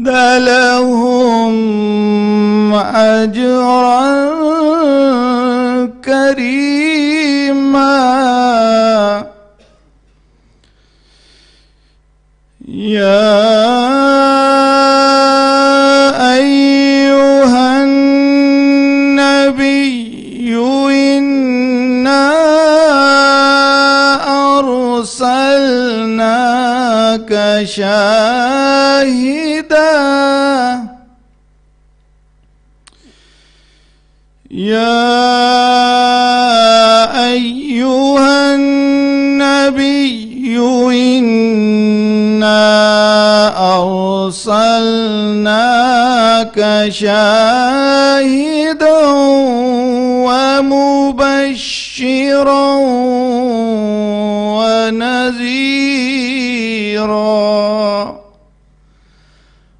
لهم أجرا كريما يا أيها النبي إنا أرسلناك شاهدا يا أيها النبي إنا أرسلناك شاهدا ومبشرا ونذيرا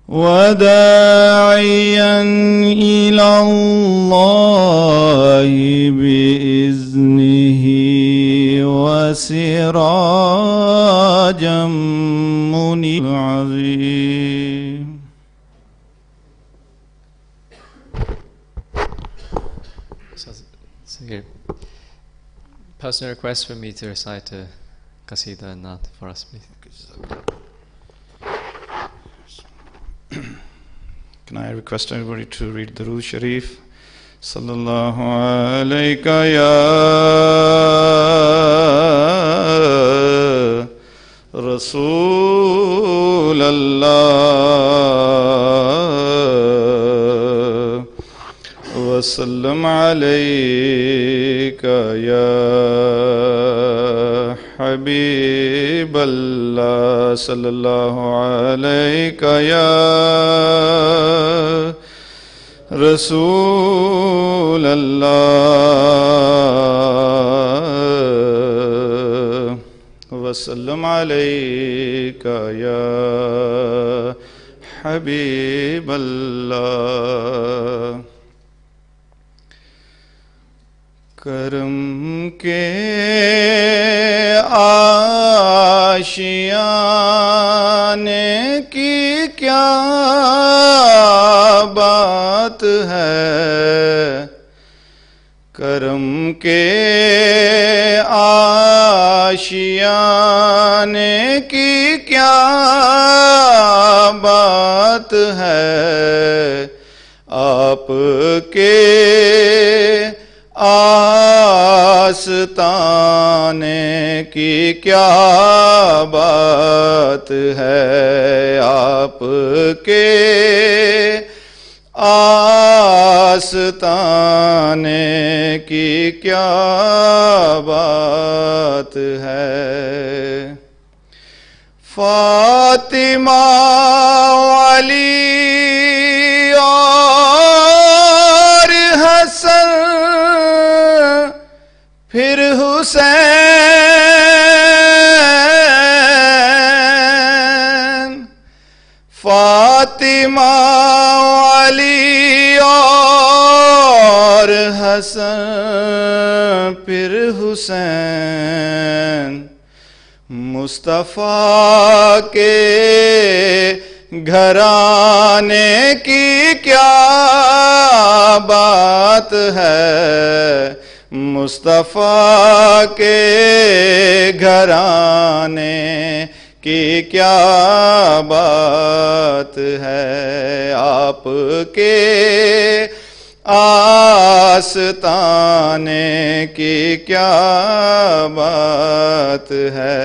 وداعيا إلى الله بإذنه وسراجا منيرا عظيم. Personal request for me to recite a qasida and naat for us, please. Can I request everybody to read the Durood Sharif? Sallallahu alayka ya Rasul Allah wa sallam alayka ya Habib Allah sallallahu alayka ya Rasul Allah wa sallam alayka ya Habib Allah. کرم کے آشیانے کی کیا بات ہے کرم کے آشیانے کی کیا بات ہے آپ کے آستانے کی کیا بات ہے آپ کے آستانے کی کیا بات ہے فاطمہ علی اور حسن پھر حسین فاطمہ علی اور حسن پھر حسین مصطفیٰ کے گھرانے کی کیا بات ہے مصطفیٰ کے گھرانے کی کیا بات ہے آپ کے آستانے کی کیا بات ہے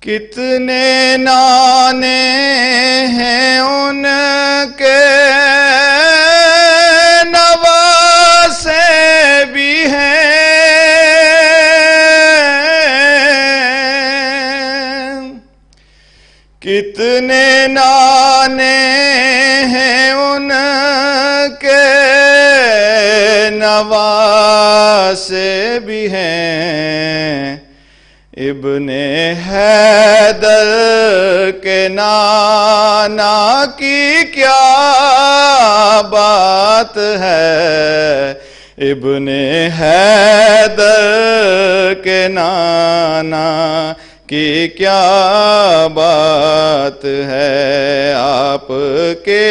کتنے نانے ہیں ان کے بھی ہیں کتنے نانے ہیں ان کے نواسے بھی ہیں ابن حیدر کے نانا کی کیا بات ہے ابن حیدر کے نانا کی کیا بات ہے आपके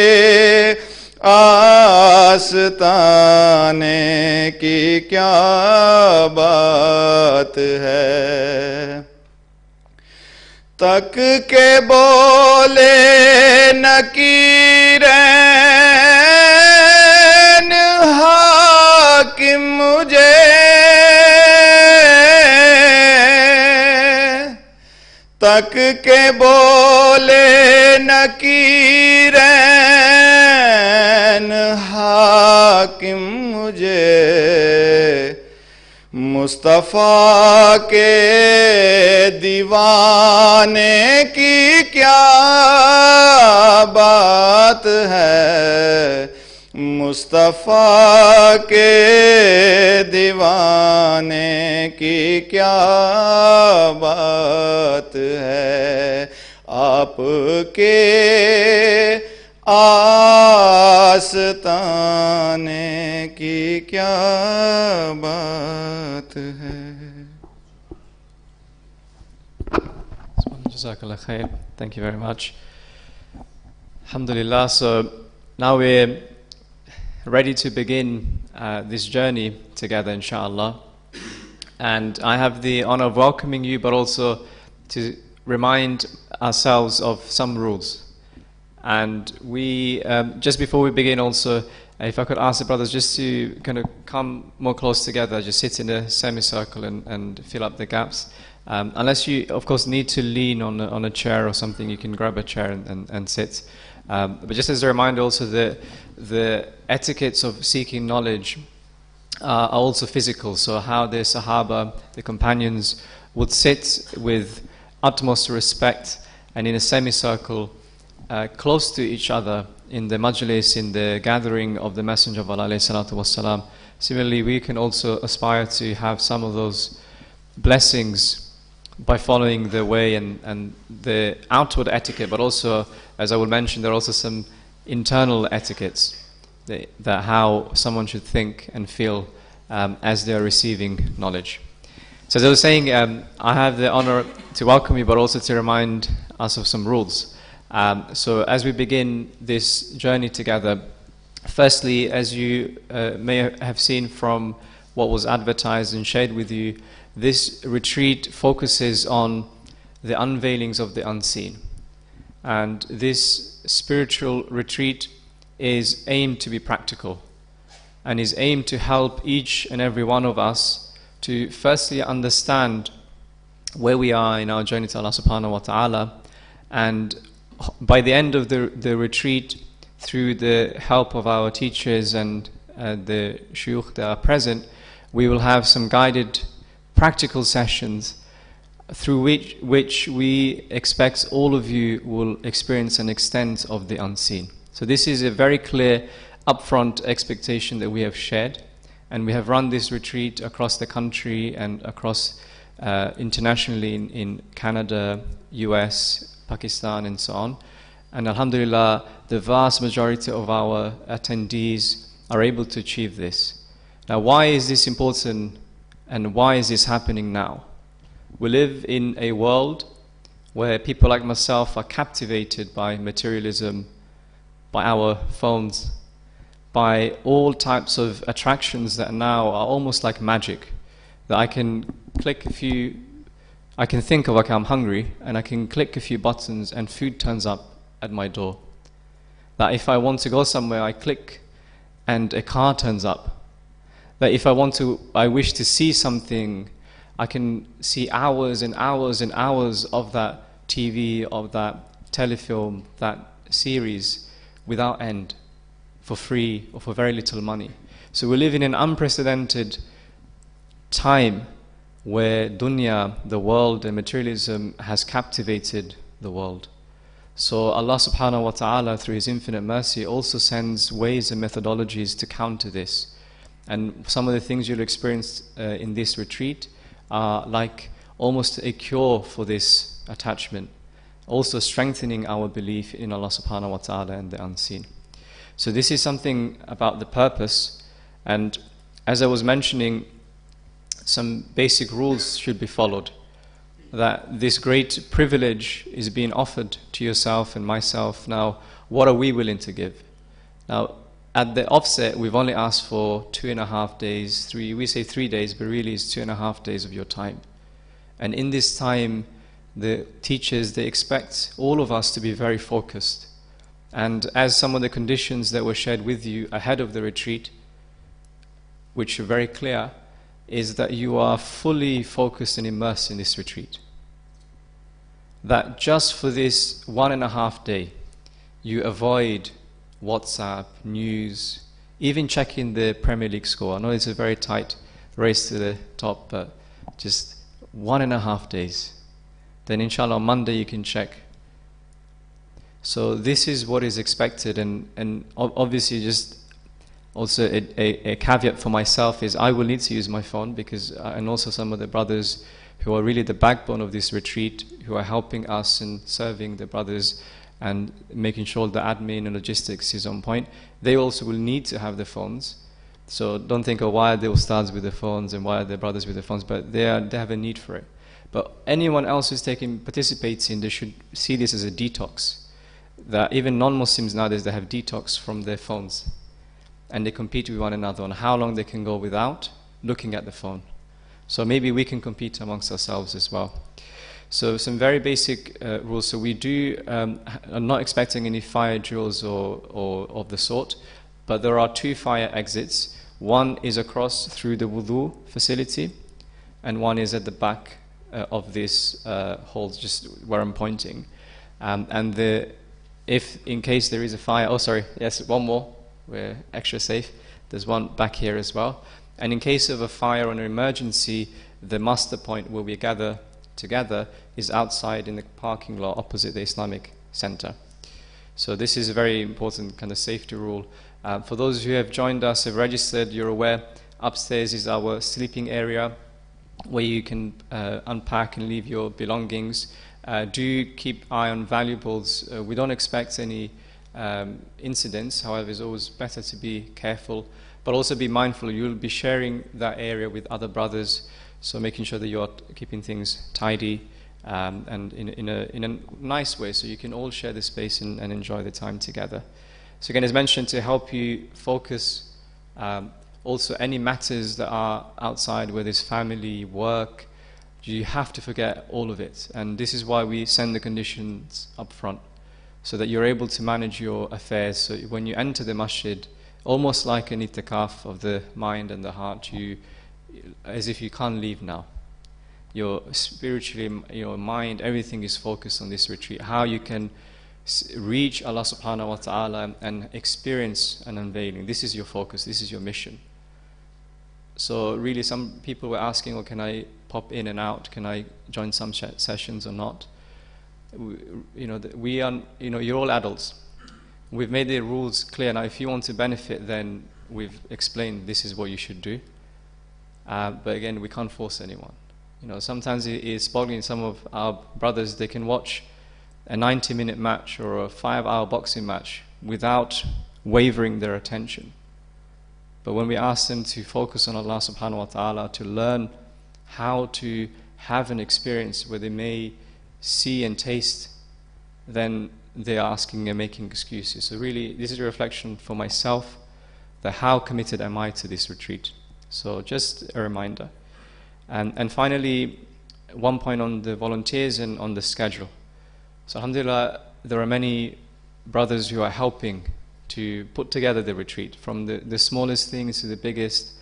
आस्ताने की क्या बात है। तक के बोले नकीरैन हाकिम मुझे, तक के बोले नकीरैन हाकिम मुझे, मुस्तफ़ा के दीवाने की क्या बात है। मुस्तफ़ा के दीवाने की क्या बात है। आपके आस्ताने की क्या बात है। Jazakallah khair. Thank you very much. Alhamdulillah. So now we're ready to begin this journey together, inshallah. And I have the honor of welcoming you, but also to remind ourselves of some rules. And we, just before we begin also, if I could ask the brothers just to kind of come more close together, just sit in a semicircle and fill up the gaps. Unless you, of course, need to lean on a chair or something, you can grab a chair and sit. But just as a reminder also, the etiquettes of seeking knowledge are also physical. So how the Sahaba, the companions, would sit with utmost respect and in a semicircle close to each other in the majlis, in the gathering of the Messenger of Allah alayhi salatu wassalam. Similarly, we can also aspire to have some of those blessings by following the way and the outward etiquette, but also, as I will mention, there are also some internal etiquettes that how someone should think and feel as they are receiving knowledge. So as I was saying, I have the honor to welcome you, but also to remind us of some rules. So as we begin this journey together, firstly, as you may have seen from what was advertised and shared with you, this retreat focuses on the unveilings of the unseen. And this spiritual retreat is aimed to be practical and is aimed to help each and every one of us to firstly understand where we are in our journey to Allah subhanahu wa ta'ala, and by the end of the retreat, through the help of our teachers and the shuyukh that are present, we will have some guided practical sessions through which we expect all of you will experience an extent of the unseen. So this is a very clear upfront expectation that we have shared, and we have run this retreat across the country and across internationally in Canada, US, Pakistan and so on. And alhamdulillah, the vast majority of our attendees are able to achieve this. Now, why is this important and why is this happening now? We live in a world where people like myself are captivated by materialism, by our phones, by all types of attractions that now are almost like magic. That I can click a few, I can think of, okay, I'm hungry, and I can click a few buttons and food turns up at my door. That if I want to go somewhere, I click and a car turns up. That if I wish to see something, I can see hours and hours and hours of that TV, of that telefilm, that series without end, for free or for very little money. So we live in an unprecedented time where dunya, the world, and materialism has captivated the world. So Allah subhanahu wa ta'ala, through His infinite mercy, also sends ways and methodologies to counter this. And some of the things you'll experience in this retreat are like almost a cure for this attachment, also strengthening our belief in Allah subhanahu wa ta'ala and the unseen. So this is something about the purpose, and as I was mentioning, some basic rules should be followed. that this great privilege is being offered to yourself and myself. Now, what are we willing to give? Now, at the offset, we've only asked for 2.5 days, we say 3 days, but really it's 2.5 days of your time. And in this time, the teachers, they expect all of us to be very focused. And as some of the conditions that were shared with you ahead of the retreat, which are very clear, is that you are fully focused and immersed in this retreat. That just for this 1.5 day, you avoid WhatsApp, news, even checking the Premier League score. I know it's a very tight race to the top, but just 1.5 days. Then inshallah on Monday you can check. So this is what is expected, and obviously just also a caveat for myself is I will need to use my phone because, and also some of the brothers who are really the backbone of this retreat, who are helping us and serving the brothers and making sure the admin and logistics is on point, they also will need to have the phones. So don't think, oh, why are the ustads with the phones and why are the brothers with the phones, but they have a need for it. But anyone else who's participating, they should see this as a detox. That even non-Muslims nowadays, they have detox from their phones. And they compete with one another on how long they can go without looking at the phone. So maybe we can compete amongst ourselves as well. So some very basic rules. So we are not expecting any fire drills or of the sort, but there are 2 fire exits. One is across through the wudu facility, and one is at the back of this hall, just where I'm pointing. If in case there is a fire, oh sorry, yes, one more. We're extra safe. There's one back here as well. And in case of a fire or an emergency, the muster point where we gather together is outside in the parking lot opposite the Islamic Center. So this is a very important kind of safety rule. For those who have joined us, have registered, you're aware, upstairs is our sleeping area where you can unpack and leave your belongings. Do keep eye on valuables. We don't expect any incidents. However, it's always better to be careful, but also be mindful. You'll be sharing that area with other brothers, so making sure that you're keeping things tidy and in a nice way, so you can all share the space and enjoy the time together. So again, as mentioned, to help you focus, also any matters that are outside, whether it's family, work, you have to forget all of it. And this is why we send the conditions up front, so that you're able to manage your affairs. So when you enter the masjid, almost like an itikaf of the mind and the heart, as if you can't leave now. Your spiritually, your mind, everything is focused on this retreat. How you can reach Allah subhanahu wa ta'ala and experience an unveiling. This is your focus, this is your mission. So really some people were asking, well, can I pop in and out? Can I join some sessions or not? We are, you're all adults. We've made the rules clear. Now, if you want to benefit, then we've explained this is what you should do. But again, we can't force anyone. Sometimes it's boggling. Some of our brothers, they can watch a 90-minute match or a 5-hour boxing match without wavering their attention. But when we ask them to focus on Allah subhanahu wa ta'ala, to learn how to have an experience where they may see and taste, then they are asking and making excuses. So really, this is a reflection for myself, that how committed am I to this retreat. So just a reminder. And finally, one point on the volunteers and on the schedule. So alhamdulillah, there are many brothers who are helping to put together the retreat, from the smallest things to the biggest.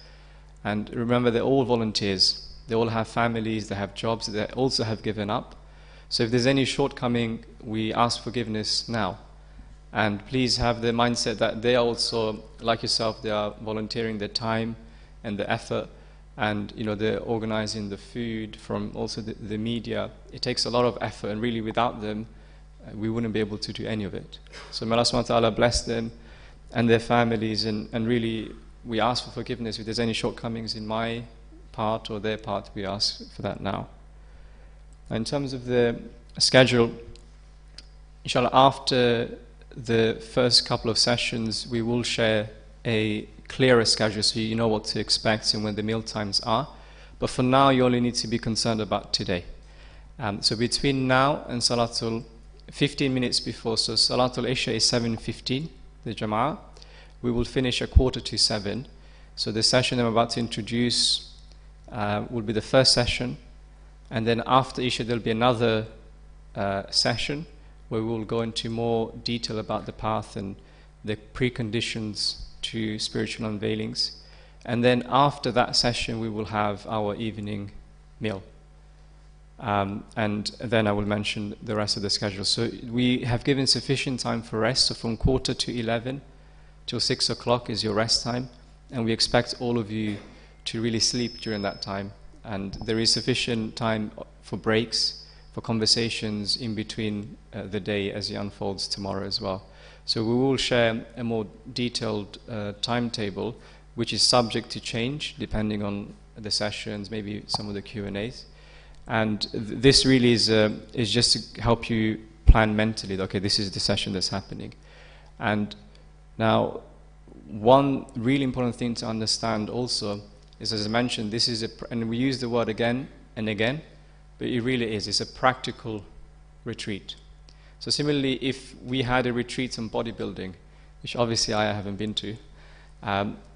And remember, they're all volunteers. They all have families, they have jobs, they also have given up. So if there's any shortcoming, we ask forgiveness now. And please have the mindset that they are also, like yourself, they are volunteering their time and the effort, and they're organizing the food, from also the media. It takes a lot of effort, and really without them, we wouldn't be able to do any of it. So may Allah subhanahu wa ta'ala bless them and their families, and really we ask for forgiveness. If there's any shortcomings in my part or their part, we ask for that now. In terms of the schedule, inshallah, after the first couple of sessions, we will share a clearer schedule so you know what to expect and when the meal times are. But for now, you only need to be concerned about today. So between now and Salatul, 15 minutes before, so Salatul Isha is 7:15, the Jama'ah. We will finish 6:45. So the session I'm about to introduce will be the first session, and then after Isha there'll be another session where we will go into more detail about the path and the preconditions to spiritual unveilings. And then after that session we will have our evening meal. And then I will mention the rest of the schedule. So we have given sufficient time for rest. So from 11:15 till 6 o'clock is your rest time. And we expect all of you to really sleep during that time. And there is sufficient time for breaks, for conversations in between the day as it unfolds tomorrow as well. So we will share a more detailed timetable, which is subject to change depending on the sessions, maybe some of the Q&As. And this really is just to help you plan mentally, that, okay, this is the session that's happening. And now, one really important thing to understand also is, as I mentioned, this is and we use the word again and again, but it really is, it's a practical retreat. So similarly, if we had a retreat on bodybuilding, which obviously I haven't been to,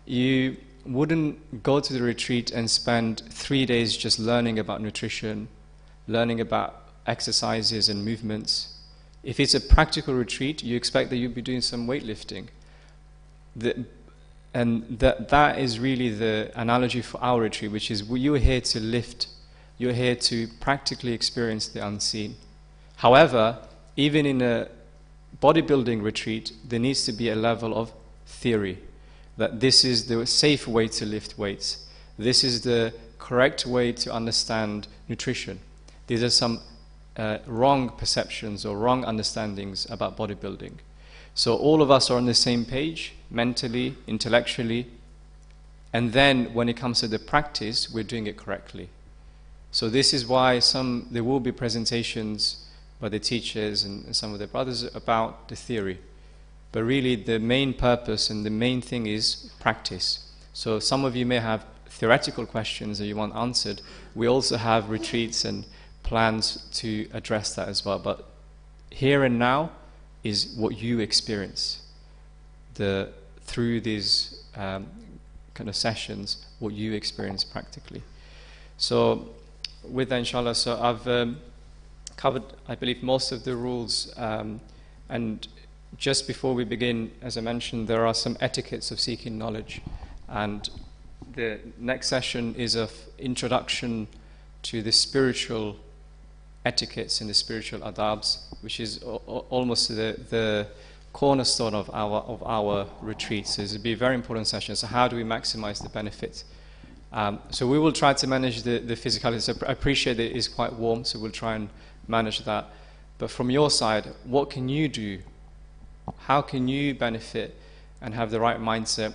you wouldn't go to the retreat and spend 3 days just learning about nutrition, learning about exercises and movements. If it's a practical retreat, you expect that you'll be doing some weightlifting. That is really the analogy for our retreat, which is you're here to lift, you're here to practically experience the unseen. However, even in a bodybuilding retreat, there needs to be a level of theory, that this is the safe way to lift weights. This is the correct way to understand nutrition. These are some wrong perceptions or wrong understandings about bodybuilding. So all of us are on the same page, mentally, intellectually, and then when it comes to the practice, we're doing it correctly. So this is why there will be presentations by the teachers and some of the brothers about the theory. But really the main purpose and the main thing is practice. So some of you may have theoretical questions that you want answered. We also have retreats and plans to address that as well. But here and now is what you experience through these kind of sessions, what you experience practically. So with that, inshallah, so I've covered, I believe, most of the rules, and just before we begin, as I mentioned, there are some etiquettes of seeking knowledge, and the next session is an introduction to the spiritual etiquettes and the spiritual adabs, which is almost the cornerstone of our retreats. So this will be a very important session. So how do we maximize the benefit? So we will try to manage the physicality. So I appreciate that it is quite warm, so we'll try and manage that. But from your side, what can you do? How can you benefit and have the right mindset,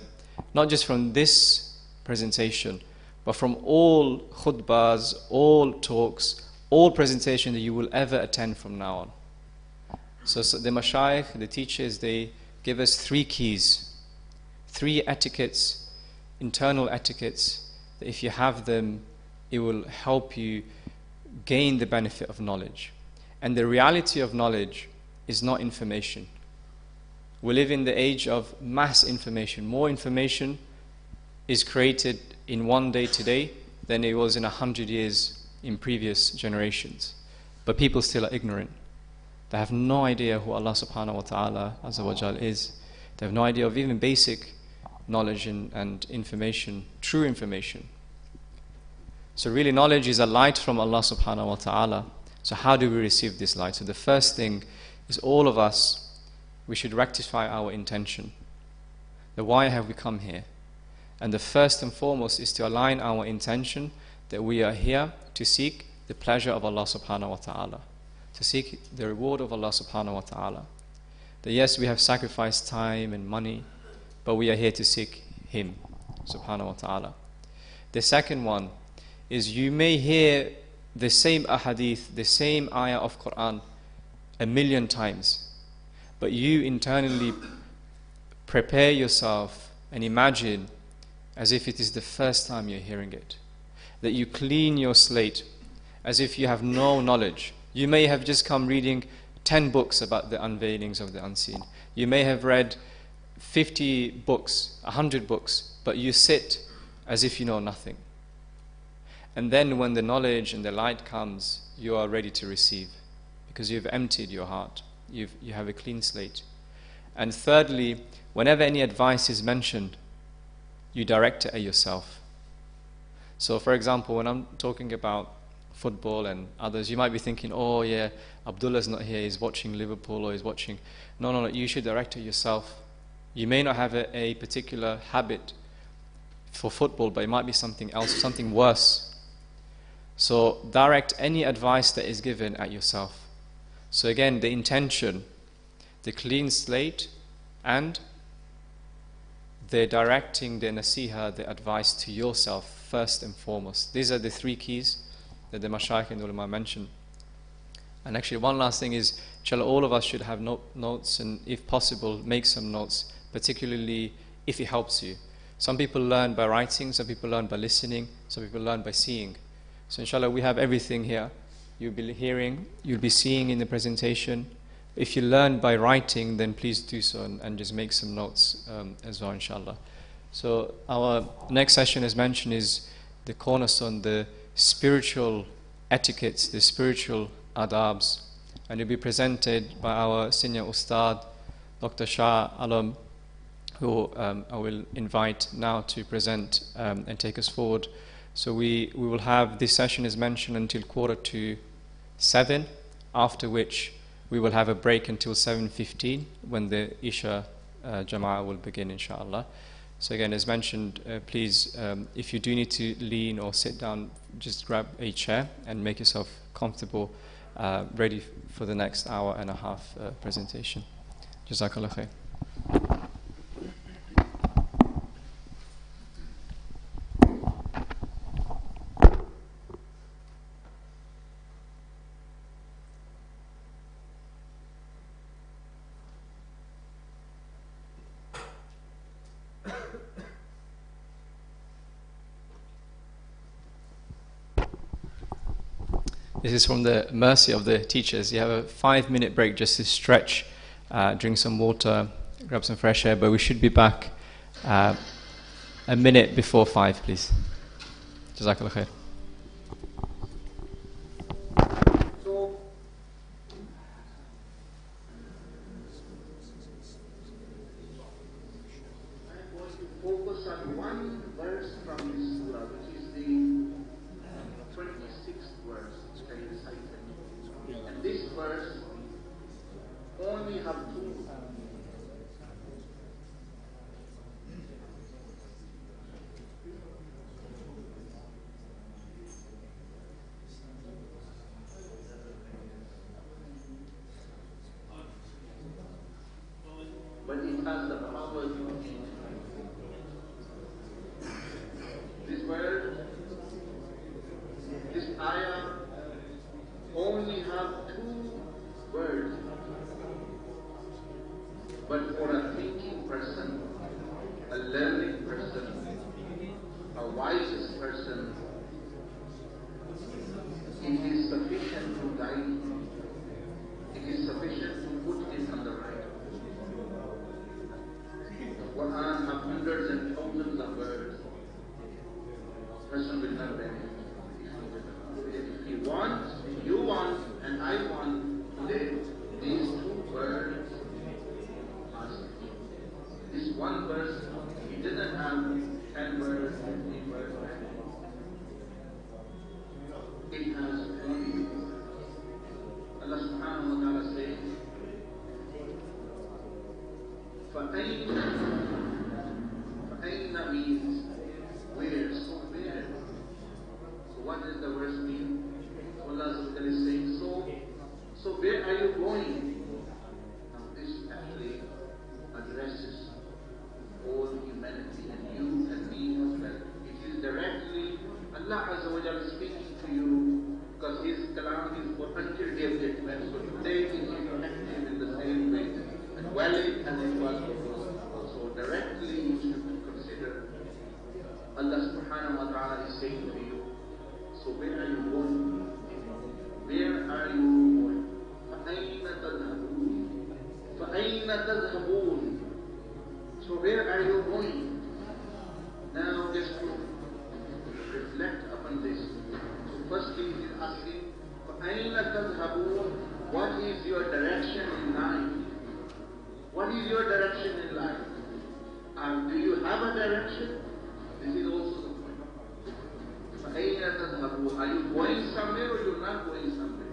not just from this presentation, but from all khutbahs, all talks, all presentations that you will ever attend from now on? So the mashayikh, the teachers, they give us 3 keys, 3 etiquettes, internal etiquettes, that if you have them, it will help you gain the benefit of knowledge. And the reality of knowledge is not information. We live in the age of mass information. More information is created in one day today than it was in 100 years in previous generations. But people still are ignorant. They have no idea who Allah subhanahu wa ta'ala azza wa jal is. They have no idea of even basic knowledge and information, true information. So really knowledge is a light from Allah subhanahu wa ta'ala. So how do we receive this light? So the first thing is, all of us, we should rectify our intention. The why have we come here? And the first and foremost is to align our intention that we are here to seek the pleasure of Allah subhanahu wa ta'ala, to seek the reward of Allah subhanahu wa ta'ala. That yes, we have sacrificed time and money, but we are here to seek Him subhanahu wa ta'ala. The second one is, you may hear the same ahadith, the same ayah of Quran 1,000,000 times, but you internally prepare yourself and imagine as if it is the first time you're hearing it. That you clean your slate as if you have no knowledge. You may have just come reading 10 books about the unveilings of the unseen. You may have read 50 books, 100 books, but you sit as if you know nothing. And then when the knowledge and the light comes, you are ready to receive, because you've emptied your heart. You have a clean slate. And thirdly, whenever any advice is mentioned, you direct it at yourself. So for example, when I'm talking about football and others, you might be thinking, oh yeah, Abdullah's not here, he's watching Liverpool or he's watching... No, you should direct it yourself. You may not have a particular habit for football, but it might be something else, something worse. So direct any advice that is given at yourself. So again, the intention, the clean slate, and the directing the nasiha, the advice to yourself first and foremost. These are the three keys that the Mashaykh and ulama mentioned. And actually one last thing is, inshallah, all of us should have notes, and if possible, make some notes, particularly if it helps you. Some people learn by writing, some people learn by listening, some people learn by seeing. So inshallah, we have everything here. You'll be hearing, you'll be seeing in the presentation. If you learn by writing, then please do so and just make some notes as well, inshallah. So our next session, as mentioned, is the cornerstone, the spiritual etiquettes, the spiritual adabs, and it will be presented by our senior ustad, Dr. Shah Alam, who I will invite now to present and take us forward. So we will have this session, as mentioned, until 6:45, after which we will have a break until 7:15 when the Isha Jama'ah will begin, inshallah. So again, as mentioned, please, if you do need to lean or sit down, just grab a chair and make yourself comfortable, ready for the next hour and a half presentation. Jazakallah khair. This is from the mercy of the teachers. You have a 5-minute break just to stretch, drink some water, grab some fresh air, but we should be back a minute before 5, please. Jazakallah khair. Focus on one verse from this surah, which is the 26th verse, which I recited. And this verse only have two. But it has the power to change. This word, this ayah, only have two words. But for a thinking person, a learning person, a wisest person, it is sufficient to guide him. It is sufficient to put him on the right. The Quran have hundreds and thousands of words. Person will not benefit. If he wants, if you want, and I want to live, these two words are sufficient. This one verse, he didn't have 10 words, 15 words. It has only. Allah subhanahu wa ta'ala says, فَأَيْنَ means where, so where. So what does the verse mean? Allah is saying, so where are you going? Now this actually addresses all humanity and you and me as well. It is directly Allah Azza wa Jalla speaking to you, because His kalam is for until day of judgment. So today is interactive in the same way and valid as it was before. So directly you should consider Allah subhanahu wa ta'ala is saying to you, so where are you going? are you going? فَأَيْنَ تَذْهَبُونَ فَأَيْنَ تَذْهَبُونَ. So where are you going? Now just to reflect upon this. So firstly he is asking, فَأَيْنَ تَذْهَبُونَ, what is your direction in life? What is your direction in life? Do you have a direction? This is also the point. فَأَيْنَ تَذْهَبُونَ, are you going somewhere or you're not going somewhere?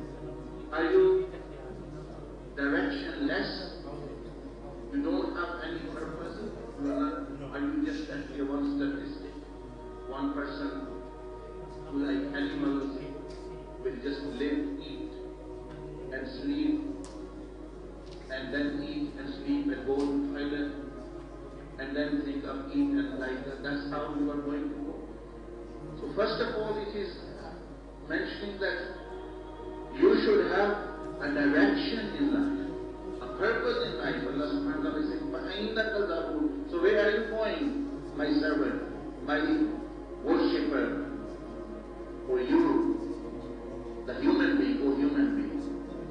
Are you directionless? You don't have any purpose? You are not, are you just actually one statistic? One person who, like animals, will just live, eat and sleep, and then eat and sleep and go to toilet, and then think of eat and like that. That's how you are going to go. So first of all, it is mentioning that you should have a direction in life, a purpose in life. Allah subhanahu wa ta'ala is saying, فَأَيْنَ تَذْهَبُونَ. So where are you going, my servant, my worshipper, or you, the human being, or human being?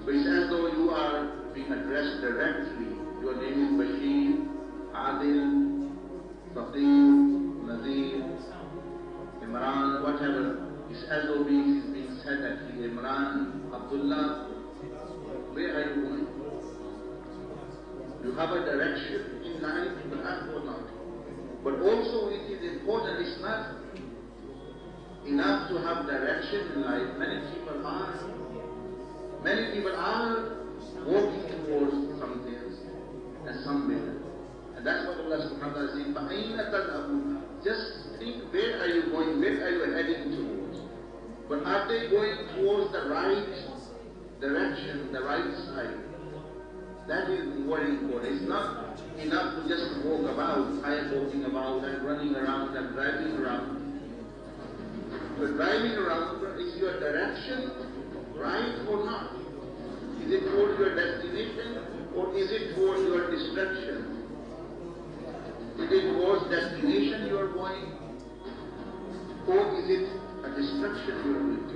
So it's as though you are being addressed directly. Your name is Bashir, Adil, Faqir, Nadir, Imran, whatever. It's as though it is being said actually, Imran, Abdullah, where are you going? You have a direction in life, perhaps or not. But also it is important, it's not enough to have direction in life. Many people are walking towards something and somewhere. And that's what Allah subhanahu wa ta'ala is saying, فَأَيْنَ تَذْهَبُونَ. Just think, where are you going? Where are you heading towards? But are they going towards the right direction, the right side? That is very important. It's not enough to just walk about. I am walking about, I'm running around, I'm driving around. But driving around, is your direction right or not? Is it towards your destination or is it towards your distraction? Is it towards destination you are going, or is it a distraction you are going to?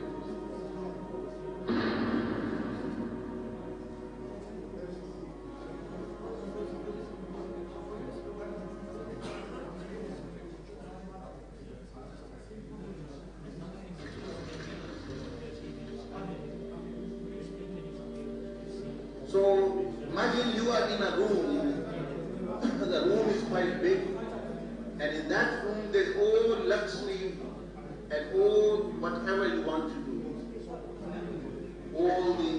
So imagine you are in a room. The room is quite big, and in that room there's all luxury and all whatever you want to do. All the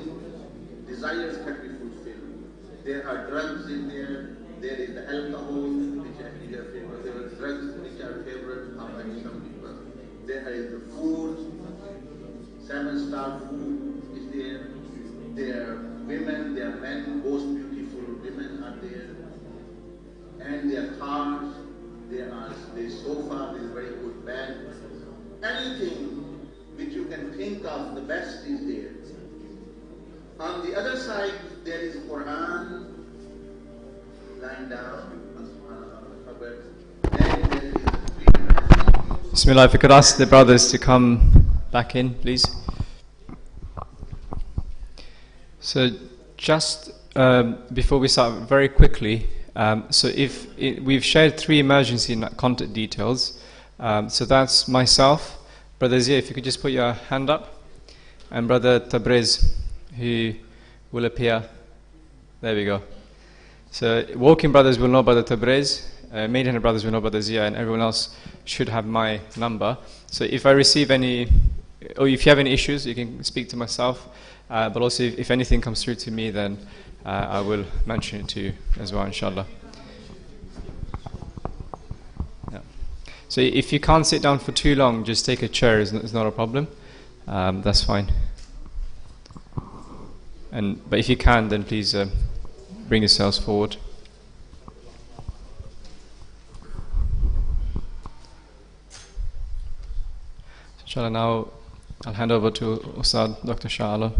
desires can be fulfilled. There are drugs in there. There is the alcohol, which actually are favorite. There are drugs which are favorite of some people. There is the food. 7-star food is there. There are women, there are men, most beautiful women are there. And their cars, there's sofa, there's very good bed. Anything which you can think of, the best is there. On the other side, there is Quran lying down. And there is Bismillah, if you could ask the brothers to come back in, please. So just before we start, very quickly, so we've shared 3 emergency contact details. So that's myself, Brother Zia, if you could just put your hand up, and Brother Tabriz, who will appear. There we go. So walking brothers will know Brother Tabriz, maiden brothers will know Brother Zia, and everyone else should have my number. So if I receive any, or if you have any issues, you can speak to myself. But also, if anything comes through to me, then I will mention it to you as well, inshallah. Yeah. So if you can't sit down for too long, just take a chair. It's not a problem. That's fine. But if you can, then please bring yourselves forward. Inshallah, now I'll hand over to Ustad Dr. Shah Alam.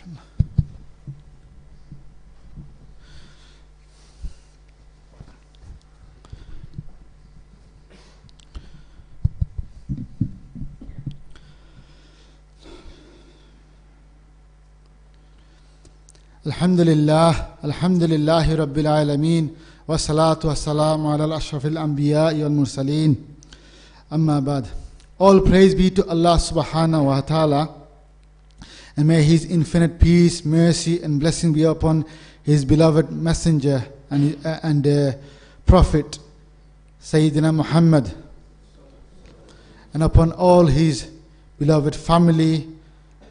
MashaAllah. Alhamdulillah, Alhamdulillahi Rabbil Alameen, wa salatu wa salamu ala al-ashrafil anbiya'i wal mursaleen. Amma ba'd. All praise be to Allah subhanahu wa ta'ala, and may His infinite peace, mercy and blessing be upon His beloved messenger and prophet Sayyidina Muhammad, and upon all His beloved family,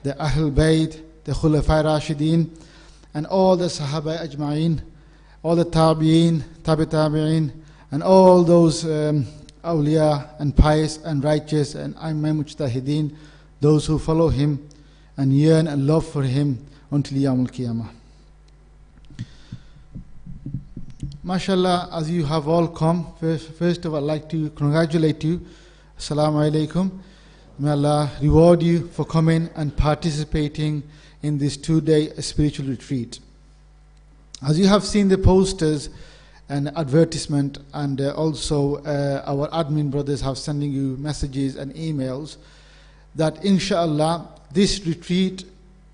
the Ahlul Bayt, the Khulafai Rashideen, and all the Sahaba Ajma'een, all the Tabi'een, Tabi'in, and all those awliya and pious and righteous and Aimam Mujtahideen, those who follow him and yearn and love for him until Yawmul Qiyamah. MashaAllah, as you have all come, first of all I'd like to congratulate you. Assalamu alaikum. May Allah reward you for coming and participating in this 2-day spiritual retreat. As you have seen the posters and advertisement, and also our admin brothers have sending you messages and emails, that inshallah this retreat,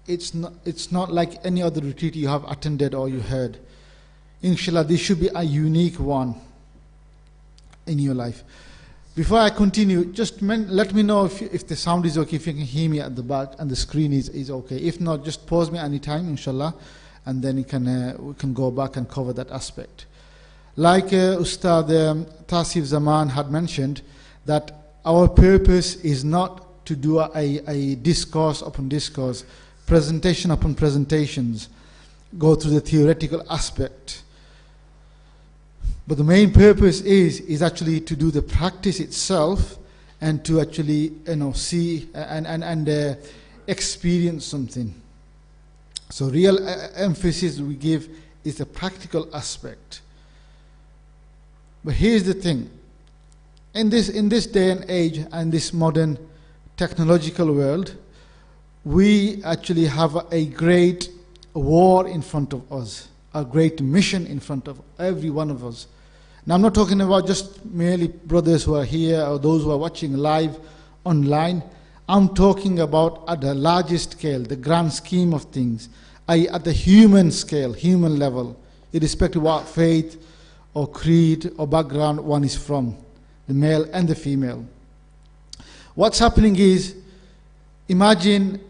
it's not like any other retreat you have attended or you heard. Inshallah, this should be a unique one in your life. Before I continue, just let me know if the sound is okay, if you can hear me at the back and the screen is okay. If not, just pause me anytime, inshallah, and then we can go back and cover that aspect. Like Ustad Tasif Zaman had mentioned, that our purpose is not to do a discourse upon discourse, presentation upon presentations, go through the theoretical aspect. But the main purpose is actually to do the practice itself and to actually see and experience something. So real emphasis we give is the practical aspect. But here's the thing: in this day and age and this modern technological world, we actually have a great war in front of us, a great mission in front of every one of us. Now, I'm not talking about just merely brothers who are here or those who are watching live online. I'm talking about at the largest scale, the grand scheme of things, at the human scale, human level, irrespective of what faith or creed or background one is from, the male and the female. What's happening is, imagine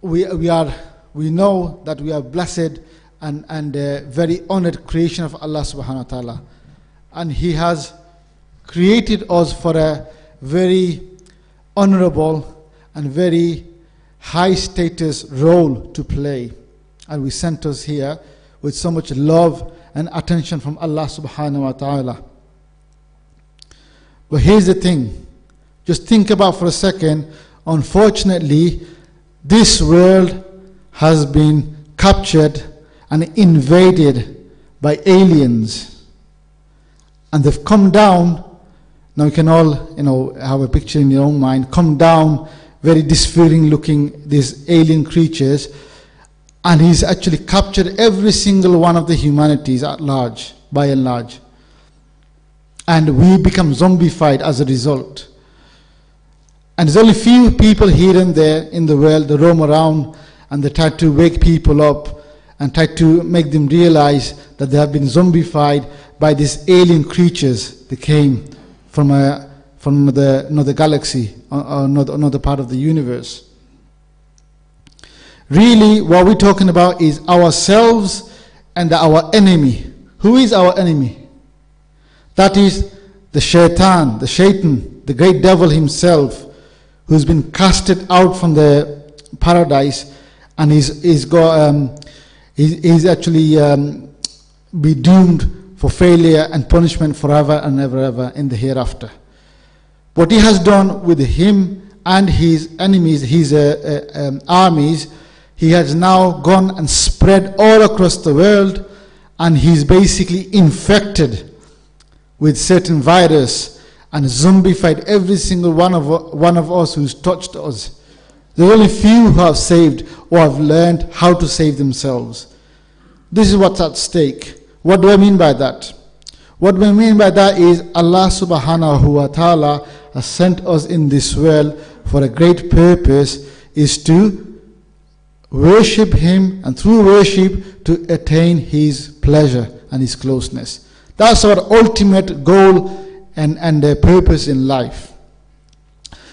we know that we are blessed and very honored creation of Allah subhanahu wa ta'ala. And He has created us for a very honorable and very high status role to play. And we sent us here with so much love and attention from Allah subhanahu wa ta'ala. But here's the thing. Just think about for a second. Unfortunately, this world has been captured and invaded by aliens, and they've come down. Now you can all have a picture in your own mind. Come down, very disfiguring looking, these alien creatures, and He's actually captured every single one of the humanities at large, by and large, and we become zombified as a result. And there's only few people here and there in the world that roam around and they try to wake people up and try to make them realize that they have been zombified by these alien creatures that came from another galaxy or another part of the universe. Really, what we're talking about is ourselves and our enemy. Who is our enemy? That is the shaitan, the great devil himself, who's been casted out from the paradise, and he's actually be doomed for failure and punishment forever and ever in the hereafter. What he has done with him and his enemies, his armies, he has now gone and spread all across the world, and he's basically infected with certain virus and zombified every single one of us who's touched us. There are only few who have saved or have learned how to save themselves. This is what's at stake. What do I mean by that? What we mean by that is Allah subhanahu wa ta'ala has sent us in this world for a great purpose, is to worship Him, and through worship to attain His pleasure and His closeness. That's our ultimate goal and purpose in life.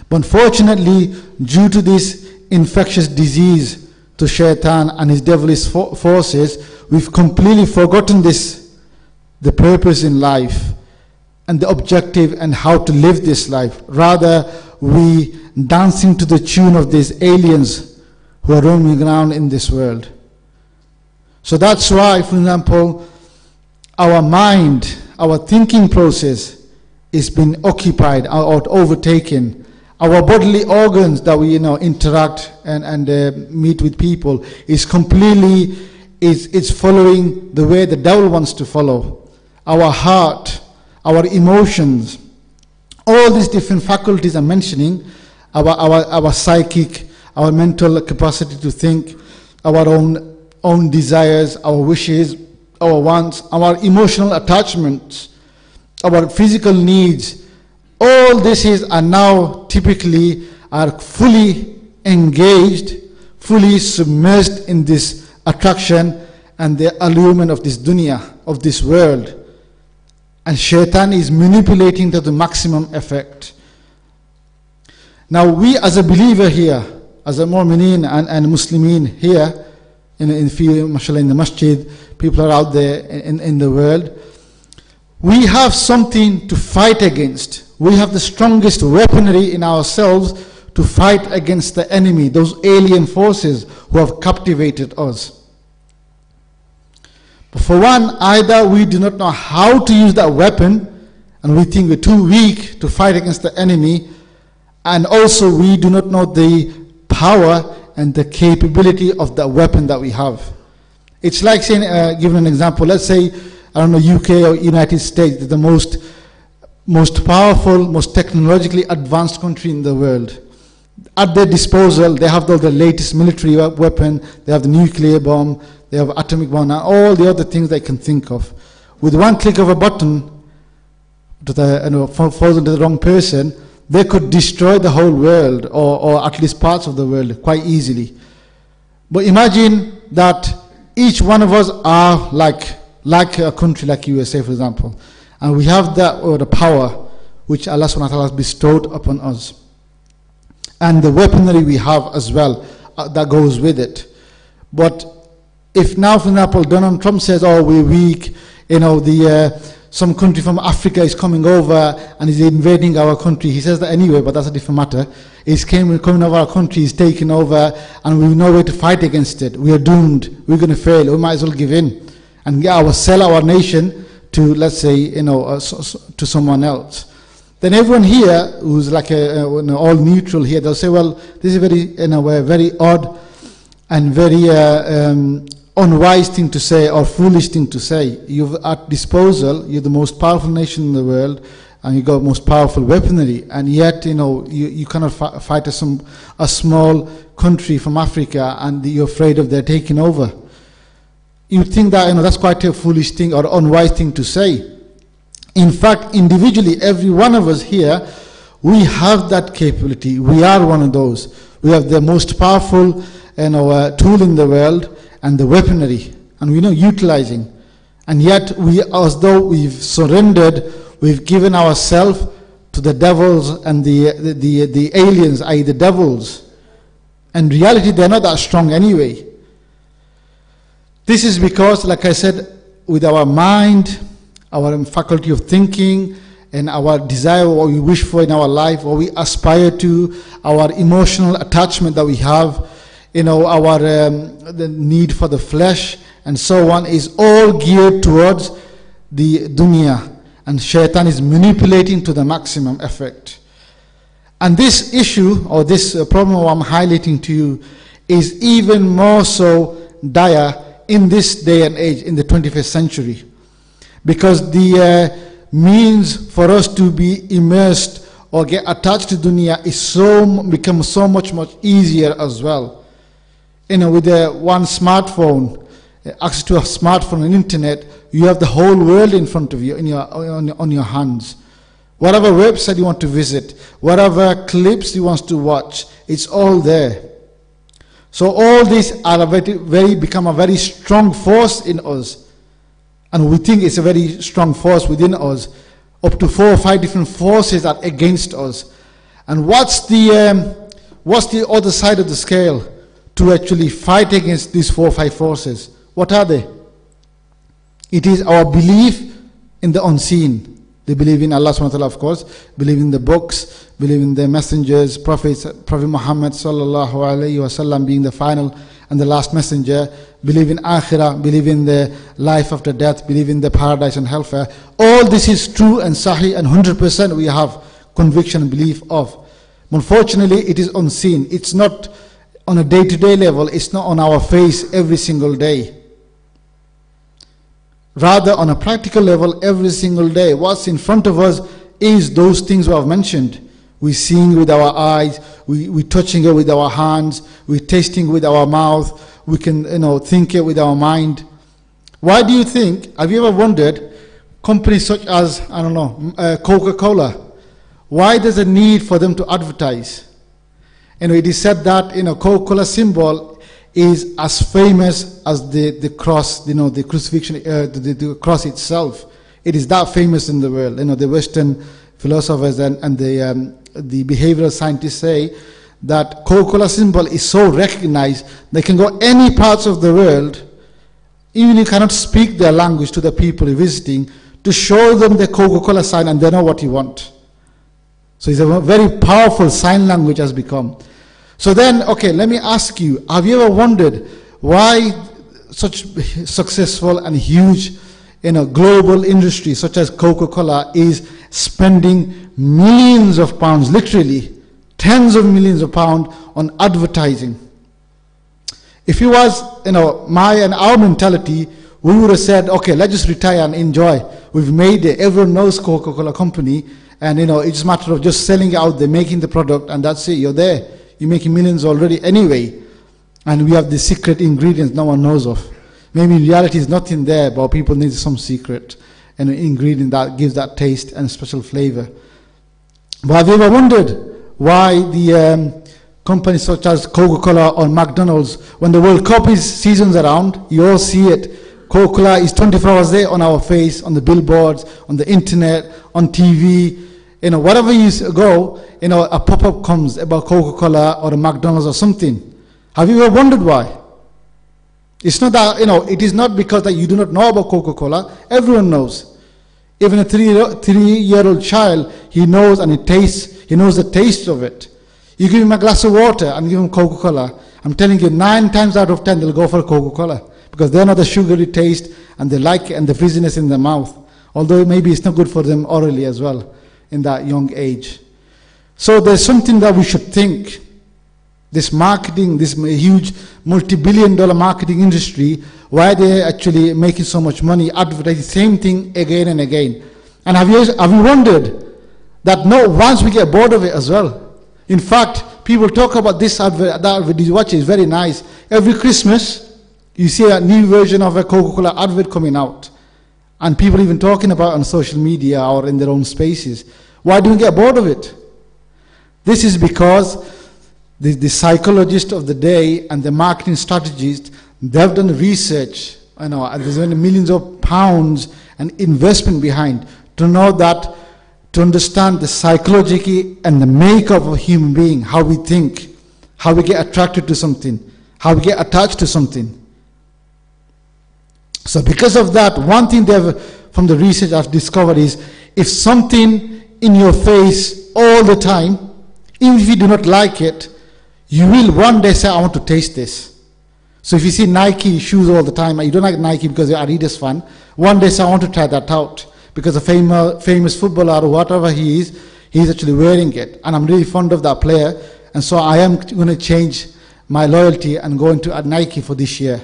But unfortunately, due to this infectious disease to Shaitan and his devilish forces, we've completely forgotten the purpose in life and the objective and how to live this life. Rather, we dancing to the tune of these aliens who are roaming around in this world. So that's why, for example, our mind, our thinking process is being occupied or overtaken. Our bodily organs that we interact and meet with people is completely is following the way the devil wants to follow. Our heart, our emotions, all these different faculties I'm mentioning, our psychic, our mental capacity to think, our own desires, our wishes, our wants, our emotional attachments, our physical needs, all this are now typically are fully engaged, fully submerged in this attraction and the allurement of this dunya, of this world. And Shaitan is manipulating to the maximum effect. Now we as a believer here, as a Mu'mineen and Muslimin here, mashallah, in the masjid, people are out there in the world, we have something to fight against. We have the strongest weaponry in ourselves to fight against the enemy, those alien forces who have captivated us. But for one, either we do not know how to use that weapon, and we think we're too weak to fight against the enemy, and also we do not know the power and the capability of that weapon that we have. It's like saying, giving an example, let's say, I don't know, UK or United States, the most powerful, most technologically advanced country in the world. At their disposal, they have all the latest military weapon, they have the nuclear bomb, they have atomic bomb, and all the other things they can think of. With one click of a button, falls into the wrong person, they could destroy the whole world, or at least parts of the world, quite easily. But imagine that each one of us are like a country like USA, for example, and we have that the power which Allah subhanahu wa ta'ala has bestowed upon us, and the weaponry we have as well that goes with it. But if now, for example, Donald Trump says, "Oh, we're weak," some country from Africa is coming over and is invading our country. He says that anyway, but that's a different matter. He's coming over our country, he's taking over, and we have no way to fight against it. We are doomed. We're going to fail. We might as well give in and sell our nation to, let's say, to someone else. Then everyone here who's like all neutral here, they'll say, well, this is very odd and very unwise thing to say or foolish thing to say. You've at disposal, you're the most powerful nation in the world, and you got most powerful weaponry, and yet you cannot fight a small country from Africa, and you're afraid of their taking over. You think that that's quite a foolish thing or unwise thing to say. In fact, individually, every one of us here, we have that capability. We are one of those. We have the most powerful tool in the world and the weaponry, and we know utilizing. And yet, as though we've surrendered, we've given ourselves to the devils and the aliens, i.e. the devils. And in reality, they're not that strong anyway. This is because, like I said, with our mind, our faculty of thinking, and our desire, what we wish for in our life, what we aspire to, our emotional attachment that we have, our the need for the flesh, and so on, is all geared towards the dunya. And Shaitan is manipulating to the maximum effect. And this issue, or this problem I'm highlighting to you, is even more so dire in this day and age, in the 21st century. Because the means for us to be immersed or get attached to dunya is becomes so much easier as well. With one smartphone, access to a smartphone and internet, you have the whole world in front of you on your hands. Whatever website you want to visit, whatever clips you want to watch, it's all there. So all these are become a very strong force in us. And we think it's a very strong force within us. Up to 4 or 5 different forces are against us. And what's the other side of the scale to actually fight against these 4 or 5 forces? What are they? It is our belief in the unseen. They believe in Allah subhanahu wa ta'ala, of course, believe in the books, believe in the messengers, prophets, Prophet Muhammad sallallahu alayhi wasallam being the final and the last messenger, believe in akhirah, believe in the life after death, believe in the paradise and hellfire. All this is true and sahih, and 100% we have conviction and belief of. Unfortunately, it is unseen. It's not on a day-to-day level. It's not on our face every single day. Rather, on a practical level, every single day, what's in front of us is those things we have mentioned. We're seeing with our eyes, we're touching it with our hands, we're tasting with our mouth, we can think it with our mind. Why do you think, have you ever wondered, companies such as, Coca-Cola, why there's a need for them to advertise? It is said that Coca-Cola symbol is as famous as the cross, the crucifixion, the cross itself. It is that famous in the world. The Western philosophers and the behavioral scientists say that Coca-Cola symbol is so recognized, they can go any parts of the world, even if you cannot speak their language to the people you're visiting, to show them the Coca-Cola sign and they know what you want. So it's a very powerful sign language has become. So then, okay, let me ask you, have you ever wondered why such successful and huge global industry such as Coca-Cola is spending millions of pounds, literally tens of millions of pounds on advertising? If it was, my and our mentality, we would have said, okay, let's just retire and enjoy. We've made it. Everyone knows Coca-Cola company, and it's just a matter of just selling it out there, making the product, and that's it. You're there. You're making millions already anyway. And we have the secret ingredients no one knows of. Maybe in reality it's nothing there, but people need some secret and an ingredient that gives that taste and special flavor. But have you ever wondered why the companies such as Coca-Cola or McDonald's, when the World Cup season's around, you all see it. Coca-Cola is 24 hours there on our face, on the billboards, on the internet, on TV. Wherever you go, a pop-up comes about Coca-Cola or a McDonald's or something. Have you ever wondered why? It's not that, it is not because that you do not know about Coca-Cola. Everyone knows. Even a 3-year-old child, he knows and he knows the taste of it. You give him a glass of water and give him Coca-Cola. I'm telling you, 9 times out of 10, they'll go for Coca-Cola because they know the sugary taste and they like it and the fizziness in their mouth. Although maybe it's not good for them orally as well in that young age. So there's something that we should think. This marketing, this huge multi-billion-dollar marketing industry, why they're actually making so much money, advertising the same thing again and again. And have you wondered that once we get bored of it as well? In fact, people talk about this advert, that advert, you watch it, it's very nice. Every Christmas, you see a new version of a Coca-Cola advert coming out. And people even talking about it on social media or in their own spaces. Why do we get bored of it? This is because the psychologists of the day and the marketing strategists, they've done research, and there's been millions of pounds and investment behind to know that, to understand the psychology and the makeup of a human being, how we think, how we get attracted to something, how we get attached to something. So because of that, one thing from the research I've discovered is, if something in your face all the time, even if you do not like it, you will one day say, I want to taste this. So if you see Nike shoes all the time, and you don't like Nike because you're Adidas fan, one day say, I want to try that out. Because a famous footballer or whatever he is, he's actually wearing it. And I'm really fond of that player. And so I am going to change my loyalty and go into Nike for this year.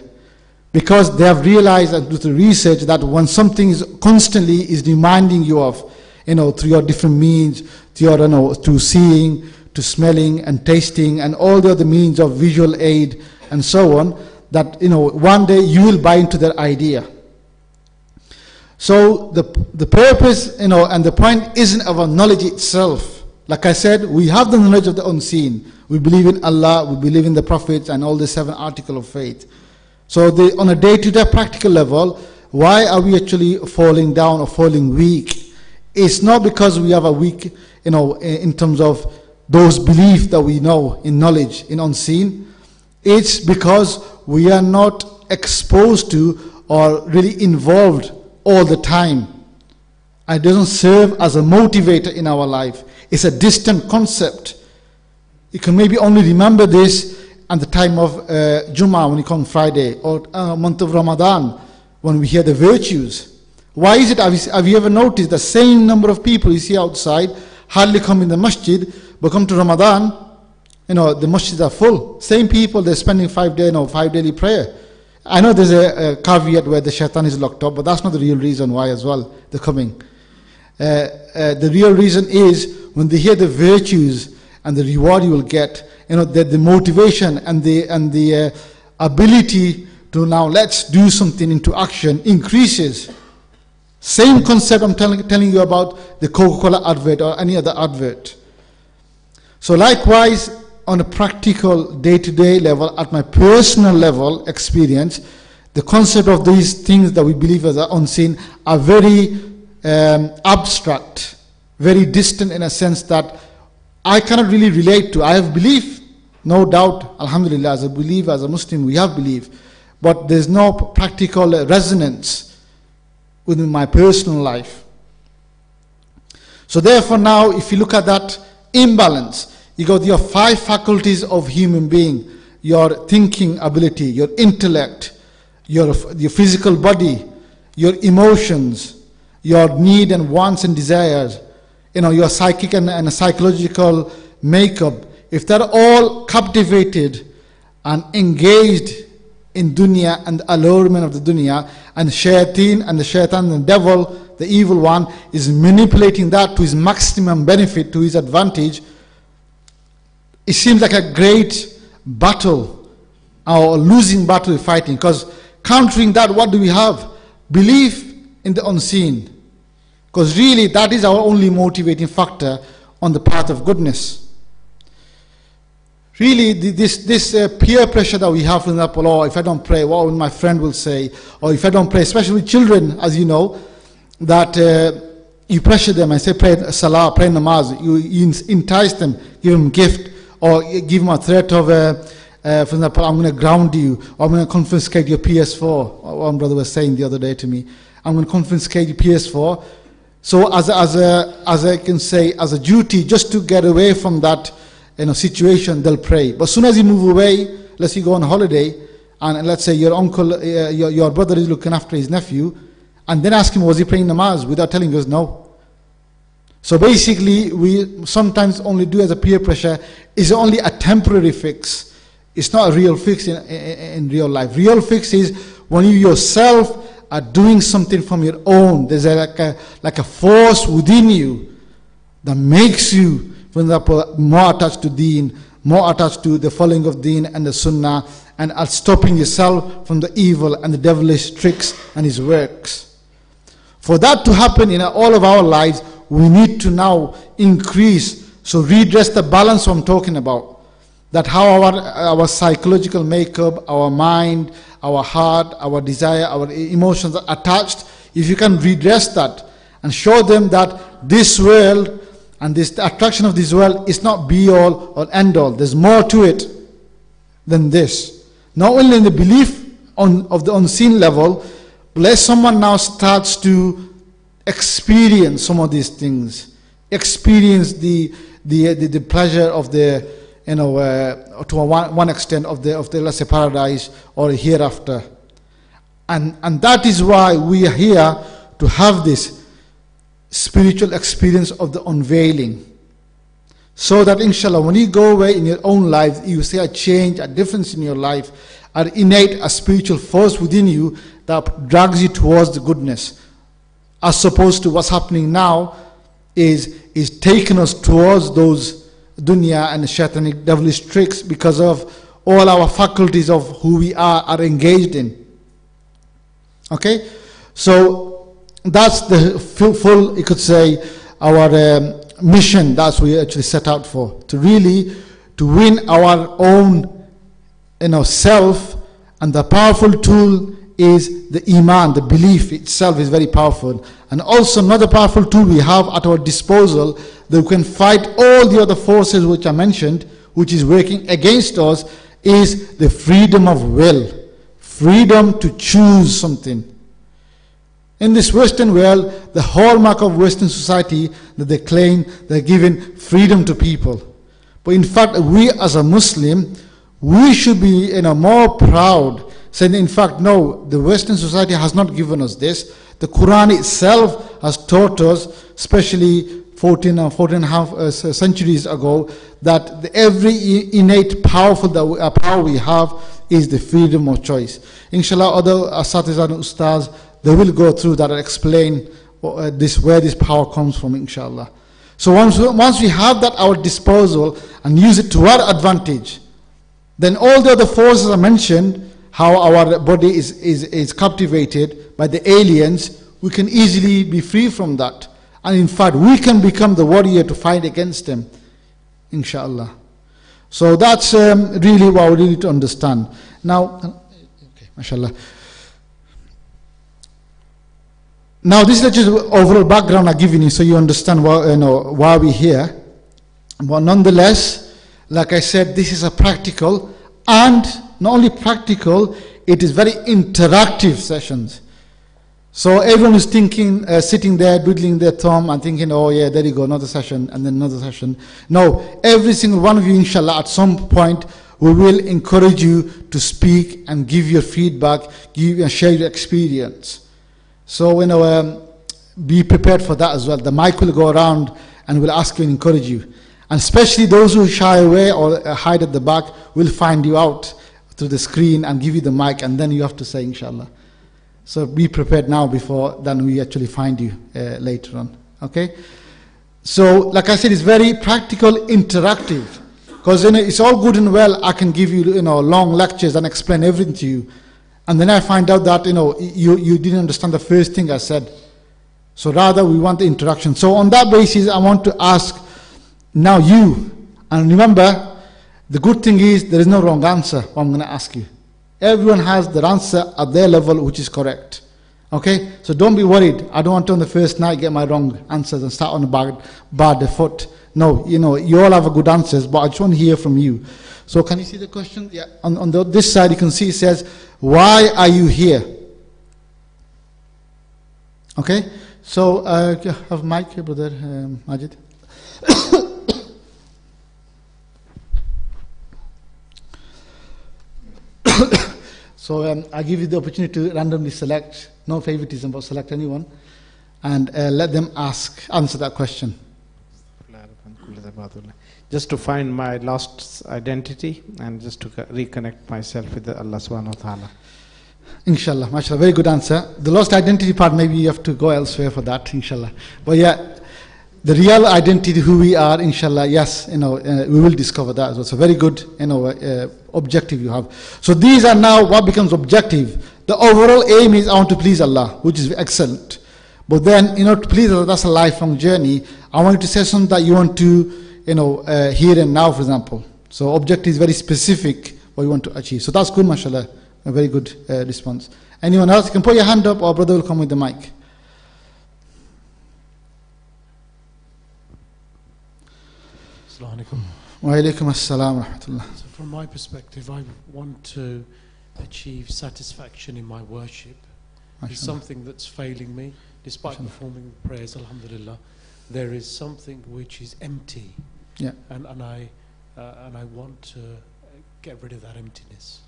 Because they have realized through the research that when something is constantly reminding you of, through your different means, to seeing, to smelling and tasting and all the other means of visual aid and so on, that one day you will buy into that idea. So the purpose, and the point isn't about knowledge itself. Like I said, we have the knowledge of the unseen. We believe in Allah, we believe in the prophets and all the 7 articles of faith. So on a day-to-day practical level, why are we actually falling down or falling weak? It's not because we have a weak, in terms of those beliefs that we know in knowledge, in unseen. It's because we are not exposed to or really involved all the time. It doesn't serve as a motivator in our life. It's a distant concept. You can maybe only remember this at the time of Jummah, when you come Friday, or month of Ramadan, when we hear the virtues. Why is it? Have you ever noticed the same number of people you see outside hardly come in the masjid, but come to Ramadan, the masjids are full. Same people, they're spending 5 daily prayer. I know there's a caveat where the shaitan is locked up, but that's not the real reason why as well they're coming. The real reason is when they hear the virtues and the reward you will get, the motivation and the ability to now let's do something into action increases. Same concept I'm telling you about the Coca-Cola advert or any other advert. So likewise, on a practical day-to-day level, at my personal level experience, the concept of these things that we believe as unseen are very abstract, very distant in a sense that I cannot really relate to. I have belief, no doubt, alhamdulillah, as a believer, as a Muslim, we have belief, but there's no practical resonance within my personal life. So therefore now, if you look at that imbalance, you got your 5 faculties of human being: your thinking ability, your intellect, your physical body, your emotions, your need and wants and desires, your psychic and psychological makeup. If they're all captivated and engaged in dunya and the allurement of the dunya, and shaitan and the devil, the evil one, is manipulating that to his maximum benefit, to his advantage, it seems like a great battle or losing battle we're fighting. Because countering that, what do we have? Belief in the unseen. Because really that is our only motivating factor on the path of goodness. Really, this peer pressure that we have, for example, or if I don't pray, what will my friend will say? Or if I don't pray, especially with children, as you know, that you pressure them and say, pray salah, pray namaz. You entice them, give them gift, or give them a threat of, for example, I'm going to ground you, or I'm going to confiscate your PS4. One brother was saying the other day to me, I'm going to confiscate your PS4. So as I can say, as a duty, just to get away from that situation, they'll pray. But as soon as you move away, let's say you go on holiday, and let's say your uncle, your brother is looking after his nephew, and then ask him, was he praying namaz, without telling us no. So basically, we sometimes only do as a peer pressure is only a temporary fix. It's not a real fix in real life. Real fix is when you yourself are doing something from your own. There's like a force within you that makes you, for example, more attached to deen, more attached to the following of deen and the sunnah, and are stopping yourself from the evil and the devilish tricks and his works. For that to happen in all of our lives, we need to now increase, so redress the balance I'm talking about. That how our psychological makeup, our mind, our heart, our desire, our emotions are attached. If you can redress that and show them that this world and the attraction of this world is not be all or end all. There's more to it than this. Not only in the belief of the unseen level, but let someone now starts to experience some of these things, experience the pleasure of the, to one extent of the let's say paradise or hereafter, and that is why we are here to have this spiritual experience of the unveiling, so that inshallah when you go away in your own life, you see a change, a difference in your life, an innate, a spiritual force within you that drags you towards the goodness, as opposed to what's happening now. is taking us towards those dunya and shaitanic devilish tricks because of all our faculties of who we are engaged in. Okay, so that's the full, you could say, our mission. That's what we actually set out for, to really to win our own, self, and the powerful tool is the iman. The belief itself is very powerful, and also another powerful tool we have at our disposal that we can fight all the other forces which I mentioned, which is working against us, is the freedom of will, freedom to choose something. In this Western world, the hallmark of Western society that they claim they're giving freedom to people. But in fact, we as a Muslim, we should be more proud, saying in fact, no, the Western society has not given us this. The Quran itself has taught us, especially 14 and a half centuries ago, that every innate power we have is the freedom of choice. Inshallah, other asatiz and ustaz, they will go through that and explain where this power comes from, inshallah. So once we have that at our disposal and use it to our advantage, then all the other forces I mentioned, how our body is captivated by the aliens, we can easily be free from that. And in fact, we can become the warrior to fight against them, inshallah. So that's really what we need to understand. Now, okay, mashallah. Now, this is just overall background I'm giving you so you understand why we're here. But nonetheless, like I said, this is a practical, and not only practical, it is very interactive sessions. So everyone is thinking, sitting there, twiddling their thumb and thinking, oh yeah, there you go, another session, and then another session. No, every single one of you, inshallah, at some point, we will encourage you to speak and give your feedback, share your experience. So, be prepared for that as well. The mic will go around and will ask you and encourage you. And especially those who shy away or hide at the back will find you out through the screen and give you the mic, and then you have to say, inshallah. So be prepared now before then we actually find you later on. Okay? So, like I said, it's very practical, interactive. Because it's all good and well, I can give you long lectures and explain everything to you. And then I find out that you didn't understand the first thing I said. So rather we want the interaction. So on that basis, I want to ask now you, and remember, the good thing is there is no wrong answer what I'm going to ask you. Everyone has their answer at their level which is correct. Okay? So don't be worried. I don't want to on the first night get my wrong answers and start on a bad foot. No, you all have a good answers, but I just want to hear from you. So can you see the question? Yeah. On this side you can see it says, why are you here? Okay? So have mic here, brother Majid. So I give you the opportunity to randomly select, no favoritism, but select anyone, and let them answer that question. Just to find my lost identity and just to reconnect myself with Allah subhanahu wa ta'ala. Inshallah, mashallah, very good answer. The lost identity part, maybe you have to go elsewhere for that, inshallah. But yeah, the real identity, who we are, inshallah, yes, we will discover that as well. So very good, objective you have. So these are now what becomes objective. The overall aim is I want to please Allah, which is excellent. But then, to please Allah, that's a lifelong journey. I want you to say something that you want to, here and now, for example. So objective is very specific what you want to achieve. So that's good, mashallah. A very good response. Anyone else? You can put your hand up, or brother will come with the mic. Assalamu alaikum. Wa alaikum assalam wa rahmatullah. So from my perspective, I want to achieve satisfaction in my worship. It's something that's failing me, despite performing prayers, alhamdulillah. There is something which is empty, yeah, and I want to get rid of that emptiness.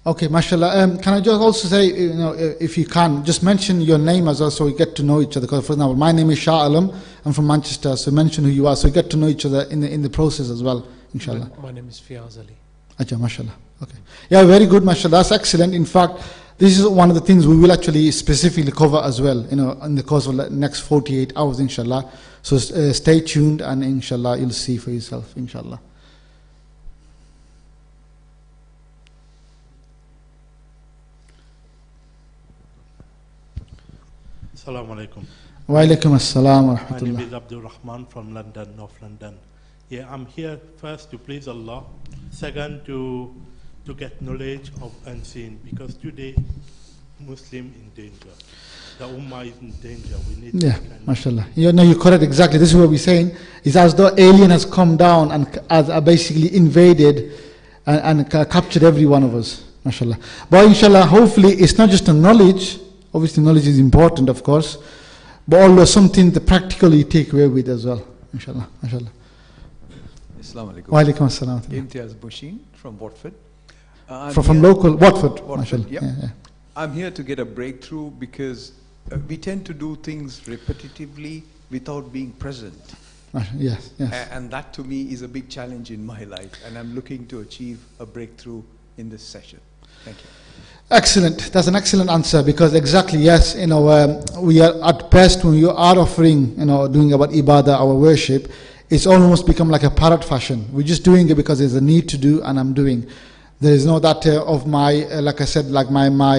Okay, mashallah. Can I just also say, if you can, just mention your name as well, so we get to know each other. Because, for example, my name is Shah Alam. I'm from Manchester, so mention who you are, so we get to know each other in the process as well, inshallah. My name is Fiaz Ali. Ajah, mashallah. Okay. Yeah, very good, mashallah. That's excellent. In fact, This is one of the things we will actually specifically cover as well, in the course of the next 48 hours, inshallah. So stay tuned, and inshallah you'll see for yourself, inshallah. Assalamu alaikum. Wa alaikum assalam wa My name rahmatullah. is Abdul Rahman from London, North London. Yeah, I'm here first to please Allah, second to get knowledge of unseen, because today Muslim in danger. The Ummah is in danger. We need Yeah, to kind of- mashallah. You're correct, exactly. This is what we're saying. It's as though alien has come down and has basically invaded and captured every one of us, mashallah. But inshallah, hopefully it's not just the knowledge. Obviously knowledge is important, of course, but also something the practical you take away with as well, inshallah, mashallah. Assalamu alaikum. Wa alaikum assalam. Imtiaz Bushin from Watford. From local, Watford, Watford, mashallah. yep. Yeah. I'm here to get a breakthrough because we tend to do things repetitively without being present. Yes, yes. And that to me is a big challenge in my life, and I'm looking to achieve a breakthrough in this session. Thank you. Excellent. That's an excellent answer, because exactly, yes, we are at best when you are offering, doing about ibadah, our worship, it's almost become like a parrot fashion. We're just doing it because there's a need to do, and I'm doing. There is no that of my, like I said, like my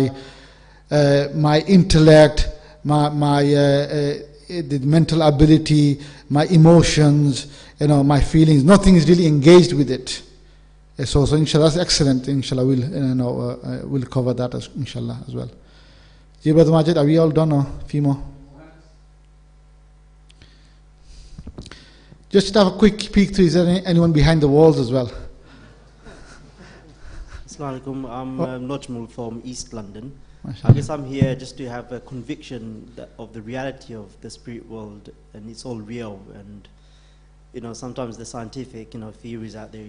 intellect, the mental ability, my emotions, my feelings. Nothing is really engaged with it. So inshallah, that's excellent. Inshallah, we'll cover that inshallah as well. Ji Brother Majid, are we all done, or a few more? Just to have a quick peek through, is there anyone behind the walls as well? Assalamu alaikum. I'm Najmul from East London. Mashallah. I guess I'm here just to have a conviction of the reality of the spirit world, and it's all real. And sometimes the scientific theories out there,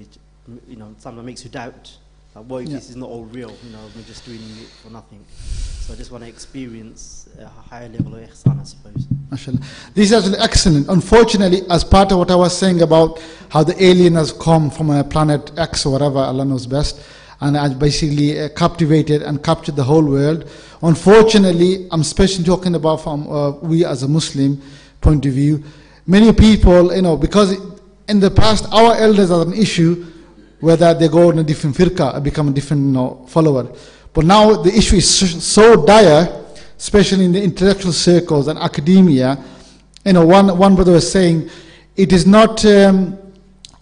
sometimes makes you doubt. Like, what if this is not all real? We're just doing it for nothing. So I just want to experience a higher level of ihsan, I suppose. MashaAllah. This is actually excellent. Unfortunately, as part of what I was saying about how the alien has come from a planet X or whatever, Allah knows best, and has basically captivated and captured the whole world. Unfortunately, I'm especially talking about from we as a Muslim point of view. Many people, because in the past our elders had an issue whether they go in a different firqa and become a different follower. But now the issue is so dire, especially in the intellectual circles and academia. One brother was saying it is not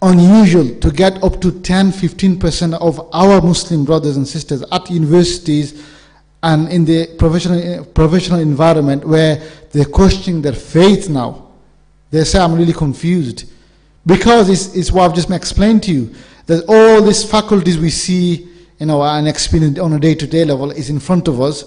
unusual to get up to 10-15% of our Muslim brothers and sisters at universities and in the professional environment where they're questioning their faith now. They say, I'm really confused. Because it's what I've just explained to you. That all these faculties we see, and experience on a day-to-day level is in front of us.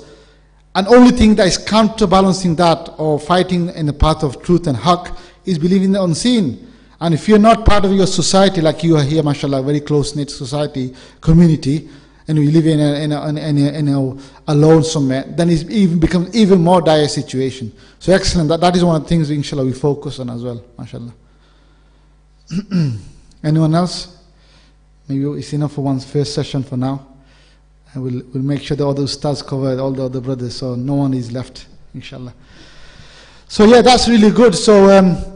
And only thing that is counterbalancing that or fighting in the path of truth and haqq is believing the unseen. And if you're not part of your society, like you are here, mashallah, very close-knit society, community, and you live in a alone somewhere, then it becomes even more dire situation. So excellent. That is one of the things, inshallah, we focus on as well, mashallah. Anyone else? Maybe it's enough for one's first session for now. And we'll make sure that all the ustads cover all the other brothers, so no one is left, inshallah. So yeah, that's really good. So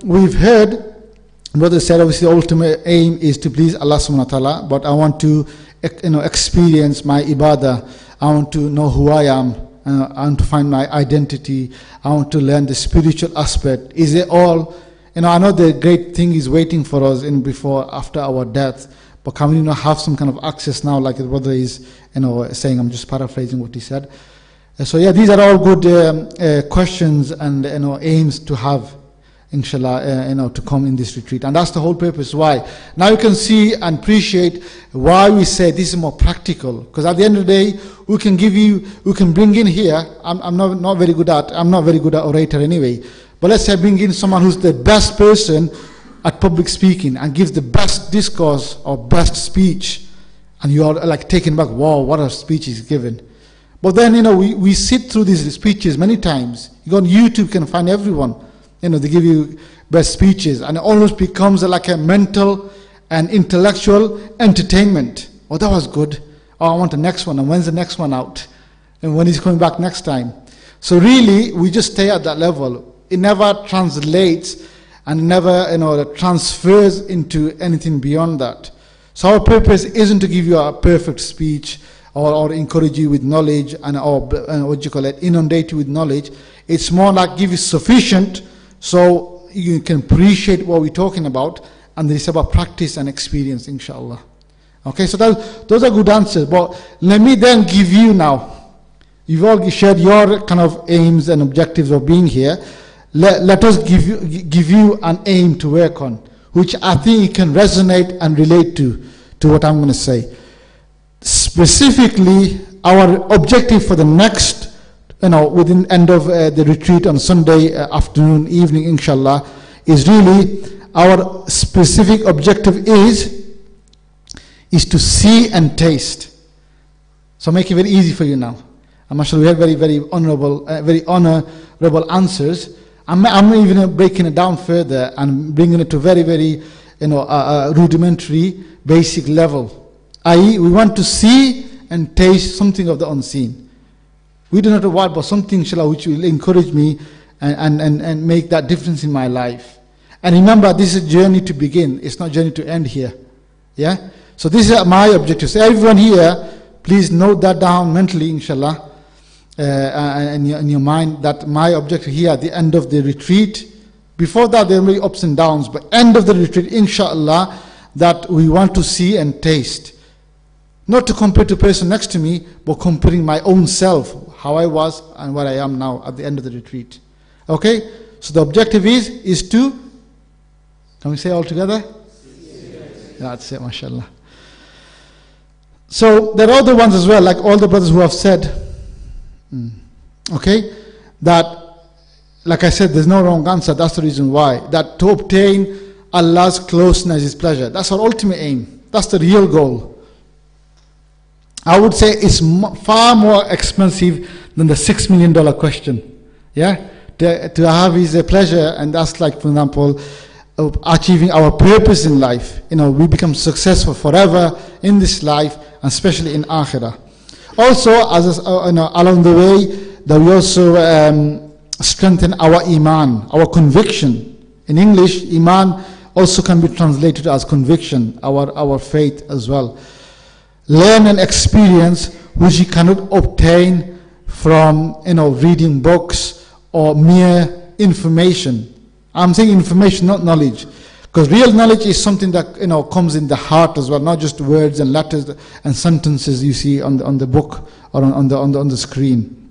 we've heard, brother said, obviously the ultimate aim is to please Allah subhanahu wa ta'ala, but I want to experience my ibadah. I want to know who I am. I want to find my identity. I want to learn the spiritual aspect. Is it all, I know the great thing is waiting for us after our death, but can we have some kind of access now, like the brother is saying? I'm just paraphrasing what he said. So yeah, these are all good questions and aims to have, inshallah, to come in this retreat. And that's the whole purpose why. Now you can see and appreciate why we say this is more practical. Because at the end of the day, we can bring in here, I'm not very good at orator anyway, but let's say bring in someone who's the best person at public speaking and gives the best discourse or best speech, and you are like taken back, wow, what a speech he's given. But then, we sit through these speeches many times. You go on YouTube, you can find everyone. They give you best speeches, and it almost becomes like a mental and intellectual entertainment. Oh, that was good. Oh, I want the next one. And when's the next one out? and when he's coming back next time. So really, we just stay at that level. It never translates and never, transfers into anything beyond that. So our purpose isn't to give you a perfect speech or encourage you with knowledge inundate you with knowledge. It's more like give you sufficient so you can appreciate what we're talking about, and it's about practice and experience, inshallah. Okay, so those are good answers. But let me then give you now, you've all shared your kind of aims and objectives of being here. Let us give you an aim to work on, which I think you can resonate and relate to what I'm going to say. Specifically, our objective for the next, within end of the retreat on Sunday afternoon, evening, inshallah, is really our specific objective is to see and taste. So make it very easy for you now. I'm sure we have very honorable answers. I'm even breaking it down further and bringing it to very rudimentary, basic level. I.e., we want to see and taste something of the unseen. We do not know what, but something, inshallah, which will encourage me and make that difference in my life. And remember, this is a journey to begin. It's not a journey to end here. Yeah? So this is my objective. So everyone here, please note that down mentally, inshallah, in your mind, that my objective here at the end of the retreat, before that there will be ups and downs, but end of the retreat, inshallah, that we want to see and taste. Not to compare to the person next to me, but comparing my own self, how I was and what I am now at the end of the retreat. Okay? So the objective is to, can we say all together? Yes. That's it, mashallah. So there are other ones as well, like all the brothers who have said, okay, that, like I said, there's no wrong answer. That's the reason why. That to obtain Allah's closeness, His pleasure. That's our ultimate aim. That's the real goal. I would say it's far more expensive than the $6 million question. Yeah? To have His pleasure, and that's like, for example, achieving our purpose in life. We become successful forever in this life, and especially in Akhirah. Also, along the way, that we also strengthen our iman, our conviction. In English, iman also can be translated as conviction, our faith as well. Learn and experience which you cannot obtain from reading books or mere information. I'm saying information, not knowledge, because real knowledge is something that comes in the heart as well, not just words and letters and sentences you see on the book or on the screen.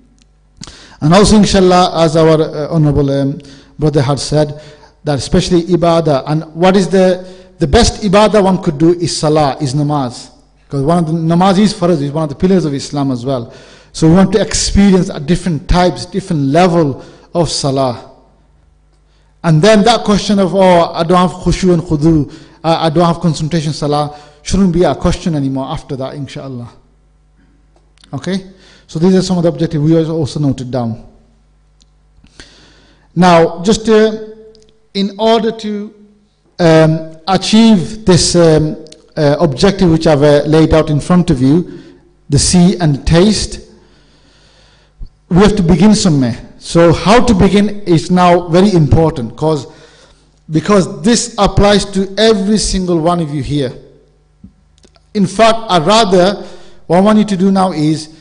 And also, inshallah, as our honorable brother had said, that especially ibadah, and what is the best ibadah one could do is salah, is namaz. Because one of the namaz is for us, is one of the pillars of Islam as well. So we want to experience a different types, different level of salah. And then that question of, I don't have khushu and khudu, I don't have concentration salah, shouldn't be a question anymore after that, inshallah. Okay? So these are some of the objectives we also noted down. Now, just in order to achieve this objective which I've laid out in front of you, the see and taste, we have to begin somewhere. So how to begin is now very important, because this applies to every single one of you here. In fact, what I want you to do now is,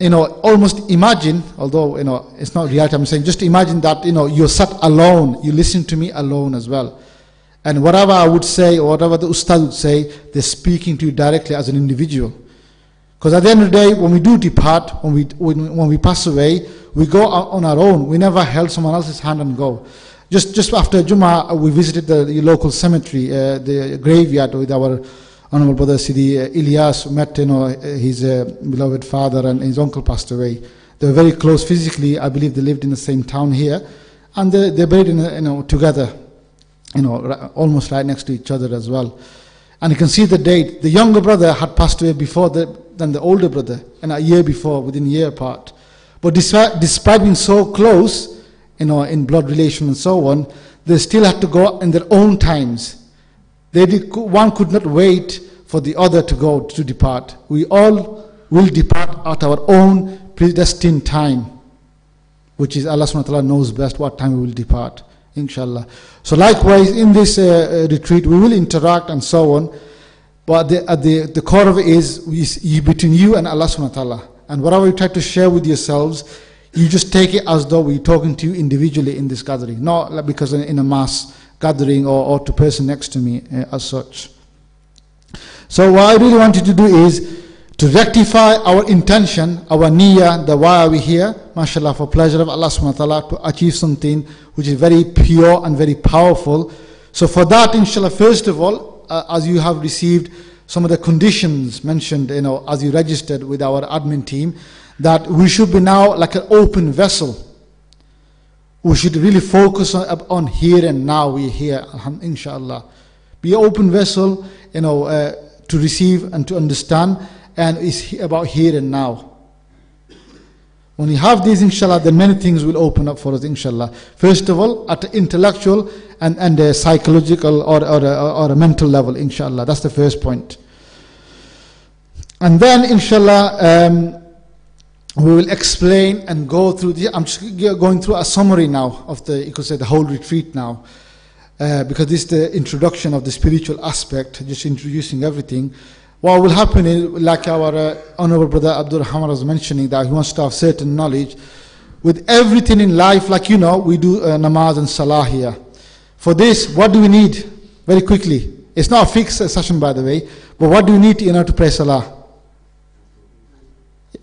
almost imagine, although, it's not reality, I'm saying just imagine that, you're sat alone, you listen to me alone as well. And whatever I would say, or whatever the ustad would say, they're speaking to you directly as an individual. Because at the end of the day, when we do depart, when we pass away, we go on our own. We never held someone else's hand and go. Just after Jummah, we visited the local cemetery, the graveyard with our honorable brother Sidi Ilyas, met his beloved father, and his uncle passed away. They were very close physically. I believe they lived in the same town here, and they're buried together, almost right next to each other as well. And you can see the date. The younger brother had passed away before than the older brother, and a year before, within a year apart. But despite being so close, in blood relation and so on, they still had to go in their own times. One could not wait for the other to depart. We all will depart at our own predestined time, which is Allah subhanahu wa ta'ala knows best what time we will depart, inshallah. So likewise, in this retreat, we will interact and so on, but at the core of it is between you and Allah subhanahu wa ta'ala. And whatever you try to share with yourselves, you just take it as though we're talking to you individually in this gathering, not like because in a mass gathering or to person next to me as such. So what I really wanted to do is to rectify our intention, our niyyah, the why are we here, mashallah, for pleasure of Allah subhanahu wa ta'ala, to achieve something which is very pure and very powerful. So for that, inshallah, first of all, as you have received some of the conditions mentioned, as you registered with our admin team, that we should be now like an open vessel. We should really focus on here and now. We're here, inshallah. Be an open vessel, to receive and to understand, and it's about here and now. When you have these, inshallah, then many things will open up for us, inshallah. First of all, at the intellectual and a psychological or a mental level, inshallah. That's the first point. And then, inshallah, we will explain and go through the, I'm just going through a summary now of you could say the whole retreat now, because this is the introduction of the spiritual aspect, just introducing everything. What will happen is, like our honorable brother Abdul Rahman was mentioning, that he wants to have certain knowledge with everything in life. Like we do namaz and salah here. For this, what do we need? Very quickly. It's not a fixed session, by the way, but what do we need in order to pray salah?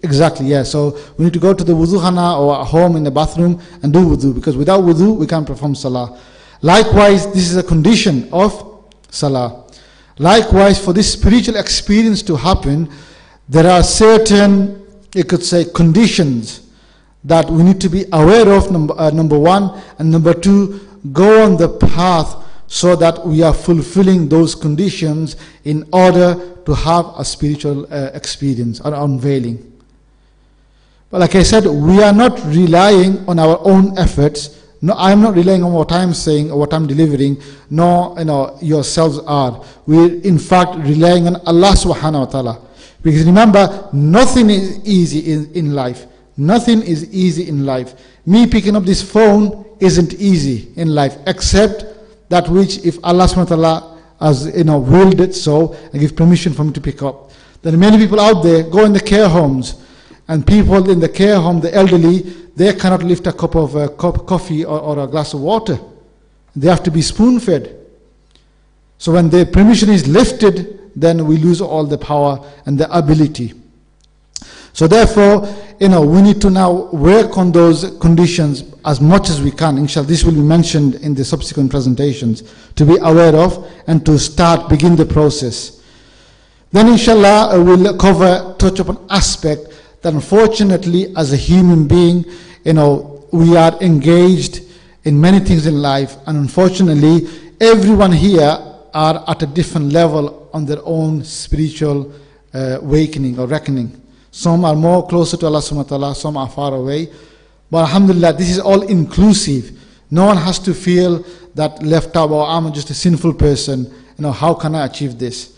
Exactly, yeah. So we need to go to the wudu khana or at home in the bathroom and do wudu, because without wudu we can't perform salah. Likewise, this is a condition of salah. Likewise, for this spiritual experience to happen, there are certain, you could say, conditions that we need to be aware of, number one, and number two, go on the path so that we are fulfilling those conditions in order to have a spiritual experience or unveiling. But like I said, we are not relying on our own efforts. No, I'm not relying on what I'm saying or what I'm delivering. No, yourselves are. We're in fact relying on Allah subhanahu wa ta'ala. Because remember, nothing is easy in life. Nothing is easy in life. Me picking up this phone isn't easy in life, except that which if Allah subhanahu wa ta'ala has willed it so and give permission for me to pick up. There are many people out there go in the care homes, and people in the care home, the elderly, they cannot lift a cup of coffee or a glass of water. They have to be spoon-fed. So when the permission is lifted, then we lose all the power and the ability. So therefore, we need to now work on those conditions as much as we can. Inshallah, this will be mentioned in the subsequent presentations, to be aware of and to begin the process. Then inshallah, we'll touch upon aspect that unfortunately as a human being, we are engaged in many things in life, and unfortunately everyone here are at a different level on their own spiritual awakening or reckoning. Some are more closer to Allah subhanahu wa ta'ala, some are far away. But alhamdulillah, this is all inclusive. No one has to feel that left out, or I'm just a sinful person, how can I achieve this?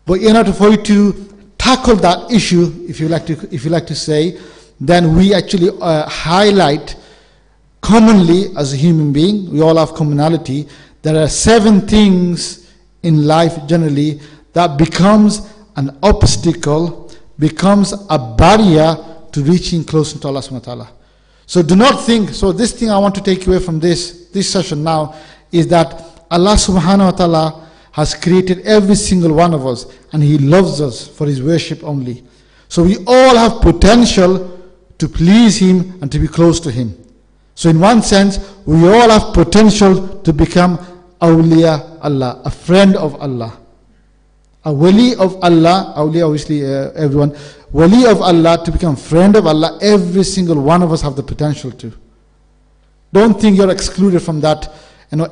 But in order for you to tackle that issue, if you like to say, then we actually highlight commonly as a human being, we all have commonality. There are 7 things in life generally that becomes an obstacle, becomes a barrier to reaching closer to Allah subhanahu wa ta'ala. So do not think, so this thing I want to take away from this session now is that Allah subhanahu wa ta'ala has created every single one of us, and He loves us for His worship only. So we all have potential to please Him and to be close to Him. So in one sense, we all have potential to become awliya Allah, a friend of Allah. A wali of Allah, awliya obviously everyone, wali of Allah, to become friend of Allah, every single one of us have the potential to. Don't think you're excluded from that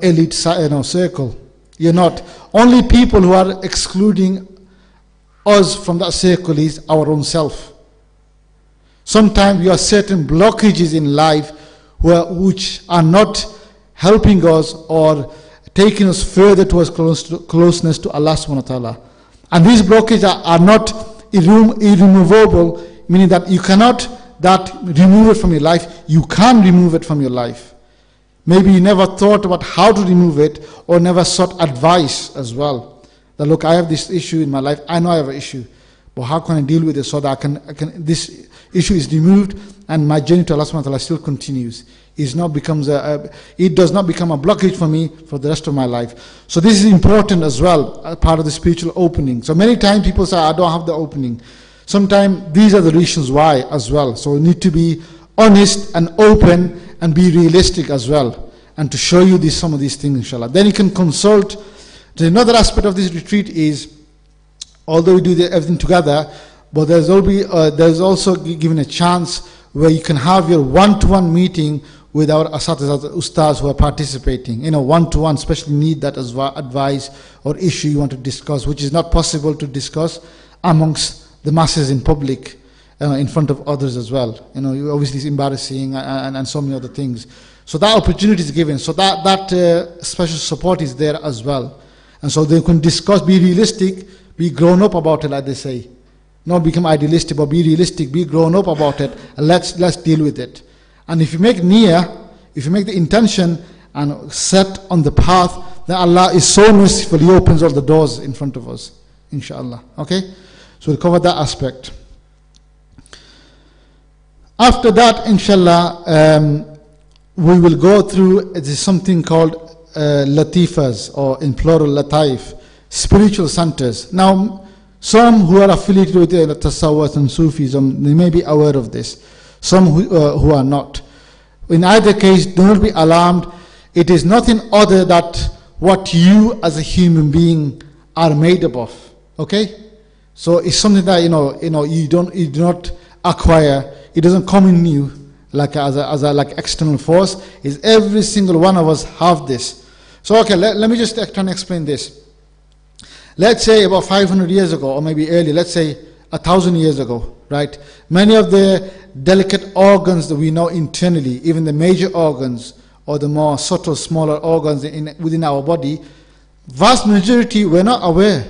elite circle. You're not. Only people who are excluding us from that circle is our own self. Sometimes we have certain blockages in life which are not helping us or taking us further towards closeness to Allah subhanahu wa ta'ala. And these blockages are not irremovable, meaning that you cannot that remove it from your life. You can remove it from your life. Maybe you never thought about how to remove it, or never sought advice as well. That look, I have this issue in my life. I know I have an issue, but how can I deal with it so that this issue is removed and my journey to Allah subhanahu wa ta'ala still continues. It does not become a blockage for me for the rest of my life. So this is important as well, a part of the spiritual opening. So many times people say, I don't have the opening. Sometimes these are the reasons why as well. So we need to be honest and open and be realistic as well, and to show you some of these things, inshallah. Then you can consult. Another aspect of this retreat is, although we do everything together, but there's also given a chance where you can have your one-to-one meeting with our ustads who are participating. One-to-one, especially need that as advice or issue you want to discuss, which is not possible to discuss amongst the masses in public, in front of others as well. Obviously it's embarrassing and so many other things. So that opportunity is given. So that special support is there as well. And so they can discuss, be realistic, be grown up about it, like they say. Not become idealistic, but be realistic, be grown up about it, and let's deal with it. And if you make niyyah, if you make the intention and set on the path, then Allah is so merciful, He opens all the doors in front of us, inshallah. Okay? So we'll cover that aspect. After that, inshallah, we will go through something called latifas, or in plural lataif, spiritual centers. Now, some who are affiliated with Tasawwuf and Sufism, they may be aware of this. Some who are not. In either case, do not be alarmed. It is nothing other than what you as a human being are made up of. Okay? So it's something that you do not acquire. It doesn't come in you like as a external force. Is every single one of us have this. So okay, let me just try and explain this. Let's say about 500 years ago, or maybe earlier, let's say 1,000 years ago, right? Many of the delicate organs that we know internally, even the major organs or the more subtle, smaller organs within our body, vast majority were not aware.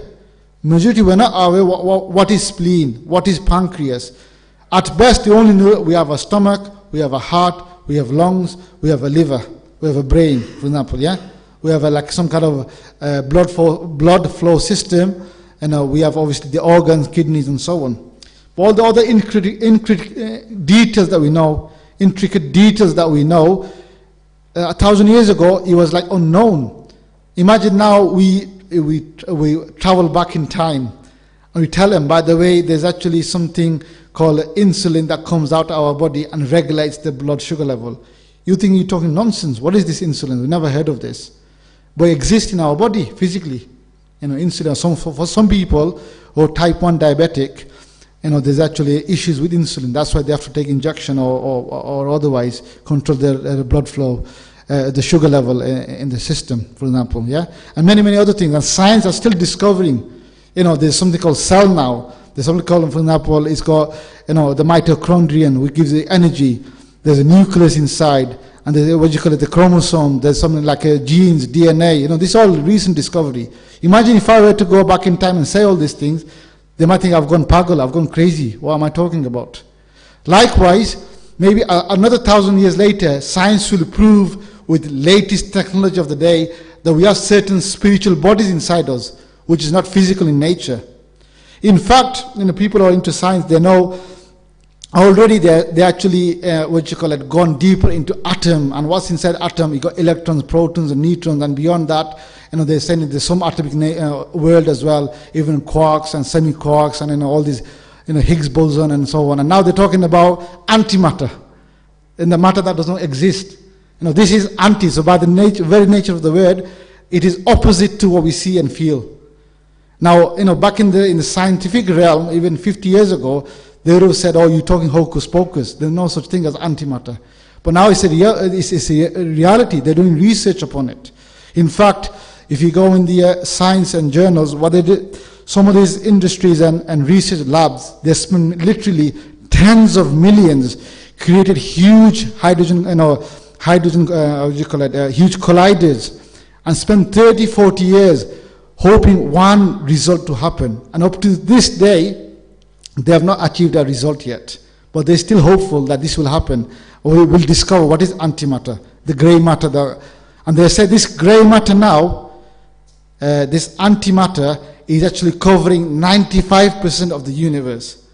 Majority were not aware what is spleen, what is pancreas. At best, they only knew we have a stomach, we have a heart, we have lungs, we have a liver, we have a brain, for example, yeah? We have like some kind of blood flow system, and we have obviously the organs, kidneys, and so on. But all the other intricate details that we know, 1,000 years ago, it was like unknown. Imagine now we travel back in time, and we tell them, by the way, there's actually something called insulin that comes out of our body and regulates the blood sugar level. You think you're talking nonsense. What is this insulin? We never heard of this. But it exists in our body physically. Insulin. For some people who are type 1 diabetic, there's actually issues with insulin. That's why they have to take injection or otherwise control their blood flow, the sugar level in the system, for example. Yeah, and many other things. And science are still discovering. There's something called cell now. There's something called, for example, it's called the mitochondrion, which gives the energy. There's a nucleus inside. And the chromosome, there's something like genes, DNA, this is all recent discovery. Imagine if I were to go back in time and say all these things, they might think I've gone pagal, I've gone crazy. What am I talking about? Likewise, maybe another 1,000 years later, science will prove with latest technology of the day that we have certain spiritual bodies inside us, which is not physical in nature. In fact, people who are into science, they know already they actually gone deeper into atom, and what's inside atom. You got electrons, protons, and neutrons, and beyond that, they're saying there's some atomic world as well, even quarks and semi-quarks, and all these, Higgs boson and so on. And now they're talking about antimatter, and the matter that does not exist. This is anti. So by the very nature of the word, it is opposite to what we see and feel. Now, back in the scientific realm, even 50 years ago, they would have said, oh, you're talking hocus pocus. There's no such thing as antimatter. But now it's a reality. They're doing research upon it. In fact, if you go in the science and journals, what they did, some of these industries and research labs, they spend literally tens of millions, created huge hydrogen huge colliders, and spent 30, 40 years hoping one result to happen. And up to this day, they have not achieved a result yet. But they're still hopeful that this will happen. We will discover what is antimatter, the grey matter. And they say this grey matter now, this antimatter is actually covering 95% of the universe.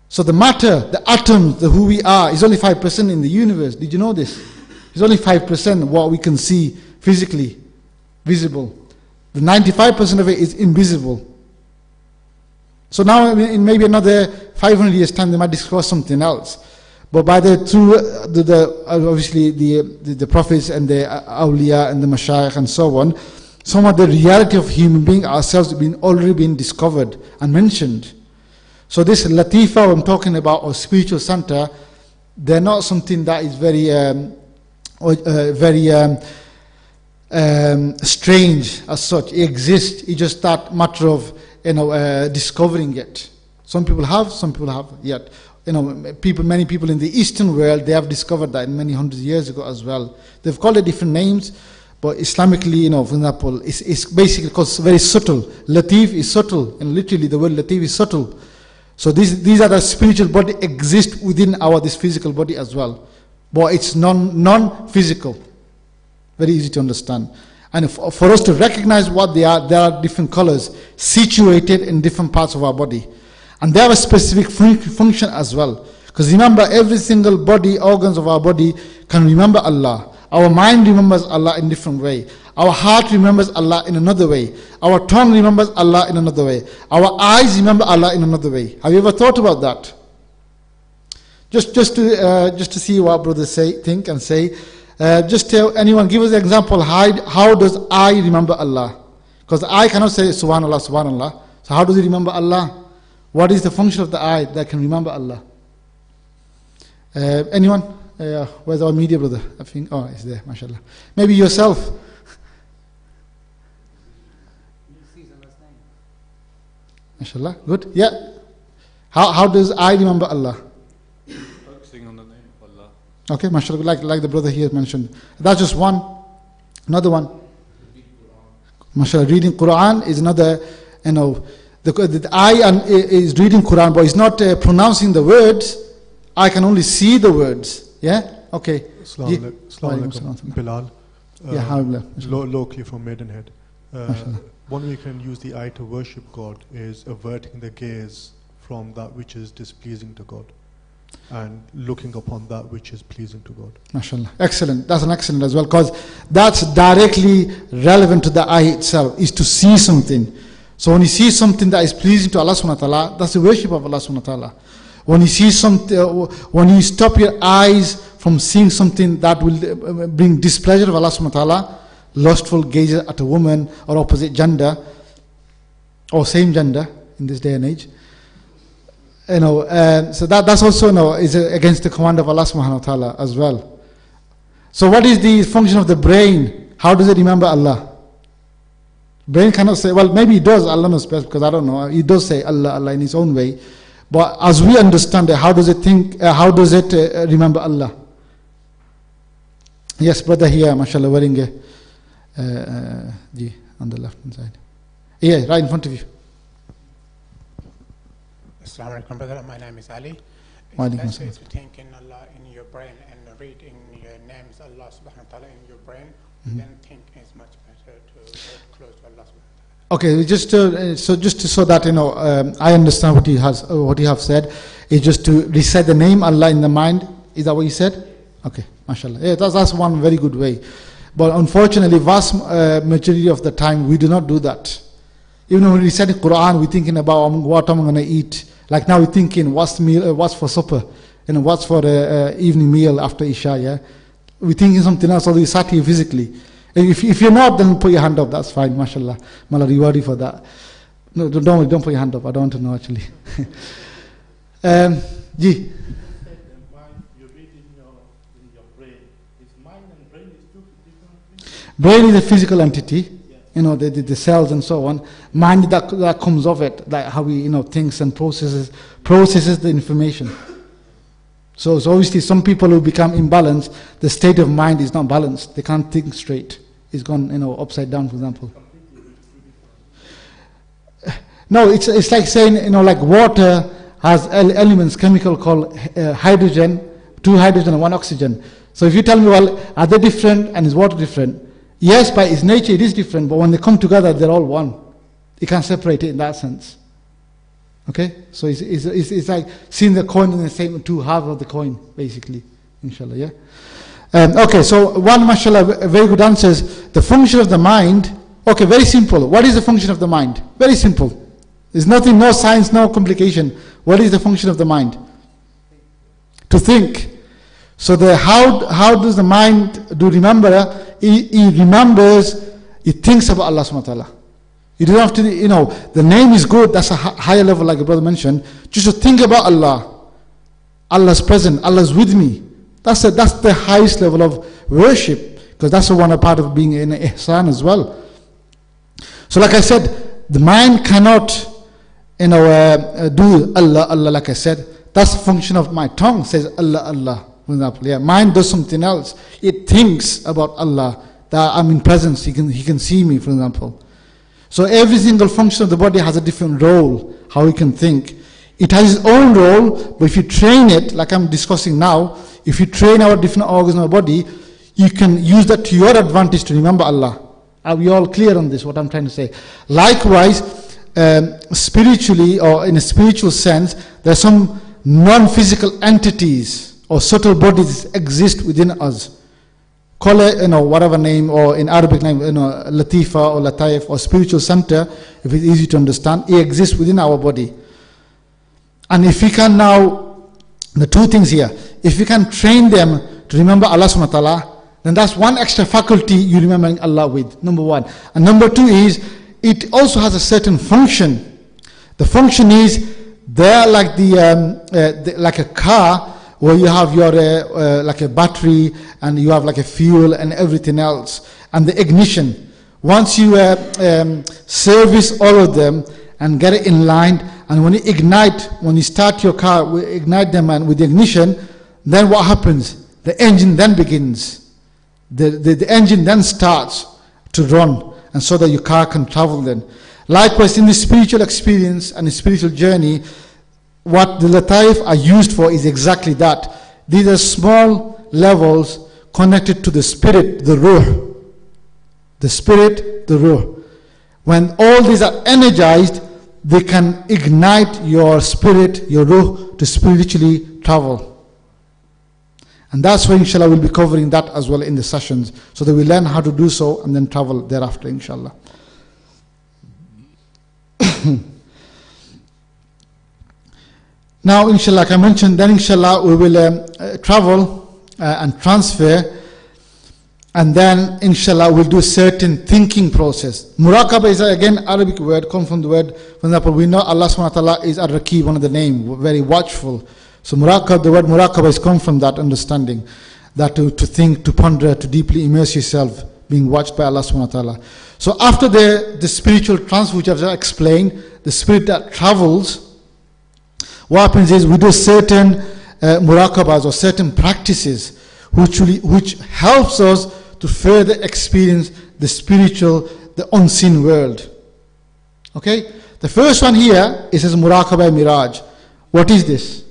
So the matter, the atoms, who we are, is only 5% in the universe. Did you know this? It's only 5% what we can see physically, visible. The 95% of it is invisible. So now in maybe another 500 years time they might discover something else. But by obviously the prophets and the awliya and the mashayikh and so on, some of the reality of human being ourselves have already been discovered and mentioned. So this latifa I'm talking about, or spiritual center, they're not something that is very strange as such. It exists. It's just that matter of discovering it. Some people have yet. Many people in the Eastern world, they have discovered that many hundreds of years ago as well. They've called it different names, but Islamically, for example, it's basically because very subtle. Latif is subtle, and literally the word latif is subtle. So these are the spiritual body exist within this physical body as well, but it's non-physical. Very easy to understand. And for us to recognize what they are, there are different colors situated in different parts of our body. And they have a specific function as well. Because remember, every single body, organs of our body can remember Allah. Our mind remembers Allah in a different way. Our heart remembers Allah in another way. Our tongue remembers Allah in another way. Our eyes remember Allah in another way. Have you ever thought about that? Just to see what brothers think and say. Just tell anyone, give us an example. How does I remember Allah? Because the eye cannot say Subhanallah, Subhanallah. So how does it remember Allah? What is the function of the eye that can remember Allah? Anyone? Where's our media brother? I think, it's there, mashallah. Maybe yourself. Mashallah, good. Yeah. How does I remember Allah? Focusing on the name of Allah. Okay, mashallah, like the brother here mentioned. That's just one. Another one. Mashallah, reading Quran is another, the eye is reading Quran, but it's not pronouncing the words. I can only see the words. Yeah? Okay. Assalamu alaikum. Bilal. Locally from Maidenhead. One way you can use the eye to worship God is averting the gaze from that which is displeasing to God and looking upon that which is pleasing to God. MashaAllah. Excellent. That's an excellent as well, because that's directly relevant to the eye itself, is to see something. So when you see something that is pleasing to Allah subhanahu wa ta'ala, that's the worship of Allah subhanahu wa ta'ala. When you see something, when you stop your eyes from seeing something that will bring displeasure of Allah subhanahu wa ta'ala, lustful gazes at a woman or opposite gender or same gender in this day and age, so that's also is against the command of Allah subhanahu wa ta'ala as well. So what is the function of the brain? How does it remember Allah? Brain cannot say, well, maybe it does, Allah knows best, because I don't know. It does say Allah, Allah in its own way. But as we understand it, how does it think, how does it remember Allah? Yes, brother here, mashallah, wearing on the left hand side. Yeah, right in front of you. Assalamu alaikum, brother. My name is Ali. Let's say to think in Allah in your brain and read in your names Allah subhanahu wa ta'ala in your brain, then think is much better to get close to Allah subhanahu wa ta'ala. Okay, just so that I understand what he have said, is just to recite the name Allah in the mind. Is that what you said? Okay, mashallah. Yeah, that's one very good way. But unfortunately, vast majority of the time we do not do that. Even when we recite the Quran, we're thinking about what I'm going to eat. Like now we're thinking what's for supper, what's for the evening meal after Isha. Yeah, we're thinking something else. Although we sat here physically. If you're not, then put your hand up. That's fine, mashallah. May Allah reward you for that. No, don't put your hand up. I don't want to know actually. Ji. Brain is a physical entity. The cells and so on. Mind that comes of it, like how we thinks and processes the information. So obviously some people who become imbalanced, the state of mind is not balanced. They can't think straight. It's gone upside down, for example. No, it's like saying like water has elements, chemical called hydrogen, 2 hydrogen and 1 oxygen. So if you tell me, well, are they different and is water different? Yes, by its nature it is different, but when they come together, they're all one. You can't separate it in that sense. Okay? So it's like seeing the coin in the same 2 halves of the coin, basically. Inshallah, yeah? Okay, so one, mashallah, very good answers. The function of the mind, okay, very simple. What is the function of the mind? Very simple. There's nothing, no science, no complication. What is the function of the mind? To think. So how does the mind do remember? He remembers, he thinks about Allah subhanahu wa ta'ala. You don't have to, the name is good, that's a higher level, like your brother mentioned. Just to think about Allah. Allah's present, Allah's with me. That's the highest level of worship, because that's one part of being in ihsan as well. So like I said, the mind cannot do Allah, Allah, like I said. That's the function of my tongue, says Allah, Allah. For example, yeah, mind does something else. It thinks about Allah, that I'm in presence, he can see me, for example. So every single function of the body has a different role, how we can think. It has its own role, but if you train it, like I'm discussing now, if you train our different organs of our body, you can use that to your advantage to remember Allah. Are we all clear on this, what I'm trying to say? Likewise, spiritually, or in a spiritual sense, there are some non-physical entities or subtle bodies exist within us. Call it, whatever name, or in Arabic name, Latifa or Lataif or spiritual center, if it's easy to understand, it exists within our body. And if we can now, the 2 things here, if we can train them to remember Allah subhanahu wa ta'ala, then that's one extra faculty you remembering Allah with, number 1. And number 2 is, it also has a certain function. The function is, they're like like a car, where you have your like a battery, and you have like a fuel and everything else, and the ignition. Once you service all of them and get it in line, and when you start your car, ignite them and with the ignition, then what happens? The engine then begins. The engine then starts to run, and so that your car can travel then. Likewise, in the spiritual experience and the spiritual journey, what the lataif are used for is exactly that. These are small levels connected to the spirit, the ruh. The spirit, the ruh. When all these are energized, they can ignite your spirit, your ruh, to spiritually travel. And that's why inshallah we'll be covering that as well in the sessions, so that we learn how to do so and then travel thereafter inshallah. Now, inshallah, like I mentioned, then inshallah we will travel and transfer, and then inshallah we'll do a certain thinking process. Muraqabah is again Arabic word, come from the word, for example, we know Allah subhanahu wa ta'ala is Ar-Raqib, one of the name, very watchful. So muraqabah, the word muraqabah is come from that understanding, that to think, to ponder, to deeply immerse yourself, being watched by Allah subhanahu wa ta'ala. So after the spiritual transfer, which I've just explained, the spirit that travels, what happens is we do certain muraqabahs or certain practices which helps us to further experience the spiritual, the unseen world. Okay? The first one here, it says muraqabah miraj. What is this?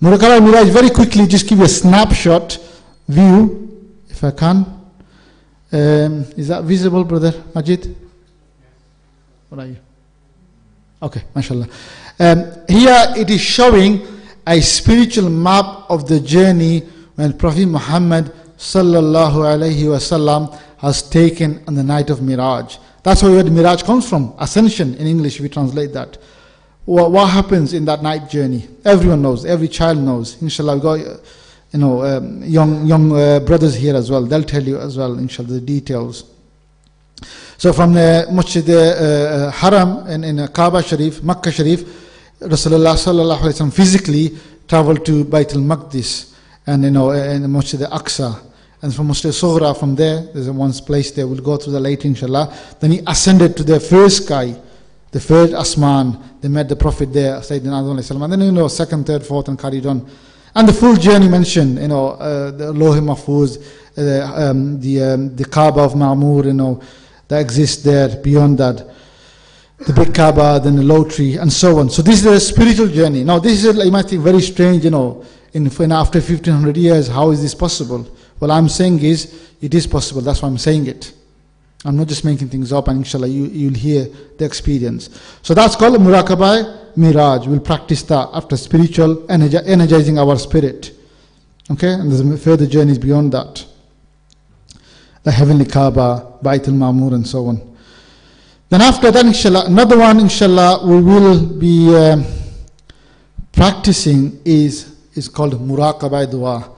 Muraqabah miraj, very quickly, just give you a snapshot view, if I can. Is that visible, Brother Majid? What are you? Okay, mashallah. Here it is showing a spiritual map of the journey when Prophet Muhammad sallallahu alaihi wasallam has taken on the night of Miraj. That's where the Miraj comes from, ascension in English, if we translate that. What happens in that night journey? Everyone knows, every child knows. Inshallah, we got young brothers here as well. They'll tell you as well, inshallah, the details. So from the Masjid Haram in Kaaba Sharif, Makkah Sharif, Rasulullah sallallahu alaihi wasallam physically traveled to Bayt al-Maqdis and in Masjid al-Aqsa. And from Masjid al-Sughra, from there's one place there, we'll go through that later inshallah. Then he ascended to the first sky, the first Asman. They met the Prophet there, Sayyidina Adam alayhi salam. And then second, third, fourth, and carried on. And the full journey mentioned, the Lawh Mahfuz, the Kaaba of Ma'mur, that exists there beyond that. the big Kaaba, then the lottery, and so on. So this is a spiritual journey. Now this is, you might think, very strange, in after 1500 years, how is this possible? What I'm saying is, it is possible. That's why I'm saying it. I'm not just making things up, and inshallah you'll hear the experience. So that's called Muraqabah Miraj. We'll practice that after spiritual, energizing our spirit. Okay, and there's further journeys beyond that. The heavenly Kaaba, Baitul Ma'mur, and so on. Then after that, inshallah, another one, inshallah, we will be practicing is called Muraqabah Dua.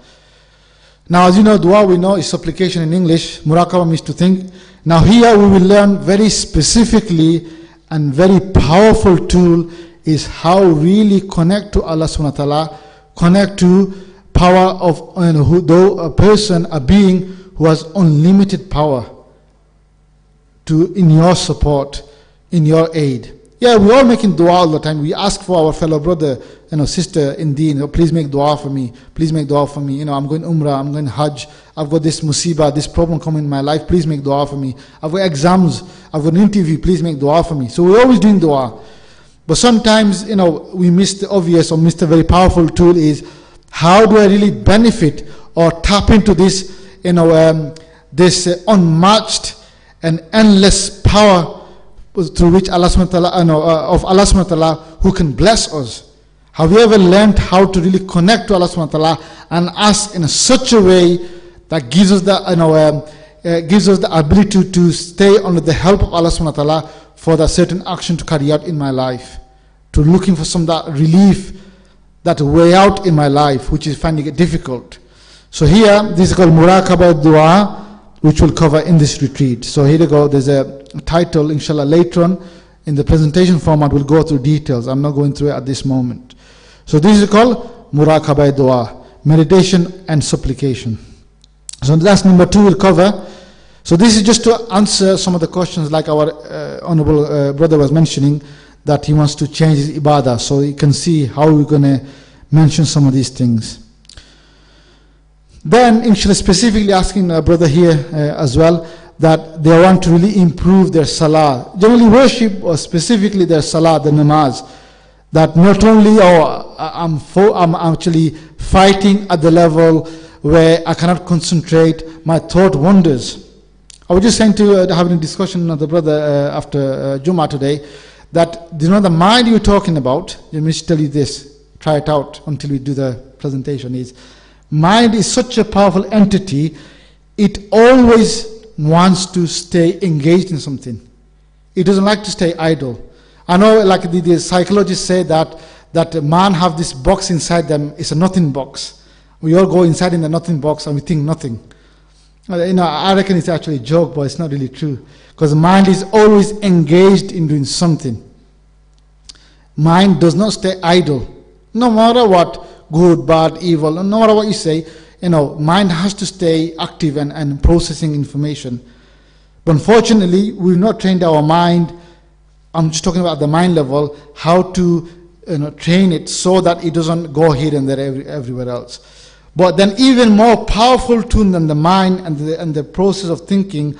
Now, as you know, dua we know is supplication in English. Muraqabah means to think. Now here we will learn very specifically and very powerful tool is how really connect to Allah subhanahu wa ta'ala, connect to power of a person, a being who has unlimited power in your support, in your aid. Yeah, we're all making dua all the time. We ask for our fellow brother, sister in deen, please make dua for me. Please make dua for me. I'm going umrah, I'm going hajj. I've got this musibah, this problem coming in my life. Please make dua for me. I've got exams. I've got an interview. Please make dua for me. So we're always doing dua. But sometimes, we miss the obvious or miss the very powerful tool is how do I really benefit or tap into this, this unmatched and endless power through which Allah subhanahu wa ta'ala, of Allah subhanahu wa ta'ala, who can bless us. Have you ever learned how to really connect to Allah subhanahu wa ta'ala and ask in such a way that gives us the ability to stay under the help of Allah subhanahu wa ta'ala for that certain action to carry out in my life, to looking for some that relief, that way out in my life, which is finding it difficult. So here, this is called Muraqabah Dua, which we'll cover in this retreat. So here you go, there's a title, inshallah, later on in the presentation format, we'll go through details. I'm not going through it at this moment. So this is called Muraqabah Dua, meditation and supplication. So that's number 2 we'll cover. So this is just to answer some of the questions like our honorable brother was mentioning, that he wants to change his ibadah. So you can see how we're going to mention some of these things. Then, inshallah, specifically asking a brother here as well, that they want to really improve their salah. Generally worship, or specifically their salah, the namaz. That not only I'm actually fighting at the level where I cannot concentrate, my thought wanders. I was just saying to having a discussion with the brother after Jummah today, that the mind you're talking about, let me just tell you this, try it out until we do the presentation, is mind is such a powerful entity, it always wants to stay engaged in something. It doesn't like to stay idle. I know, like the psychologists say that man have this box inside them, it's a nothing box. We all go inside in the nothing box and we think nothing. I reckon it's actually a joke, but it's not really true. Because the mind is always engaged in doing something. Mind does not stay idle. No matter what, good, bad, evil, no matter what you say, mind has to stay active and processing information. But unfortunately, we've not trained our mind. I'm just talking about the mind level, how to train it so that it doesn't go here and there everywhere else. But then even more powerful tool than the mind and the process of thinking,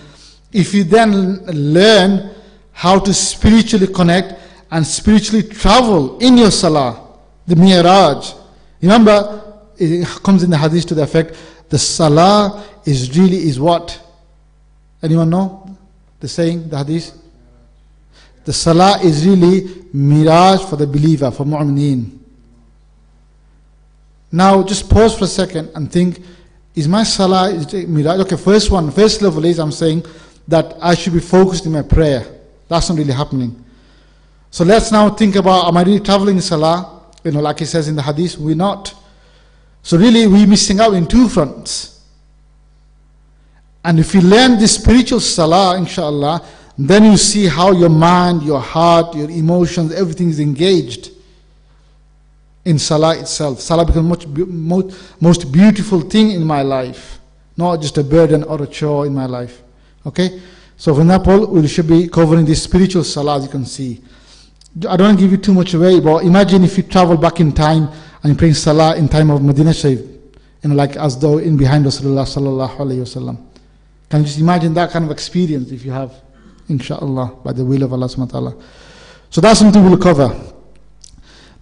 if you then learn how to spiritually connect and spiritually travel in your salah, the mi'raj. Remember, it comes in the hadith to the effect, the salah is what? Anyone know the saying, the hadith? The salah is really mirage for the believer, for mu'mineen. Now just pause for a second and think, is my salah mirage? Okay, first level is I'm saying that I should be focused in my prayer. That's not really happening. So let's now think about, am I really traveling in salah? Like it says in the hadith, we're not. So really we're missing out in 2 fronts. And if you learn this spiritual salah, inshallah, then you see how your mind, your heart, your emotions, everything is engaged in salah itself. Salah becomes most beautiful thing in my life, not just a burden or a chore in my life. Okay? So for example, we should be covering this spiritual salah, as you can see. I don't want to give you too much away, but imagine if you travel back in time and you pray salah in time of Medina Sharif, like as though in behind Rasulullah sallallahu alayhi wasallam. Can you just imagine that kind of experience if you have, inshallah, by the will of Allah subhanahu wa ta'ala. So that's something we'll cover.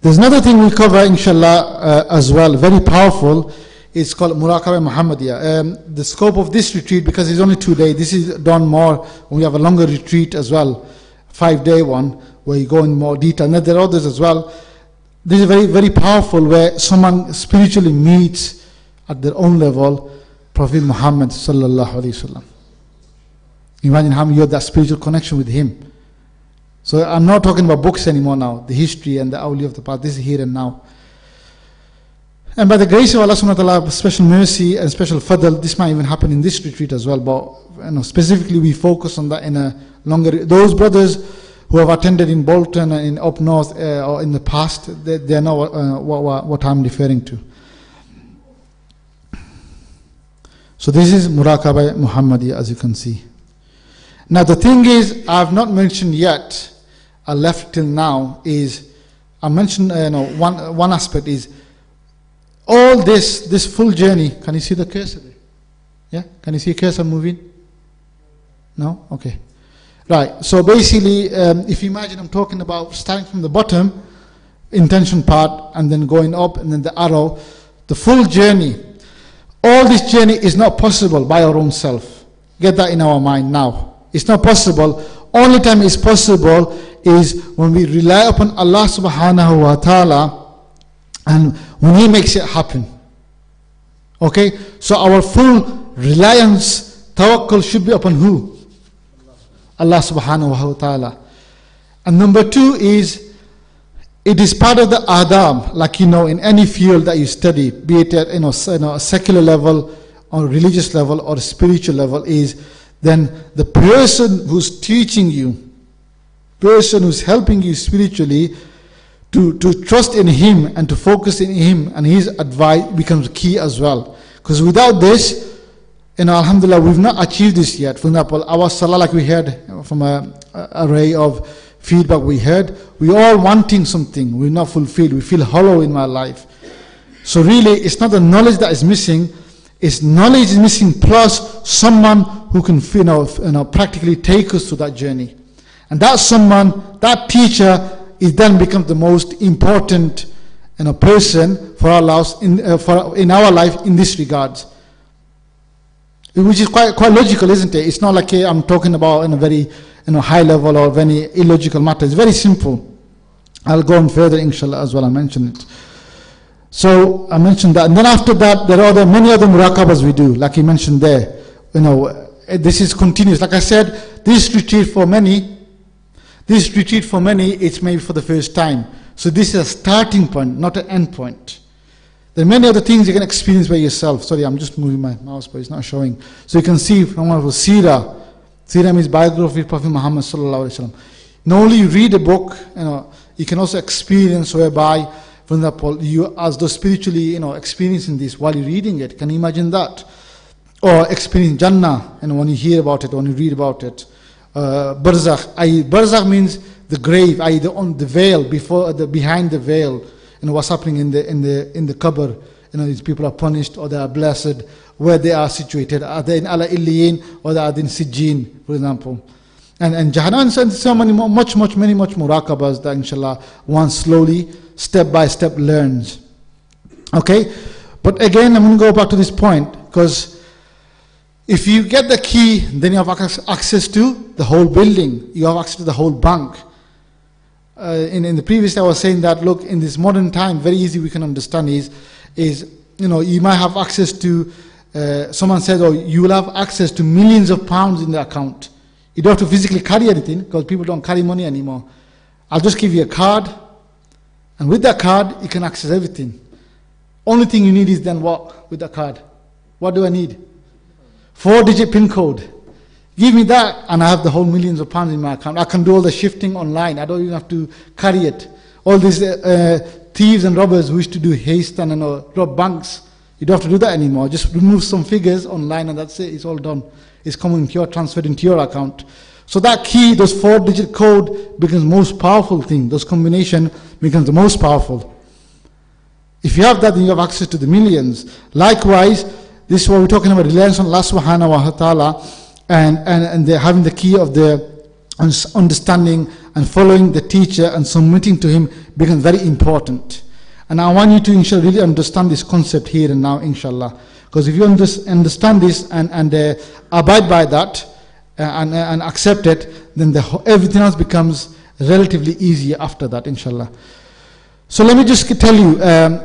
There's another thing we'll cover, inshallah, as well, very powerful. It's called Muraqabah Muhammadiyah. The scope of this retreat, because it's only 2 days, this is done more when we have a longer retreat as well, 5-day one, where you go in more detail. And there are others as well. This is very, very powerful, where someone spiritually meets at their own level Prophet Muhammad sallallahu alaihi wasallam. Imagine how you have that spiritual connection with him. So I'm not talking about books anymore now, the history and the awliya of the past. This is here and now. And by the grace of Allah subhanahu wa ta'ala, special mercy and special fadl, this might even happen in this retreat as well. But specifically we focus on that in a longer. Those brothers who have attended in Bolton and in up north or in the past, they know what I'm referring to. So this is Muraqabah Muhammadiyah, as you can see. Now the thing is, I have not mentioned yet, I left till now, is I mentioned one aspect is all this full journey. Can you see the cursor there? Yeah, can you see a cursor moving? No? Okay. Right, so basically if you imagine, I'm talking about starting from the bottom, intention part, and then going up, and then the arrow, the full journey. All this journey is not possible by our own self. Get that in our mind now. It's not possible. Only time it's possible is when we rely upon Allah subhanahu wa ta'ala and when He makes it happen. Okay? So our full reliance, tawakkul should be upon who? Allah subhanahu wa ta'ala. And number 2 is, it is part of the adab, like in any field that you study, be it at a secular level or religious level or spiritual level, is then the person who's teaching you, person who's helping you spiritually, to trust in him and to focus in him and his advice becomes key as well. Because without this, alhamdulillah, we've not achieved this yet. For example, our salah, like we heard from an array of feedback we heard, we all wanting something, we're not fulfilled, we feel hollow in my life. So really, it's not the knowledge that is missing, it's knowledge is missing plus someone who can practically take us through that journey. And that someone, that teacher, is then becomes the most important person for our lives in our life in this regards. Which is quite logical, isn't it? It's not like I'm talking about in a very high level or very illogical matter. It's very simple. I'll go on further, inshallah, as well. I mentioned it. So I mentioned that, and then after that, there are many other muraqabahs we do, like he mentioned there. This is continuous. Like I said, this retreat for many, it's maybe for the first time. So this is a starting point, not an end point. There are many other things you can experience by yourself. Sorry, I'm just moving my mouse, but it's not showing. So you can see from one of the Seerah. Seerah means biography of Prophet Muhammad sallallahu alaihi wasallam. Not only you read a book, you can also experience whereby, for example, you as though spiritually, experiencing this while you're reading it. Can you imagine that? Or experience Jannah, when you hear about it, when you read about it. Barzakh. Barzakh means the grave, the veil, behind the veil. What's happening in the qabr. These people are punished or they are blessed, where they are situated. Are they in Ala Illiyin or they are in Sijjin, for example. And Jahannam, and so many much muraqabahs that inshallah one slowly, step by step learns. Okay? But again, I'm going to go back to this point, because if you get the key, then you have access to the whole building. You have access to the whole bank. In the previous I was saying that, look, in this modern time, very easy we can understand is you might have access to, someone said, you will have access to millions of pounds in the account. You don't have to physically carry anything, because people don't carry money anymore. I'll just give you a card, and with that card, you can access everything. Only thing you need is then what with the card? What do I need? 4-digit PIN code. Give me that, and I have the whole millions of pounds in my account. I can do all the shifting online. I don't even have to carry it. All these thieves and robbers who used to do haste and rob banks, you don't have to do that anymore. Just remove some figures online, and that's it. It's all done. It's coming transferred into your account. So that key, those 4-digit code, becomes most powerful thing. Those combination becomes the most powerful. If you have that, then you have access to the millions. Likewise, this is what we're talking about, reliance on Allah subhanahu wa ta'ala, and having the key of the understanding and following the teacher and submitting to him becomes very important. And I want you to, inshallah, really understand this concept here and now, inshallah. Because if you understand this and abide by that and accept it, then everything else becomes relatively easier after that, inshallah. So let me just tell you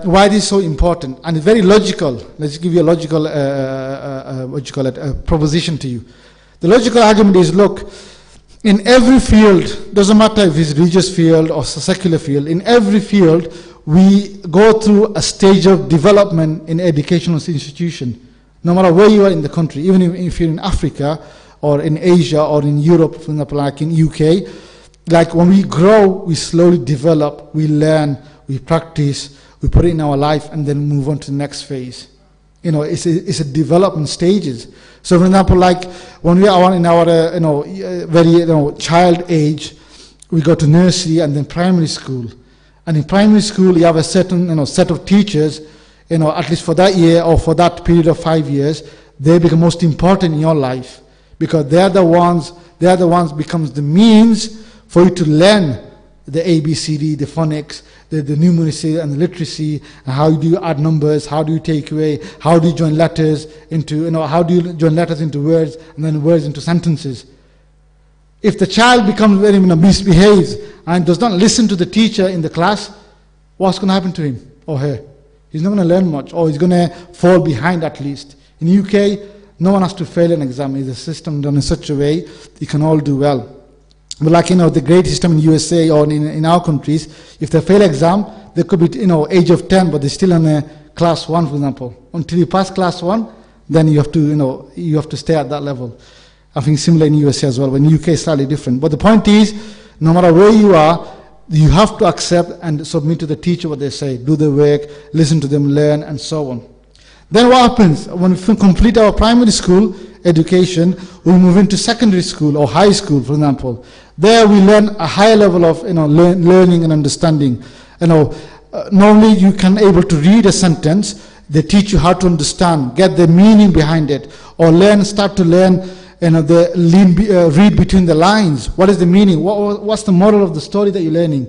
why this is so important, and it's very logical. Let's give you a logical proposition to you. The logical argument is, look, in every field, doesn't matter if it's religious field or secular field, in every field we go through a stage of development in educational institution. No matter where you are in the country, even if you're in Africa or in Asia or in Europe, for example, like in UK, like when we grow, we slowly develop, we learn, we practice, we put it in our life, and then move on to the next phase. You know, it's a development stages. So, for example, like when we are in our very child age, we go to nursery and then primary school. And in primary school, you have a certain set of teachers, at least for that year or for that period of 5 years, they become most important in your life because they are the ones becomes the means for you to learn the ABCD, the phonics, the numeracy and the literacy, and how do you add numbers, how do you take away, how do you join letters into, how do you join letters into words and then words into sentences. If the child becomes very misbehaves and does not listen to the teacher in the class, what's going to happen to him or her? He's not going to learn much, or he's going to fall behind at least. In UK, no one has to fail an exam. It's a system done in such a way you can all do well. But like, the great system in USA or in our countries, if they fail exam, they could be, age of 10, but they're still in a class 1, for example. Until you pass class 1, then you have to, you have to stay at that level. I think similar in USA as well, but in UK it's slightly different. But the point is, no matter where you are, you have to accept and submit to the teacher what they say, do the work, listen to them, learn, and so on. Then what happens? When we complete our primary school education, we move into secondary school or high school, for example. There we learn a higher level of learning and understanding. Normally you can able to read a sentence, they teach you how to understand, get the meaning behind it, or start to learn read between the lines. What is the meaning? What's the moral of the story that you're learning?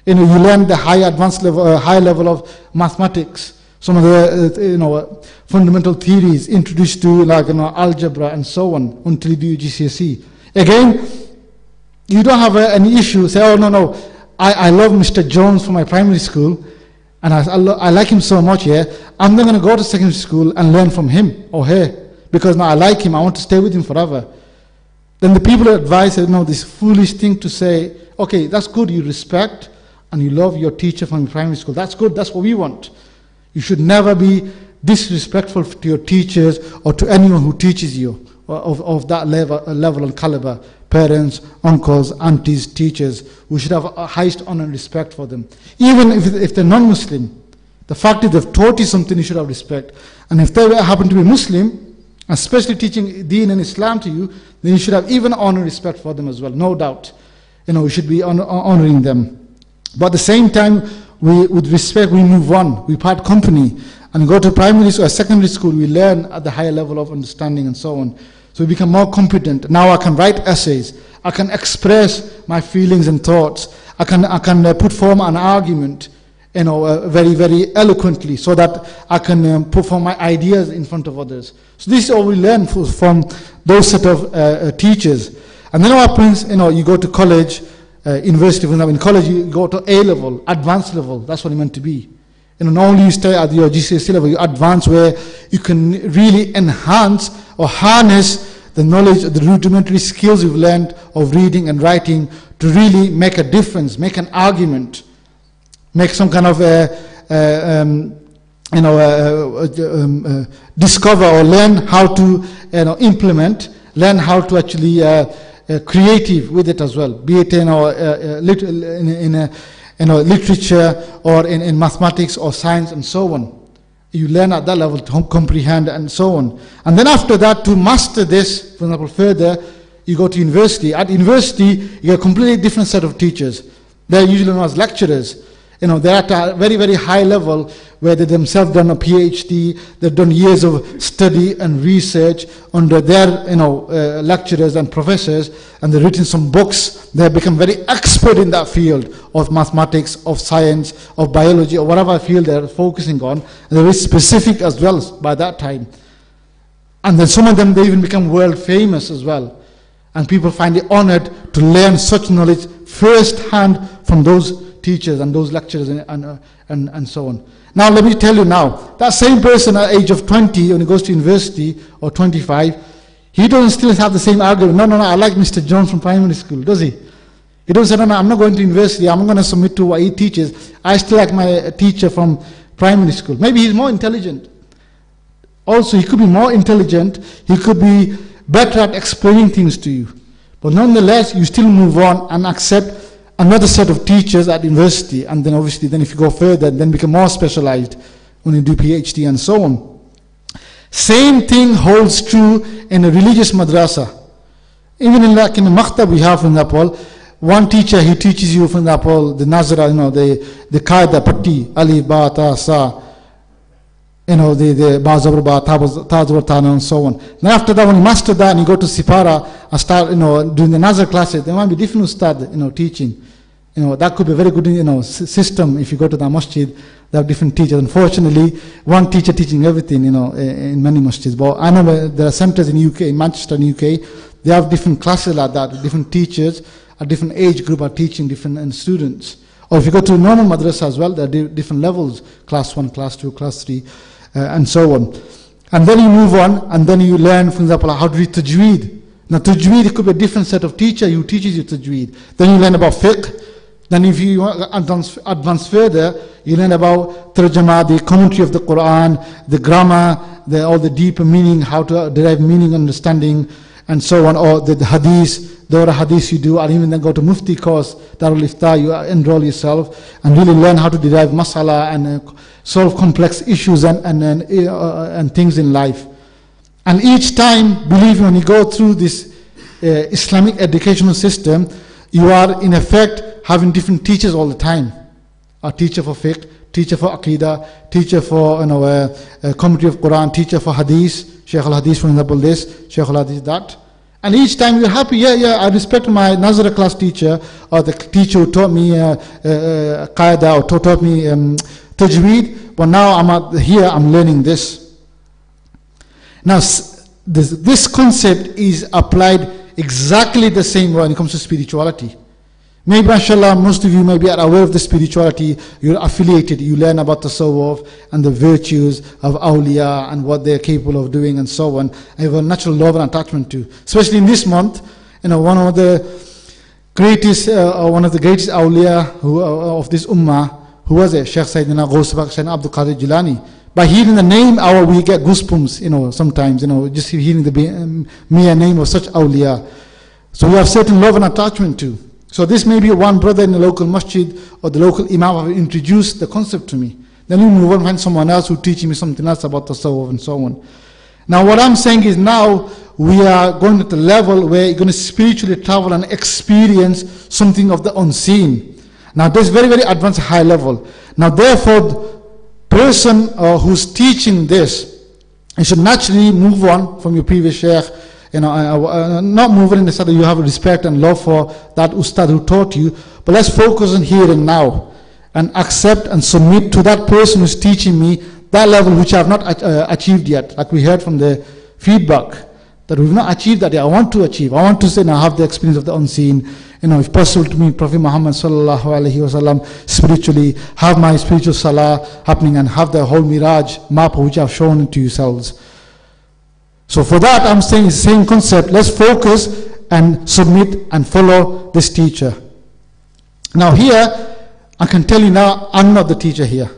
You learn the high level of mathematics. Some of the fundamental theories introduced to algebra and so on until you do GCSE. Again, you don't have any issue. Say, oh no, I love Mr. Jones from my primary school, and I like him so much here. I'm not going to go to secondary school and learn from him or her because now I like him. I want to stay with him forever. Then the people advise this foolish thing to say, okay, that's good. You respect and you love your teacher from primary school. That's good. That's what we want. You should never be disrespectful to your teachers or to anyone who teaches you of that level and caliber. Parents, uncles, aunties, teachers. We should have a highest honor and respect for them. Even if they're non-Muslim. The fact is they've taught you something, you should have respect. And if they happen to be Muslim, especially teaching Deen and Islam to you, then you should have even honor and respect for them as well, no doubt. We should be honoring them. But at the same time, with respect, we move on. We part company and go to primary school or secondary school. We learn at the higher level of understanding and so on. So we become more competent. Now I can write essays. I can express my feelings and thoughts. I can put form an argument, very, very eloquently, so that I can put form my ideas in front of others. So this is all we learn from those set of teachers. And then what happens? You go to college. University, for example, in college you go to A level, advanced level, that's what it meant to be. Not only you stay at your GCSE level, you advance where you can really enhance or harness the knowledge, the rudimentary skills you've learned of reading and writing to really make a difference, make an argument, make some kind of discover or learn how to implement, learn how to actually creative with it as well, be it in literature or in mathematics or science and so on. You learn at that level to comprehend and so on. And then after that, to master this, for example, further, you go to university. At university, you get a completely different set of teachers. They're usually known as lecturers. They're at a very, very high level where they themselves done a PhD, they've done years of study and research under their, lecturers and professors, and they've written some books. They've become very expert in that field of mathematics, of science, of biology, or whatever field they're focusing on. And they're very specific as well by that time. And then some of them, they even become world famous as well. And people find it honored to learn such knowledge firsthand from those teachers and those lecturers and so on. Now let me tell you now, that same person at the age of 20, when he goes to university, or 25, he doesn't still have the same argument. No, I like Mr. Jones from primary school, does he? He doesn't say, no, I'm not going to university, I'm going to submit to what he teaches. I still like my teacher from primary school. Maybe he's more intelligent. Also, he could be more intelligent, he could be better at explaining things to you. But nonetheless, you still move on and accept another set of teachers at university, and then obviously if you go further, then become more specialized when you do PhD and so on. Same thing holds true in a religious madrasa. Even in the maktab we have, for example, one teacher, he teaches you, for example, the nazra, the qaida, patti, alif, ba, ta, sa, the ba, zabr, ba, ta, zabr, ta, and so on. Then after that, when you master that and you go to Sipara and start, doing the nazar classes, there might be different ustad, teaching. That could be a very good, system. If you go to the masjid, they have different teachers. Unfortunately, one teacher teaching everything, in many masjids. But I know there are centers in UK, in Manchester, in UK, they have different classes like that. Different teachers, a different age group are teaching different students. Or if you go to normal madrasa as well, there are different levels, class 1, class 2, class 3, and so on. And then you move on, and then you learn, for example, how to read tajweed. Now tajweed, it could be a different set of teacher who teaches you tajweed. Then you learn about fiqh. Then if you advance further, you learn about tarjama, the commentary of the Quran, the grammar, all the deeper meaning, how to derive meaning, understanding, and so on, or the hadith, the hadith you do, or even then go to mufti course, Darul Ifta, you enroll yourself, and really learn how to derive masala and solve complex issues and things in life. And each time, believe me, when you go through this Islamic educational system, you are in effect having different teachers all the time. A teacher for fiqh, teacher for aqidah, teacher for commentary of Quran, teacher for hadith, Shaykh al-Hadith, for example, this, Shaykh al-Hadith that. And each time you're happy, I respect my Nazara class teacher, or the teacher who taught me qaida, or taught me tajweed, but now I'm learning this. Now, this concept is applied exactly the same way when it comes to spirituality. Maybe, mashallah, most of you may be aware of the spirituality, you're affiliated, you learn about the tasawwuf and the virtues of awliya and what they're capable of doing and so on. I have a natural love and attachment to. Especially in this month, one of the greatest awliya of this ummah, who was it? Shaykh Sayyidina Ghaus Shaykh Abdul Qadir Jilani. By hearing the name, we get goosebumps, sometimes, just hearing the mere name of such awliya. So we have certain love and attachment to. So this may be one brother in the local masjid or the local imam have introduced the concept to me. Then you move on and find someone else who teaches me something else about tasawwuf and so on. Now what I'm saying is now we are going to the level where you're going to spiritually travel and experience something of the unseen. Now this is very, very advanced high level. Now therefore, person who's teaching this, you should naturally move on from your previous sheikh. Not move on in the sense that you have respect and love for that ustad who taught you, but let's focus on here and now and accept and submit to that person who's teaching me that level which I have not achieved yet. Like we heard from the feedback, that we've not achieved that yet. I want to achieve. I want to say now have the experience of the unseen. If possible to meet Prophet Muhammad sallallahu alaihi wasallam spiritually, have my spiritual salah happening, and have the whole miraj map which I've shown to yourselves. So for that, I'm saying it's the same concept. Let's focus and submit and follow this teacher. Now here, I can tell you now, I'm not the teacher here.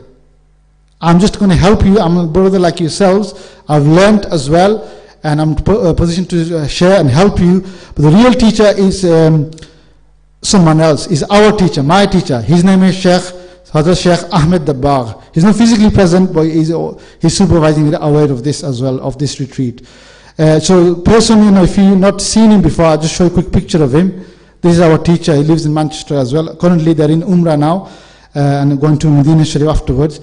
I'm just going to help you. I'm a brother like yourselves. I've learned as well, and I'm positioned to share and help you. But the real teacher is someone else. Is our teacher, my teacher. His name is Hazrat Sheikh Ahmed Dabbagh. He's not physically present, but he's supervising, aware of this as well, of this retreat. So personally, if you've not seen him before, I'll just show you a quick picture of him. This is our teacher. He lives in Manchester as well. Currently, they're in Umrah now. and going to Medina Sharif afterwards.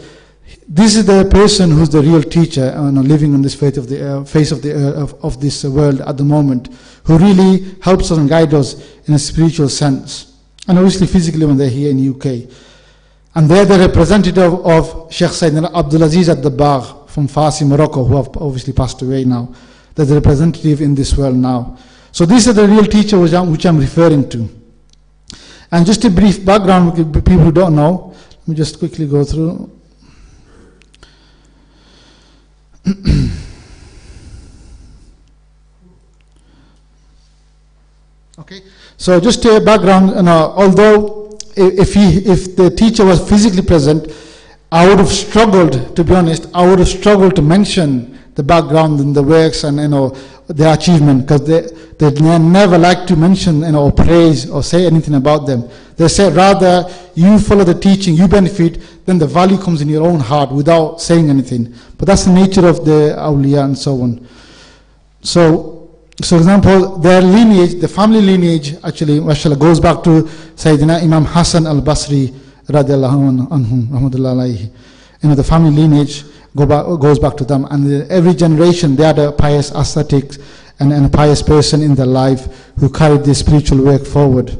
This is the person who's the real teacher, living on this face of this world at the moment, who really helps us and guides us in a spiritual sense, and obviously physically when they're here in UK. And they're the representative of Sheikh Sayyidina Abdulaziz al-Dabbagh from Farsi, Morocco, who have obviously passed away now. They're the representative in this world now. So these are the real teacher which I'm referring to. And just a brief background, people who don't know, let me just quickly go through. Okay, so just a background, although if the teacher was physically present, I would have struggled, to be honest, I would have struggled to mention the background and the works and their achievement, because they never like to mention or praise or say anything about them. They say rather you follow the teaching, you benefit, then the value comes in your own heart without saying anything. But that's the nature of the awliya and so on. So for example, their lineage, the family lineage actually, mashallah, goes back to Sayyidina Imam Hassan al-Basri radiallahu anhum, rahmatullahi alayhi. The family lineage goes back to them, and every generation they are the pious ascetics and a pious person in their life who carried this spiritual work forward.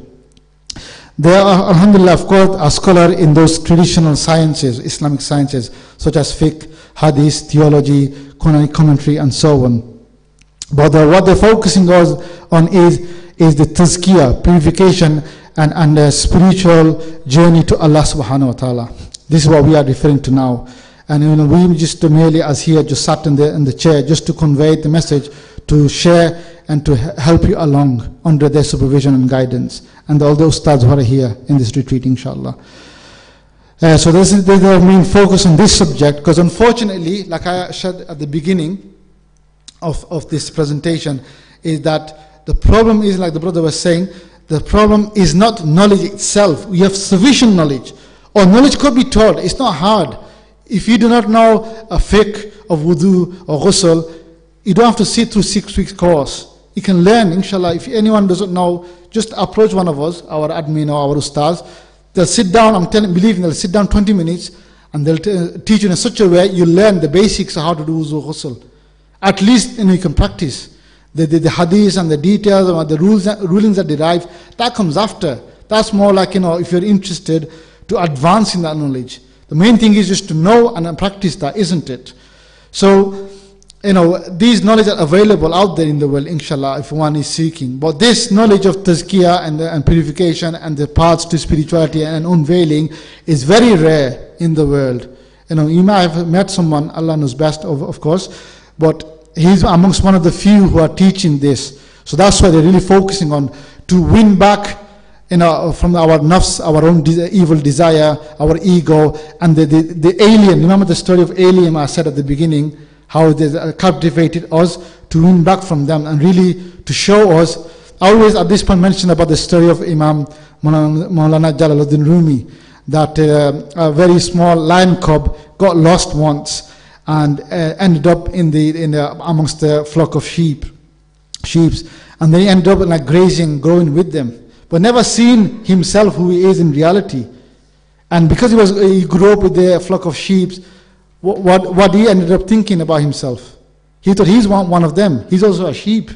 They are, alhamdulillah, of course, a scholar in those traditional sciences, Islamic sciences, such as fiqh, hadith, theology, Quranic commentary, and so on. But what they're focusing on is the tazkiyah, purification, and the spiritual journey to Allah subhanahu wa ta'ala. This is what we are referring to now. And we just merely, as here, just sat in the chair just to convey the message, to share and to help you along under their supervision and guidance. And all the ustads who are here in this retreat, inshallah. So this is the main focus on this subject, because unfortunately, like I said at the beginning of this presentation, is that the problem is, like the brother was saying, the problem is not knowledge itself. We have sufficient knowledge, or knowledge could be taught. It's not hard. If you do not know a fiqh of wudu or ghusl, you don't have to sit through 6 weeks course. You can learn, inshallah. If anyone doesn't know, just approach one of us, our admin or our ustaz. They'll sit down, believe me, they'll sit down 20 minutes and they'll teach you in such a way you learn the basics of how to do wudu ghusl. At least you can practice. The hadiths and the details and the rulings that derive, that comes after. That's more like, if you're interested to advance in that knowledge. The main thing is just to know and practice that, isn't it? So, these knowledge are available out there in the world, inshallah, if one is seeking. But this knowledge of tazkiyah and purification and the paths to spirituality and unveiling is very rare in the world. You might have met someone, Allah knows best, of course, but he's amongst one of the few who are teaching this. So that's why they're really focusing on to win back from our nafs, our own evil desire, our ego, and the alien. Remember the story of alien I said at the beginning, how they captivated us, to win back from them and really to show us. I always at this point mention about the story of Imam Maulana Jalaluddin Rumi, that a very small lion cub got lost once and ended up amongst the flock of sheep, and they ended up grazing, growing with them, but never seen himself who he is in reality. And because he grew up with the flock of sheep, what he ended up thinking about himself, he thought he's one of them. He's also a sheep.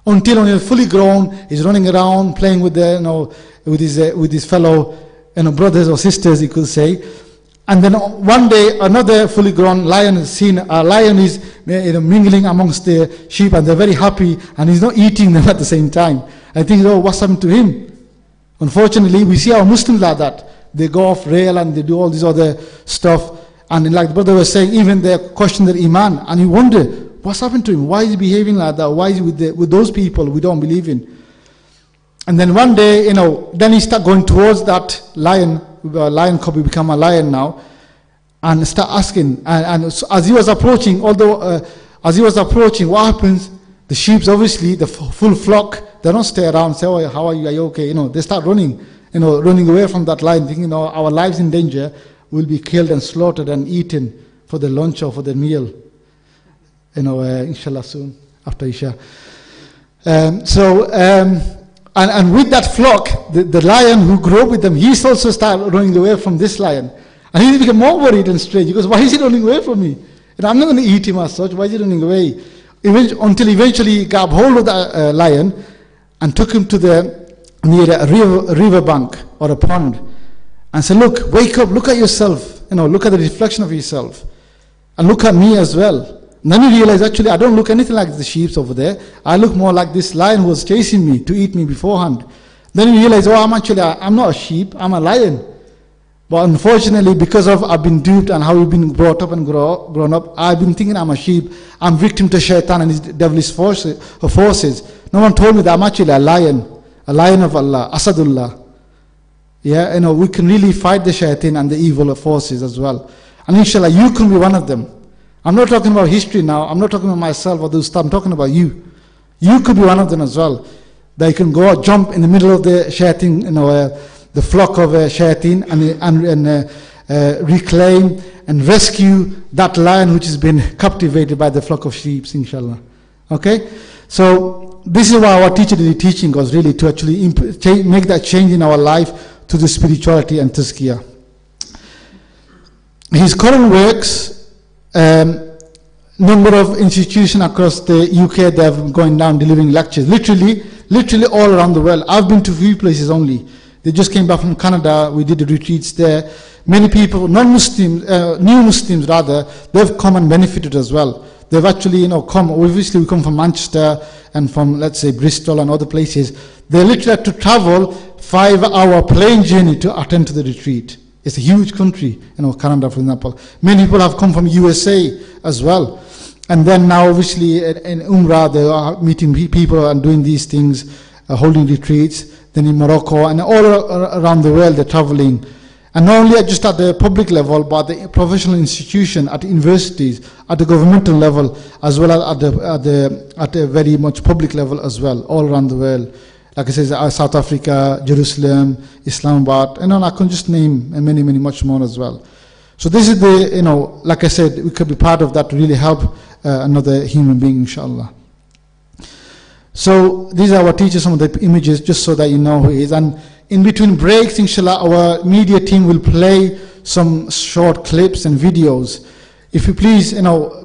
Until when he's fully grown, he's running around playing with with his fellow brothers or sisters, you could say. And then one day, another fully grown lion is seen. A lion is mingling amongst the sheep, and they're very happy, and he's not eating them at the same time. I think, what's happened to him? Unfortunately, we see our Muslims like that. They go off rail and they do all this other stuff. And like the brother was saying, even they question their iman, and you wonder, what's happened to him? Why is he behaving like that? Why is he with those people we don't believe in? And then one day, then he start going towards that lion cub, he become a lion now, and start asking. And so as he was approaching, what happens? The sheep, obviously, the full flock, they don't stay around and say, "Oh, how are you? Are you okay?" They start running, running away from that lion, thinking, our lives in danger. Will be killed and slaughtered and eaten for the lunch or for the meal. Inshallah soon after Isha. and with that flock, the lion who grew up with them, he's also started running away from this lion. And he became more worried and strange. He goes, why is he running away from me? And I'm not going to eat him as such. Why is he running away? Until eventually he got hold of the lion and took him to near a river bank or a pond and said, look, wake up, look at yourself. Look at the reflection of yourself. And look at me as well. And then he realized, actually, I don't look anything like the sheep over there. I look more like this lion who was chasing me to eat me beforehand. Then he realized, oh, I'm not a sheep, I'm a lion. But unfortunately, because of I've been duped and how we've been brought up and grown up, I've been thinking I'm a sheep. I'm victim to shaitan and his devilish forces. No one told me that I'm actually a lion of Allah, Asadullah. Yeah, we can really fight the shaitan and the evil forces as well. And inshallah, you can be one of them. I'm not talking about history now. I'm not talking about myself or those stuff. I'm talking about you. You could be one of them as well. That you can go jump in the middle of the shaitan, the flock of shaitan and reclaim and rescue that lion which has been captivated by the flock of sheep, inshallah. Okay? So this is why our teacher is teaching us really to actually make that change in our life to the spirituality and tazkiyah. His current works, number of institutions across the UK, they have going down delivering lectures, literally all around the world. I've been to a few places only. They just came back from Canada. We did the retreats there. Many people, non-Muslims, new Muslims rather, they've come and benefited as well. They've actually, come. Obviously, we come from Manchester and from, let's say, Bristol and other places. They literally had to travel 5-hour plane journey to attend to the retreat. It's a huge country, Canada, for example. Many people have come from USA as well. And then now, obviously, in Umrah, they are meeting people and doing these things, holding retreats. Then in Morocco and all around the world, they're traveling. And not only just at the public level, but the professional institution, at universities, at the governmental level, as well as at a very much public level as well, all around the world. Like I said, South Africa, Jerusalem, Islamabad, and I can just name many, many much more as well. So this is like I said, we could be part of that to really help another human being, inshallah. So these are our teachers, some of the images, just so that you know who he is. And in between breaks, inshallah, our media team will play some short clips and videos. If you please,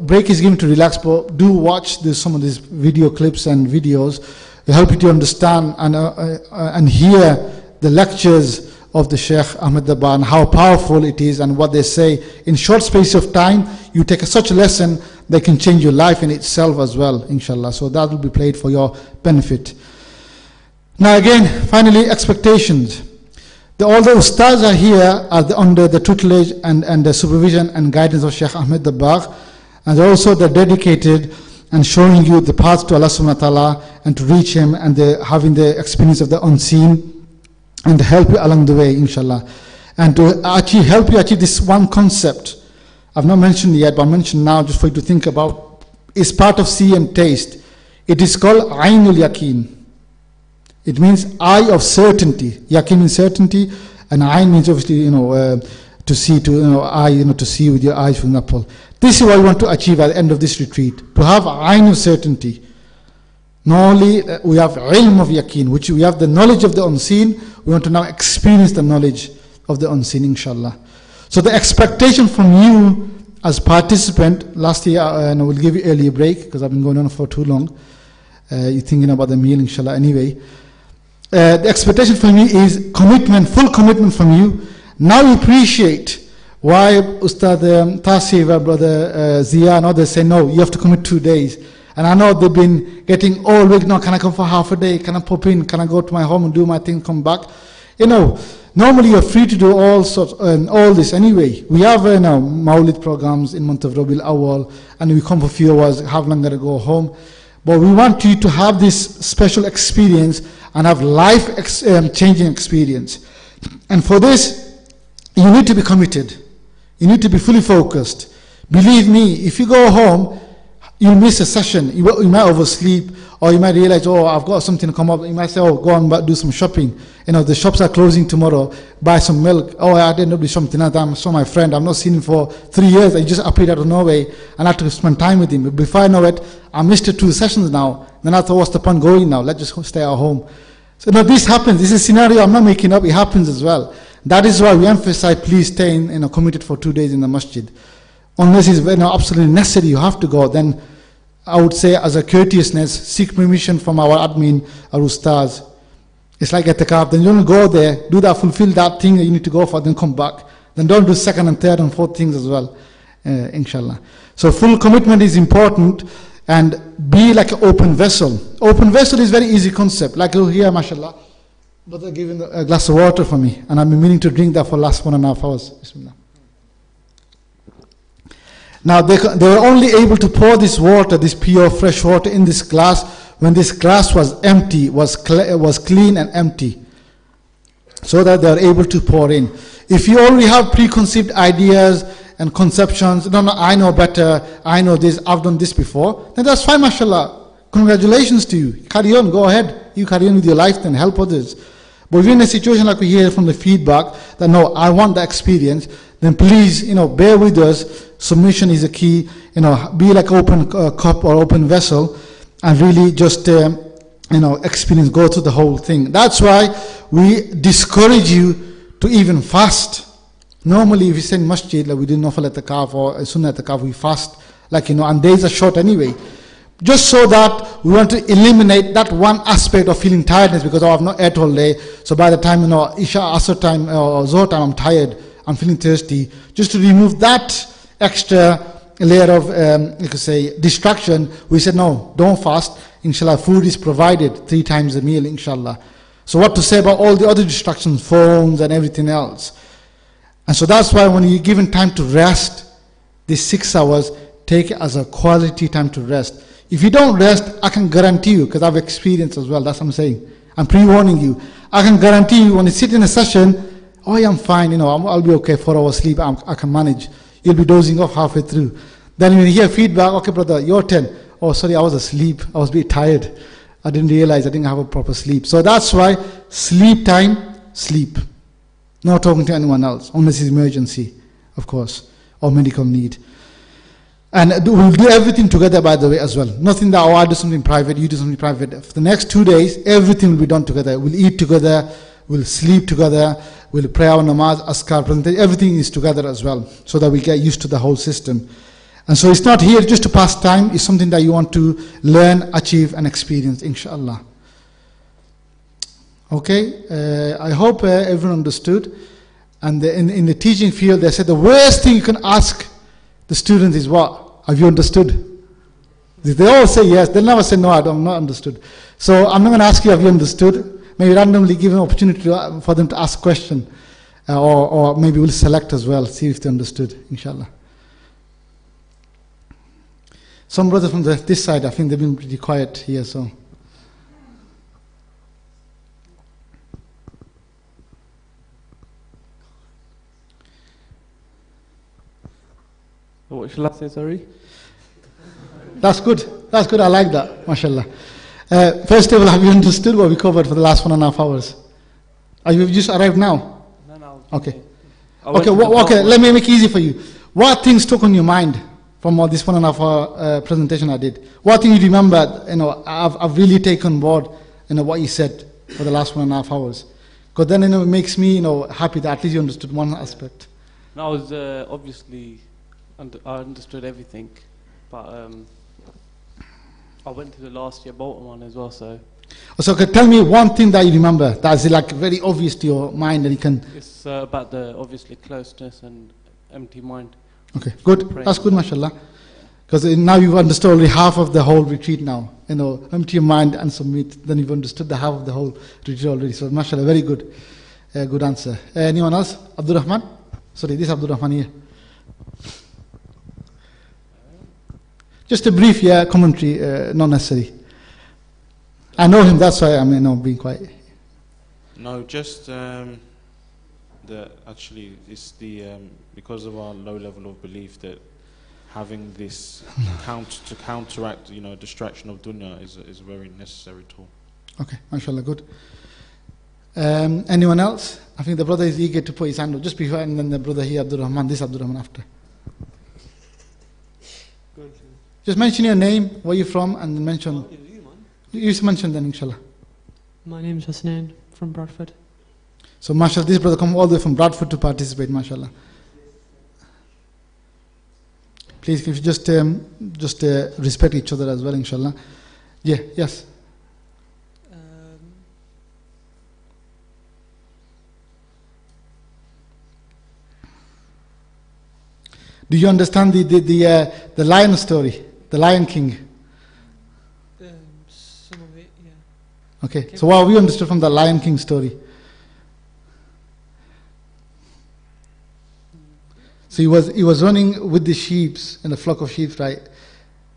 break is given to relax, but do watch some of these video clips and videos. It will help you to understand and hear the lectures of the Sheikh Ahmed Dabbar and how powerful it is and what they say. In short space of time, you take such a lesson that can change your life in itself as well, inshallah. So that will be played for your benefit. Now again, finally, expectations. All the ustads are here under the tutelage and the supervision and guidance of Sheikh Ahmed Dabbar, and also they're dedicated and showing you the path to Allah subhanahu wa ta'ala and to reach Him, and having the experience of the unseen and to help you along the way, inshallah. And to actually help you achieve this one concept, I've not mentioned yet, but I'll mention now just for you to think about. It's part of see and taste. It is called Ainul Yaqeen. It means eye of certainty. Yaqeen means certainty, and Ain means obviously, to see, to see with your eyes, for example. This is what we want to achieve at the end of this retreat, to have Ain of certainty. Not only we have ilm of yaqeen, which we have the knowledge of the unseen, we want to now experience the knowledge of the unseen, inshallah. So the expectation from you as participant, last year, and I will give you early break because I've been going on for too long. You're thinking about the meal, inshallah, anyway. The expectation from you is commitment, full commitment from you. Now we appreciate why Ustad Tasif, Brother Zia and others say, no, you have to commit 2 days. And I know they've been getting all week, no, can I come for half a day? Can I pop in? Can I go to my home and do my thing, come back? Normally you're free to do all sorts, all this anyway. We have Mawlid programs in month of Rabiul Awwal, and we come for a few hours, have longer to go home. But we want you to have this special experience and have life-changing experience. And for this, you need to be committed. You need to be fully focused. Believe me, if you go home, you'll miss a session. You might oversleep, or you might realize, oh, I've got something to come up. You might say, oh, go on, do some shopping. The shops are closing tomorrow. Buy some milk. Oh, I didn't do something. I saw my friend. I've not seen him for 3 years. I just appeared out of nowhere, and I had to spend time with him. But before I know it, I missed 2 sessions now. Then I thought, what's the point going now? Let's just stay at home. So now this happens. This is a scenario I'm not making up. It happens as well. That is why we emphasize please stay committed for 2 days in the masjid. Unless it's absolutely necessary, you have to go. Then I would say as a courteousness, seek permission from our admin, our ustaz. It's like etiquette. Then you don't go there, do that, fulfill that thing that you need to go for, then come back. Then don't do second and third and fourth things as well, inshallah. So full commitment is important, and be like an open vessel. Open vessel is very easy concept. Like here, mashallah, brother giving a glass of water for me, and I've been meaning to drink that for the last 1.5 hours. Bismillah. Now they were only able to pour this water, this pure fresh water, in this glass when this glass was empty, was clean and empty, so that they were able to pour in. If you already have preconceived ideas and conceptions, no, I know better, I know this, I've done this before, then that's fine, mashallah. Congratulations to you. Carry on, go ahead. You carry on with your life, then help others. But if you're in a situation like we hear from the feedback, that no, I want the experience, then please, bear with us. Submission is a key. Be like open cup or open vessel, and really just, experience, go through the whole thing. That's why we discourage you to even fast. Normally, if we say in masjid, like we do nafil etikaf or sunnah etikaf, we fast, and days are short anyway. Just so that we want to eliminate that one aspect of feeling tiredness, because I've not ate all day. So by the time, Isha, Asr time, or Zohar time, I'm tired, I'm feeling thirsty. Just to remove that extra layer of, you could say, distraction, we said, no, don't fast. Inshallah, food is provided 3 times a meal, inshallah. So what to say about all the other distractions, phones and everything else. And so that's why when you're given time to rest, these 6 hours, take it as a quality time to rest. If you don't rest, I can guarantee you, because I've experienced as well, that's what I'm saying. I'm pre-warning you. I can guarantee you when you sit in a session, oh yeah, I'm fine, I'll be okay, 4 hours sleep, I can manage. You'll be dozing off halfway through. Then when you hear feedback, okay brother, your turn. Oh sorry, I was asleep, I was a bit tired. I didn't realize I didn't have a proper sleep. So that's why sleep time, sleep. Not talking to anyone else, unless it's emergency, of course, or medical need. And we'll do everything together, by the way, as well. Nothing that, I do something private, you do something private. For the next 2 days, everything will be done together. We'll eat together, we'll sleep together, we'll pray our namaz, askar, presentation, everything is together as well, so that we get used to the whole system. And so it's not here just to pass time, it's something that you want to learn, achieve, and experience, inshallah. Okay, I hope everyone understood. And in the teaching field, they said the worst thing you can ask the students is what? Have you understood? They all say yes. They'll never say no, I've not understood. So I'm not going to ask you, have you understood? Maybe randomly give an opportunity for them to ask a question. Or maybe we'll select as well, see if they understood, inshallah. Some brothers from this side, I think they've been pretty quiet here, so. What shall I say, sorry? That's good. That's good. I like that. MashaAllah. First of all, have you understood what we covered for the last 1.5 hours? Are you just arrived now? No. Okay. Okay, let me make it easy for you. What things stuck on your mind from all this 1.5 hour presentation I did? What thing you remember, I've really taken on board, what you said for the last 1.5 hours? Because then, it makes me, happy that at least you understood one aspect. No, I was obviously... I understood everything, but I went to the last year Bolton one as well, so... So tell me one thing that you remember that's like very obvious to your mind that you can... It's about the obviously closeness and empty mind. Okay, good. That's good, mashallah. Because now you've understood only half of the whole retreat now. Empty your mind and submit, then you've understood the half of the whole retreat already. So mashallah, very good. Good answer. Anyone else? Abdul Rahman? Sorry, this is Abdul Rahman here. Just a brief commentary, not necessary. I know him, that's why I'm being quiet. No, just that actually it's because of our low level of belief that having this to counteract, distraction of dunya is a very necessary tool. Okay, mashallah, good. Anyone else? I think the brother is eager to put his hand up just before, and then the brother here, Abdul Rahman, this Abdul Rahman after. Just mention your name, where you're from, and then mention. You just mention then, inshallah. My name is Hasnain from Bradford. So mashallah, this brother come all the way from Bradford to participate, mashallah. Please, if you just respect each other as well, inshallah. Yeah, yes. Do you understand the lion story, the Lion King? Some of it, yeah. Okay, so what we understood from the Lion King story? So he was running with the sheep and a flock of sheep, right?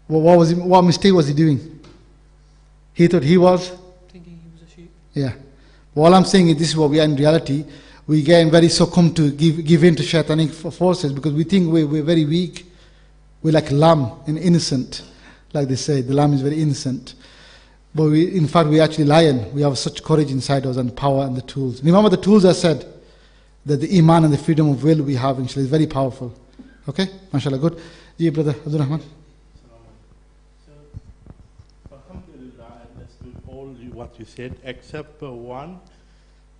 What mistake was he doing? He thought he was thinking he was a sheep. Yeah. But all I'm saying is this is what we are in reality. We get very succumb to give in to shaitanic forces because we think we're very weak. We're like lamb and innocent, like they say. The lamb is very innocent. But in fact, we're actually lion. We have such courage inside us and power and the tools. Remember the tools I said? That the iman and the freedom of will we have, inshallah, is very powerful. Okay? MashaAllah, good. Yeah, brother Abdul Rahman. Alhamdulillah, I understood all what you said except one.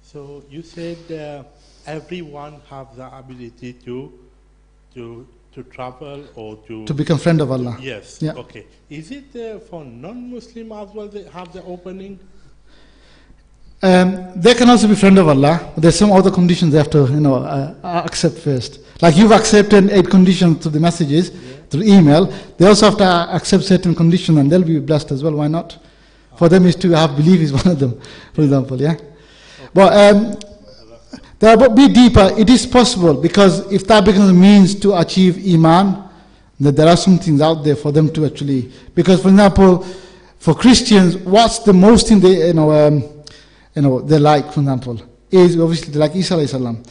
So you said everyone have the ability to travel or to become friend of Allah. Yes. Yeah. Okay. Is it for non-Muslim as well? They have the opening. They can also be friend of Allah, but there's some other conditions they have to, accept first. Like you've accepted 8 conditions through the messages, through email. They also have to accept certain conditions, and they'll be blessed as well. Why not? For them is to have belief is one of them, for example. Yeah. But be deeper. It is possible because if that becomes a means to achieve iman, that there are some things out there for them to actually. Because, for example, for Christians, what's the most thing they they like, for example, is obviously they like Isa alayhi salam.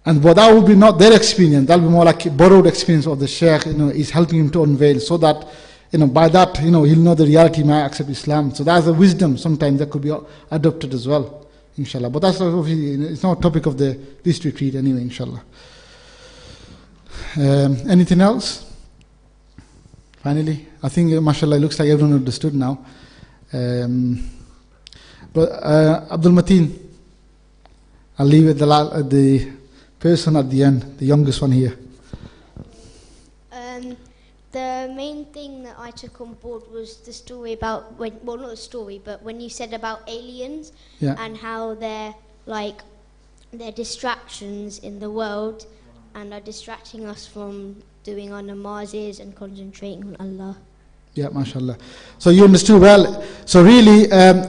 And but that would be not their experience, that would be more like a borrowed experience of the Shaykh, is helping him to unveil so that, by that, he'll know the reality, he might accept Islam. So that's a wisdom sometimes that could be adopted as well, inshallah. But that's obviously, it's not a topic of this retreat anyway, inshallah. Anything else? Finally, I think, mashallah, it looks like everyone understood now. But Abdul Mateen, I'll leave it the person at the end, the youngest one here. The main thing that I took on board was the story about not the story, but when you said about aliens and how they're distractions in the world and are distracting us from doing our namazes and concentrating on Allah. Yeah, mashallah. So you understood well. So really,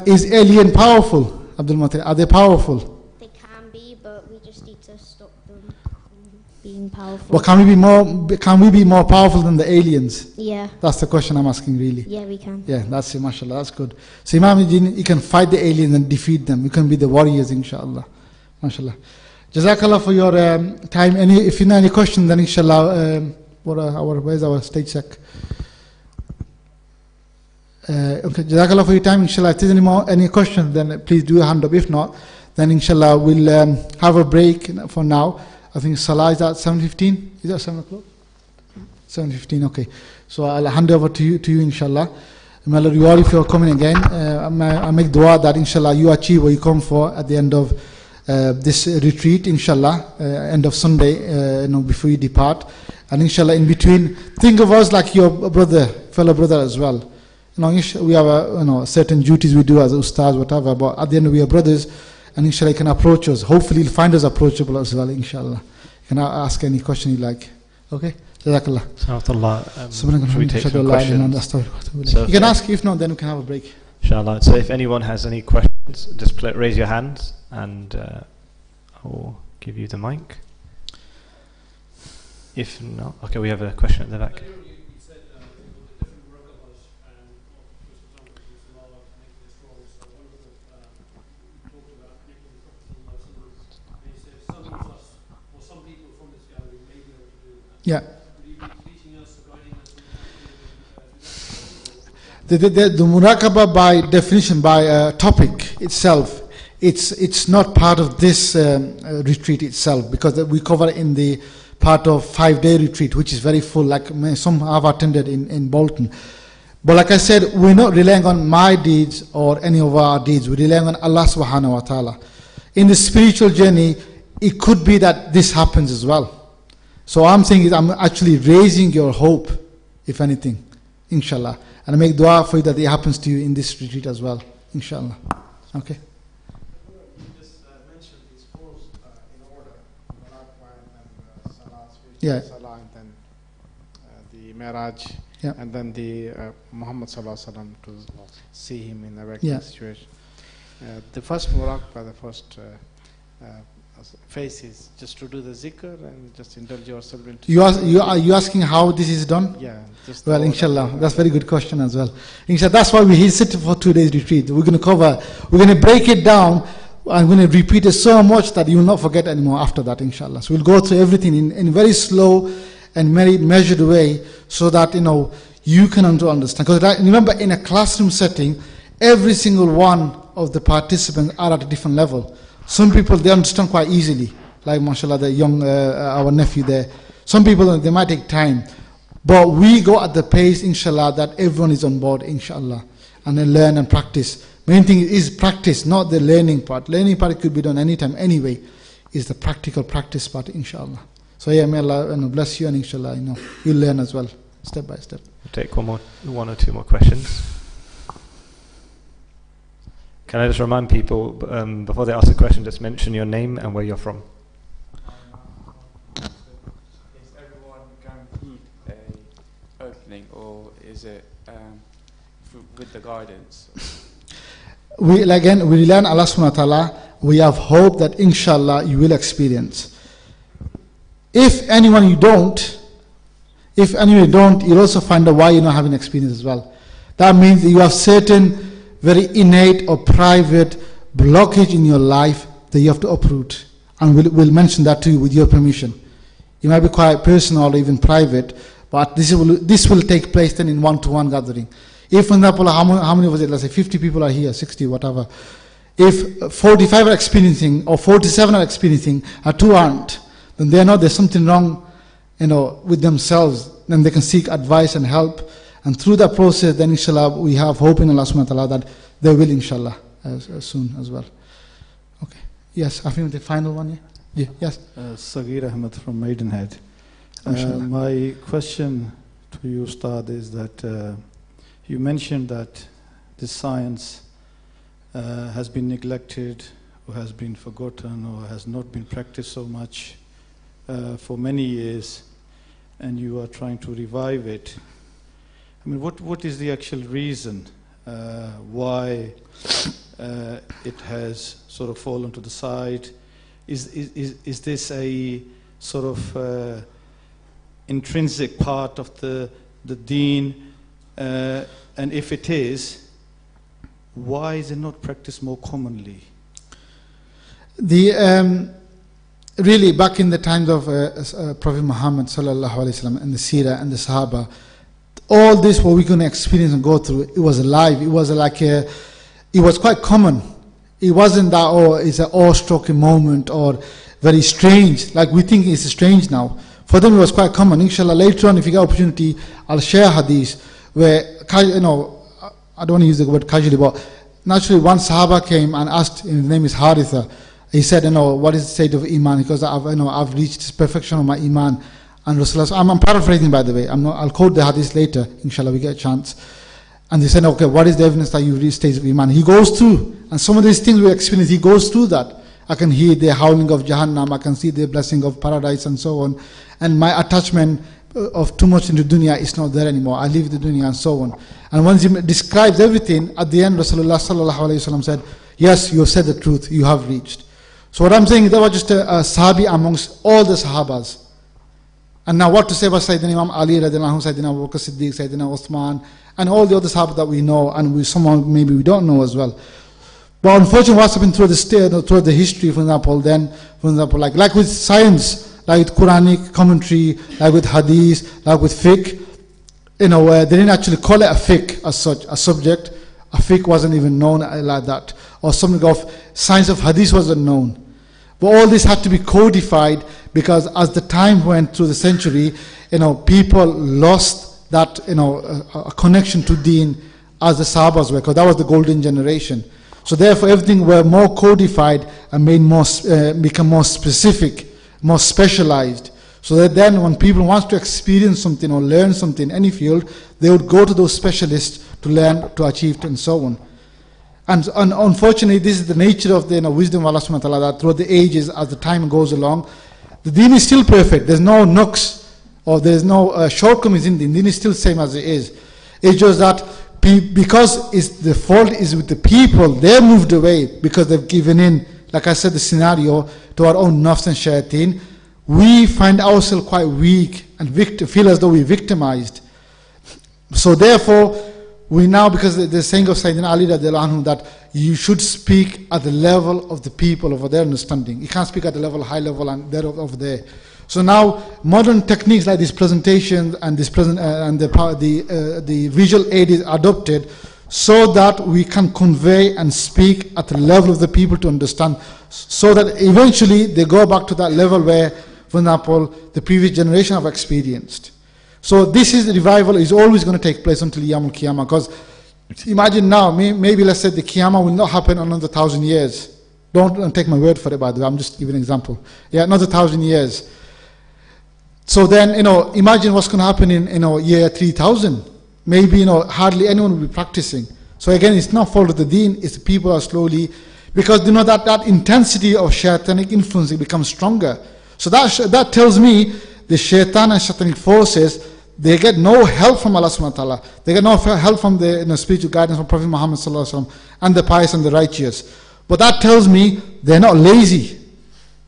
is alien powerful, Abdul Mateen? Are they powerful? They can be, but we just need to stop them from being powerful. Well, can we be more powerful than the aliens? Yeah. That's the question I'm asking, really. Yeah, we can. Yeah, that's it, mashallah. That's good. So Imam, you can fight the aliens and defeat them. You can be the warriors, inshallah. Mashallah. Jazakallah for your time. If you know any questions, then inshallah, where's our stage check? Okay, Jazakallah for your time, inshallah. If there's any questions, then please do a hand up. If not, then inshallah we'll have a break for now. I think Salah is at 7:15. Is that 7 o'clock? 7:15, okay. So I'll hand over to you inshallah. May Allah reward you for coming again. I make dua that inshallah you achieve what you come for at the end of this retreat, inshallah, end of Sunday, before you depart. And inshallah in between, think of us like your fellow brother as well. We have certain duties we do as ustaz, whatever, but at the end we are brothers, and inshallah you can approach us. Hopefully you'll find us approachable as well, inshallah. You can ask any question you like. Okay? Jazakallah. Should we take some questions? So you can ask, if not, then we can have a break. Inshallah. So if anyone has any questions, just raise your hands and I will give you the mic. If not, okay, we have a question at the back. Yeah. The muraqabah by definition, by topic itself, it's not part of this retreat itself, because we cover in the part of 5-day retreat, which is very full, like some have attended in Bolton. But like I said, we're not relying on my deeds or any of our deeds. We're relying on Allah subhanahu wa ta'ala. In the spiritual journey, it could be that this happens as well. So I'm saying I'm actually raising your hope, if anything, inshallah. And I make dua for you that it happens to you in this retreat as well, inshallah. Okay. Yeah. Salah, and then the Miraj, yeah. and then the Muhammad Sallallahu Alaihi Wasallam to see him in a regular yeah. situation. The first muraqabah, the first phase is just to do the zikr and just indulge yourself into. Are you asking how this is done? Yeah. Just well, inshallah, that's a very good question as well. Inshallah, that's why we sit for 2 days retreat. We're going to break it down. I'm going to repeat it so much that you will not forget anymore after that, inshallah. So we'll go through everything in a very slow and very measured way so that, you can understand. Because remember, in a classroom setting, every single one of the participants are at a different level. Some people, they understand quite easily, like, mashallah, the young, our nephew there. Some people, they might take time. But we go at the pace, inshallah, that everyone is on board, inshallah, and then learn and practice. Main thing is practice, not the learning part. Learning part could be done anytime, anyway. Is the practical practice part, inshallah. So yeah, may Allah bless you, and inshallah, you'll learn as well, step by step. We'll take one or two more questions. Can I just remind people, before they ask a question, just mention your name and where you're from. Is everyone guaranteed an opening, or is it with the guidance? We rely on Allah subhanahu wa ta'ala. We have hope that inshallah you will experience. If anyone you don't, you'll also find out why you're not having experience as well. That means that you have certain very innate or private blockage in your life that you have to uproot. And we'll mention that to you with your permission. It might be quite personal or even private, but this will take place then in one-to-one gathering. If, for example, how many was it? Let's say 50 people are here, 60, whatever. If 45 are experiencing or 47 are experiencing and 2 aren't, then they know there's something wrong, with themselves. Then they can seek advice and help. And through that process, then inshallah, we have hope in Allah subhanahu wa ta'ala that they will inshallah as soon as well. Okay. Yes, I think the final one, yeah? Yes. Sagir Ahmed from Maidenhead. My question to you, Ustad, is that you mentioned that this science has been neglected, or has been forgotten, or has not been practiced so much for many years, and you are trying to revive it. I mean, what is the actual reason why it has sort of fallen to the side? Is this a sort of intrinsic part of the deen? And if it is, why is it not practiced more commonly? Really, back in the times of Prophet Muhammad sallallahu alaihi wasallam and the Seerah and the Sahaba, all this what we're going to experience and go through, it was alive. It was it was quite common. It wasn't that it's an awe-striking moment or very strange, like we think it's strange now. For them, it was quite common. Inshallah, later on, if you get opportunity, I'll share hadith where, I don't want to use the word casually, but naturally one Sahaba came and asked, his name is Haritha. He said, what is the state of Iman? Because I've reached perfection of my Iman. And Rasulullah, I'm paraphrasing by the way, I'll quote the hadith later, inshallah, we get a chance. And they said, okay, what is the evidence that you reached state of Iman? He goes through, and some of these things we experience, he goes through that. I can hear the howling of Jahannam, I can see the blessing of paradise and so on. And my attachment of too much into dunya is not there anymore. I leave the dunya and so on. And once he describes everything, at the end Rasulullah sallallahu alayhi wasallam said, yes, you have said the truth, you have reached. So what I'm saying, there was just a sahabi amongst all the sahabas. And now what to say about Sayyidina Imam Ali, Sayyidina Abu Bakr Siddiq, Sayyidina Uthman, and all the other sahabas that we know, and someone maybe we don't know as well. But unfortunately, what's happened through the history, for example, like with science, like with Quranic commentary, like with hadith, like with fiqh, they didn't actually call it a fiqh as such, a subject. A fiqh wasn't even known like that. Or something of science of hadith wasn't known. But all this had to be codified because as the time went through the century, people lost that, a connection to Deen as the Sahabas were, because that was the golden generation. So therefore everything were more codified and made more, become more specific, more specialized. So that then when people want to experience something or learn something in any field, they would go to those specialists to learn, to achieve, and so on. And unfortunately, this is the nature of the wisdom of Allah subhanahu wa ta'ala, that throughout the ages, as the time goes along, the Deen is still perfect. There's no nooks or there's no shortcomings in the Deen. The Deen is still the same as it is. It's just that because the fault is with the people, they're moved away because they've given in, like I said, the scenario, to our own nafs and shayateen. We find ourselves quite weak and feel as though we're victimized. So therefore, we now, because the saying of Sayyidina Ali radiallahu anhu, that you should speak at the level of the people of their understanding. You can't speak at the level, high level, and they're over there. So now modern techniques like this presentation and this the visual aid is adopted so that we can convey and speak at the level of the people to understand, so that eventually they go back to that level where, for example, the previous generation have experienced. So this is the revival is always going to take place until Yawmul Qiyamah, because imagine now, maybe let's say the Qiyamah will not happen another 1,000 years. Don't take my word for it, by the way, I'm just giving an example. Yeah, another 1,000 years. So then, imagine what's going to happen in, year 3000. Maybe, hardly anyone will be practicing. So again, it's not fault of the Deen, it's the people are slowly, because that intensity of shaitanic influence becomes stronger. So that tells me the shaitan and shaitanic forces, they get no help from Allah subhanahu wa ta'ala. They get no help from the spiritual guidance from Prophet Muhammad sallallahu alaihi wasallam and the pious and the righteous. But that tells me they're not lazy.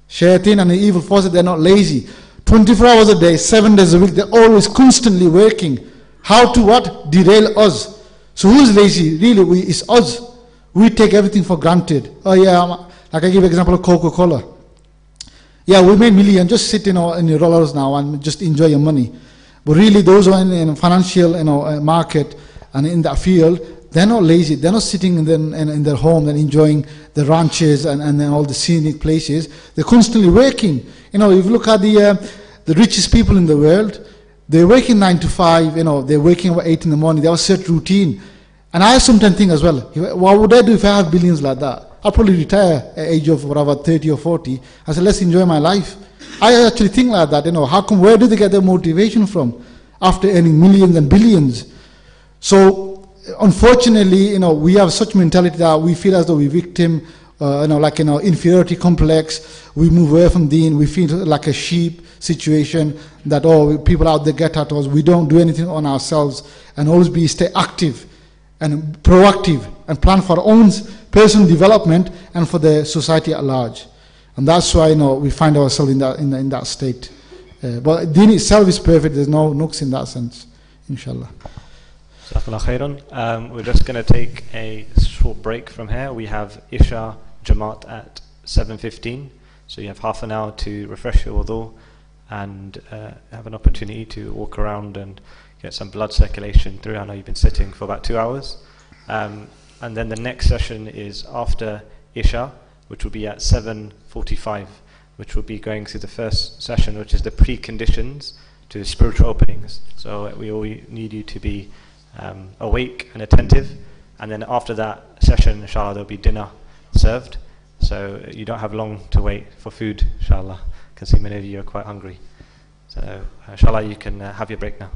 Shaitan and the evil forces, they're not lazy. 24 hours a day, 7 days a week, they're always constantly working. How to what? Derail us. So who's lazy? Really, it's us. We take everything for granted. Oh yeah, like I give example of Coca-Cola. Yeah, we made millions, just sit in your rollers now and just enjoy your money. But really those who are in financial market and in that field, they're not lazy. They're not sitting in their home and enjoying the ranches and all the scenic places. They're constantly working. If you look at the richest people in the world, they're working 9 to 5, they're waking up at 8 in the morning, they have a set routine. And I sometimes think as well, what would I do if I have billions like that? I'll probably retire at age of whatever, 30 or 40. I said, let's enjoy my life. I actually think like that, how come, where do they get their motivation from after earning millions and billions? So, unfortunately, we have such mentality that we feel as though we're victim, inferiority complex. We move away from Deen. We feel like a sheep situation that, people out there get at us. We don't do anything on ourselves, and always stay active and proactive and plan for our own personal development and for the society at large. And that's why we find ourselves in that state. But Deen itself is perfect. There's no nooks in that sense, inshallah. We're just going to take a short break from here. We have Isha Jamaat at 7:15, so you have half an hour to refresh your wudu and have an opportunity to walk around and get some blood circulation through. I know you've been sitting for about 2 hours. And then the next session is after Isha, which will be at 7:45, which will be going through the first session, which is the preconditions to spiritual openings. So we all need you to be awake and attentive, and then after that session, inshallah, there'll be dinner served, so you don't have long to wait for food, inshallah. I can see many of you are quite hungry, so inshallah you can have your break now.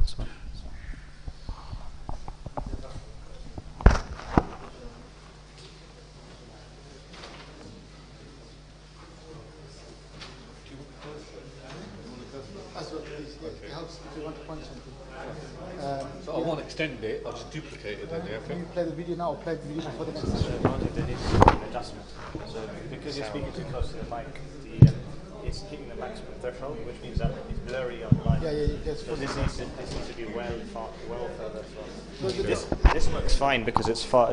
So I won't extend it, I'll just duplicate it then, yeah? Can you play the video now or play the video before the next session? There is an adjustment. So because you're speaking too close to the mic, it's hitting the maximum threshold, which means that it's blurry on the line. So this needs to be well further from. This works fine because it's far.